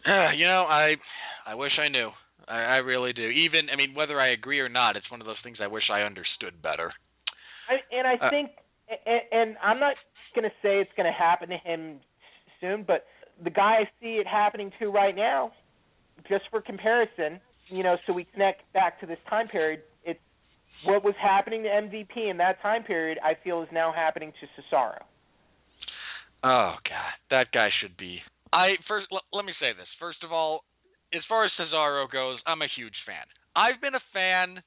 I wish I knew. I really do. Even, I mean, whether I agree or not, it's one of those things I wish I understood better. I think, and I'm not going to say it's going to happen to him soon, but the guy I see it happening to right now, just for comparison, so we connect back to this time period, it's what was happening to MVP in that time period, I feel is now happening to Cesaro. Oh, God. That guy should be. Let me say this. First of all, as far as Cesaro goes, I'm a huge fan. I've been a fan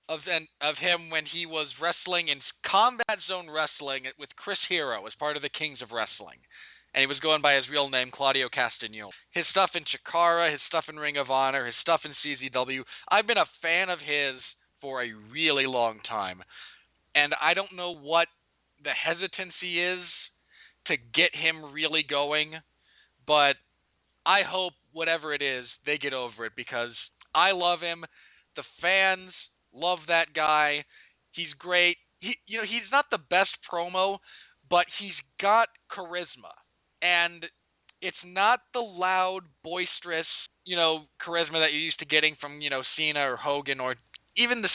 of him when he was wrestling in Combat Zone Wrestling with Chris Hero as part of the Kings of Wrestling. And he was going by his real name, Claudio Castagnoli. His stuff in Chikara, his stuff in Ring of Honor, his stuff in CZW. I've been a fan of his for a really long time. And I don't know what the hesitancy is to get him really going, but I hope whatever it is, they get over it, because I love him. The fans love that guy. He's great. He's not the best promo, but he's got charisma. And it's not the loud, boisterous, charisma that you're used to getting from, Cena or Hogan, or even the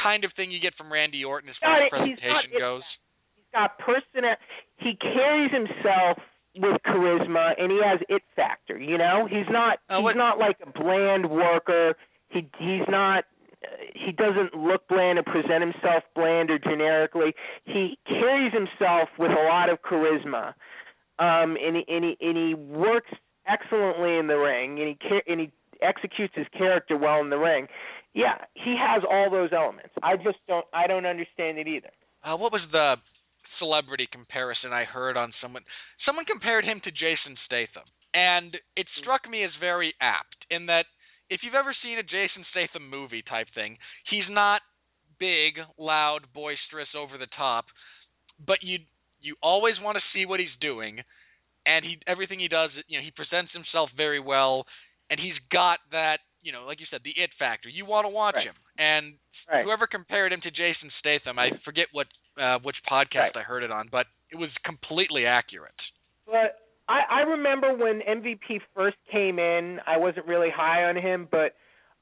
kind of thing you get from Randy Orton as far as presentation goes. He's got personality. He carries himself with charisma, and he has it factor. He's not like a bland worker. He's not. He doesn't look bland and present himself bland or generically. He carries himself with a lot of charisma, and he works excellently in the ring, and he executes his character well in the ring. Yeah, he has all those elements. I don't understand it either. what was the celebrity comparison I heard on someone? Someone compared him to Jason Statham, and it struck me as very apt in that if you've ever seen a Jason Statham movie type thing, he's not big, loud, boisterous, over the top, but you always want to see what he's doing, and everything he does, he presents himself very well, and he's got that, like you said, the it factor. You want to watch him, and whoever compared him to Jason Statham, I forget which podcast I heard it on, but it was completely accurate. But I remember when MVP first came in, I wasn't really high on him, but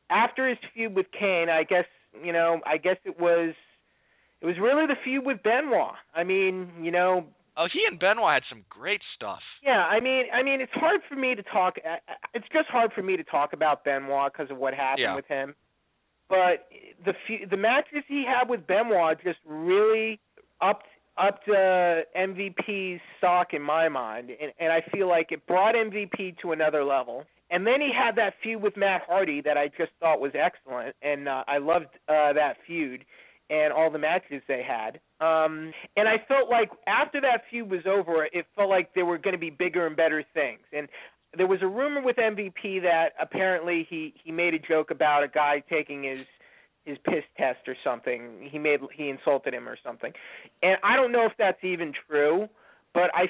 after his feud with Kane, I guess it was really the feud with Benoit. I mean, Oh, he and Benoit had some great stuff. Yeah, I mean, it's hard for me to talk. It's just hard for me to talk about Benoit because of what happened with him. But the matches he had with Benoit just really upped MVP's stock in my mind, and I feel like it brought MVP to another level. And then he had that feud with Matt Hardy that I just thought was excellent, and I loved that feud and all the matches they had. And I felt like after that feud was over, it felt like there were going to be bigger and better things. And there was a rumor with MVP that apparently he made a joke about a guy taking his piss test or something. He insulted him or something. And I don't know if that's even true, but I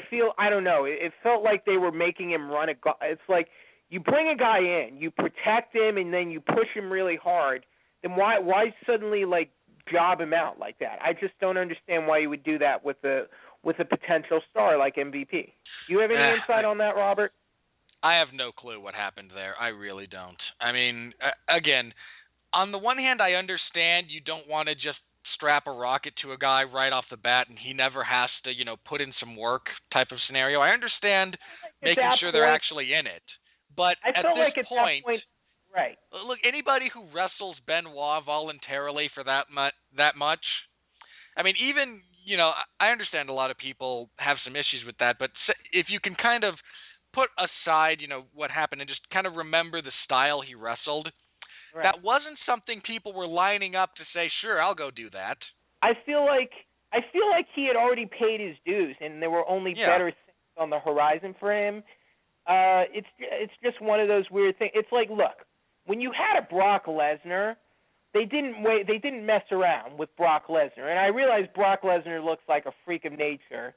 don't know. It felt like they were making him run it's like you bring a guy in, you protect him, and then you push him really hard. Then why suddenly job him out like that? I just don't understand why you would do that with a potential star like MVP. Do you have any insight on that, Robert? I have no clue what happened there. I really don't. I mean, again, on the one hand, I understand you don't want to just strap a rocket to a guy right off the bat and he never has to, put in some work type of scenario. I understand making sure they're actually in it. But at this point, right. Look, anybody who wrestles Benoit voluntarily for that much, I mean, even, I understand a lot of people have some issues with that, but if you can kind of put aside, what happened and just kind of remember the style he wrestled, that wasn't something people were lining up to say, sure, I'll go do that. I feel like he had already paid his dues, and there were only better things on the horizon for him. It's just one of those weird things. It's like, look, when you had a Brock Lesnar, they didn't mess around with Brock Lesnar, and I realize Brock Lesnar looks like a freak of nature,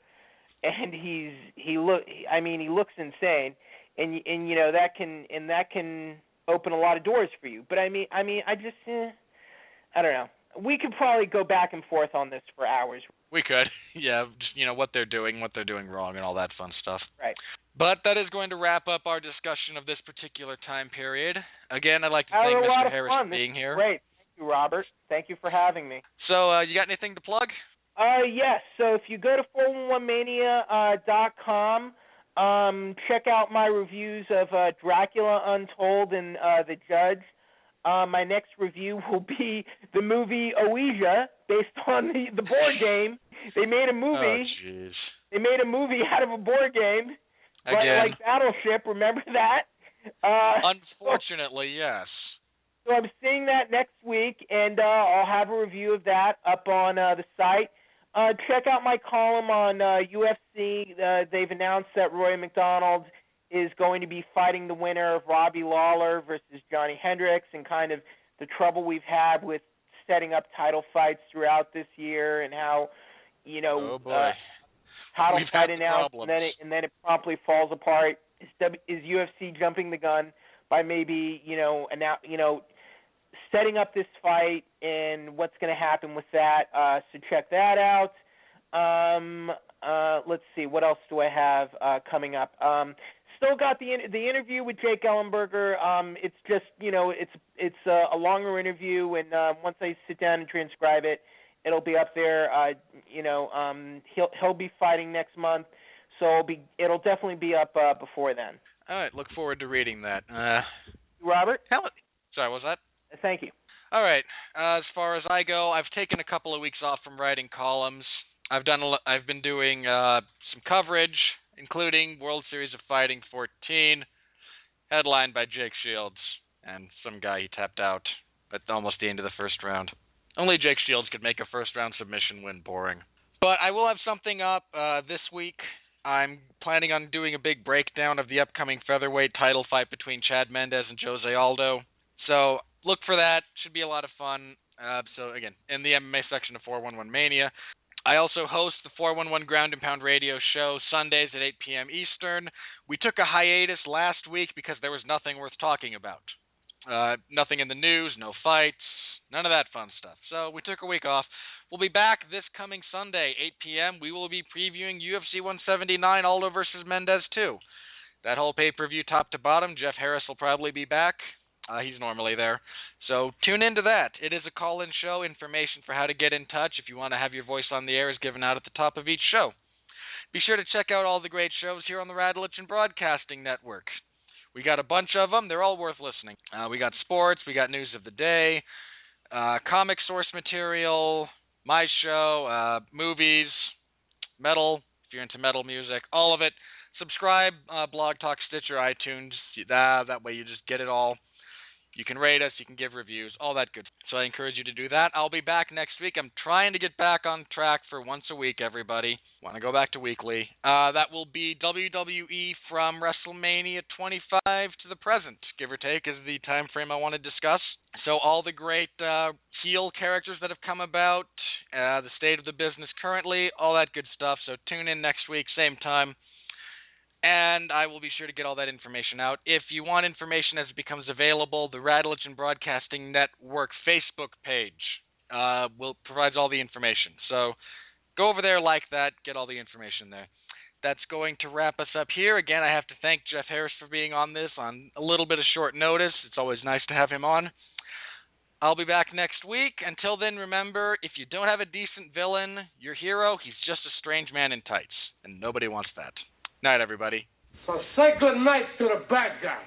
and he looks insane, and that can open a lot of doors for you. But I just I don't know. We could probably go back and forth on this for hours. We could, yeah, just, what they're doing wrong, and all that fun stuff. Right. But that is going to wrap up our discussion of this particular time period. Again, I'd like to thank Mr. Harris for being here. Great. Thank you, Robert. Thank you for having me. So, you got anything to plug? Yes. So if you go to 411mania.com, check out my reviews of Dracula Untold and The Judge. My next review will be the movie Ouija, based on the board game. They made a movie. Oh, jeez. They made a movie out of a board game. Again. Like Battleship, remember that? Unfortunately, yes. So I'm seeing that next week, and I'll have a review of that up on the site. Check out my column on UFC. They've announced that Roy McDonald is going to be fighting the winner of Robbie Lawler versus Johnny Hendricks, and kind of the trouble we've had with setting up title fights throughout this year, and how, title fight announced, and then it promptly falls apart. Is UFC jumping the gun by maybe setting up this fight, and what's going to happen with that? So check that out. Let's see, what else do I have coming up? Still got the interview with Jake Ellenberger. It's just it's a longer interview, and once I sit down and transcribe it, it'll be up there. He'll be fighting next month, so it'll definitely be up before then. All right, look forward to reading that. Robert? Sorry, what was that? Thank you. All right. As far as I go, I've taken a couple of weeks off from writing columns. I've been doing some coverage, including World Series of Fighting 14, headlined by Jake Shields and some guy he tapped out at almost the end of the first round. Only Jake Shields could make a first-round submission win boring. But I will have something up this week. I'm planning on doing a big breakdown of the upcoming featherweight title fight between Chad Mendes and Jose Aldo. So look for that. Should be a lot of fun. So again, in the MMA section of 411 Mania. I also host the 411 Ground and Pound radio show Sundays at 8 p.m. Eastern. We took a hiatus last week because there was nothing worth talking about. Nothing in the news, no fights, none of that fun stuff. So we took a week off. We'll be back this coming Sunday, 8 p.m. We will be previewing UFC 179, Aldo versus Mendes 2. That whole pay-per-view top to bottom. Jeff Harris will probably be back. He's normally there. So tune into that. It is a call-in show. Information for how to get in touch if you want to have your voice on the air is given out at the top of each show. Be sure to check out all the great shows here on the Radulich Broadcasting Network. We got a bunch of them. They're all worth listening. We got sports. We got news of the day, comic source material, my show, movies, metal, if you're into metal music, all of it. Subscribe, Blog Talk, Stitcher, iTunes. That way you just get it all. You can rate us, you can give reviews, all that good. So I encourage you to do that. I'll be back next week. I'm trying to get back on track for once a week, everybody. Want to go back to weekly. That will be WWE from WrestleMania 25 to the present, give or take, is the time frame I want to discuss. So all the great heel characters that have come about, the state of the business currently, all that good stuff. So tune in next week, same time. And I will be sure to get all that information out. If you want information as it becomes available, the Radulich Broadcasting Network Facebook page provides all the information. So go over there, like that, get all the information there. That's going to wrap us up here. Again, I have to thank Jeff Harris for being on this on a little bit of short notice. It's always nice to have him on. I'll be back next week. Until then, remember, if you don't have a decent villain, your hero, he's just a strange man in tights. And nobody wants that. Night, everybody. So say good night to the bad guy.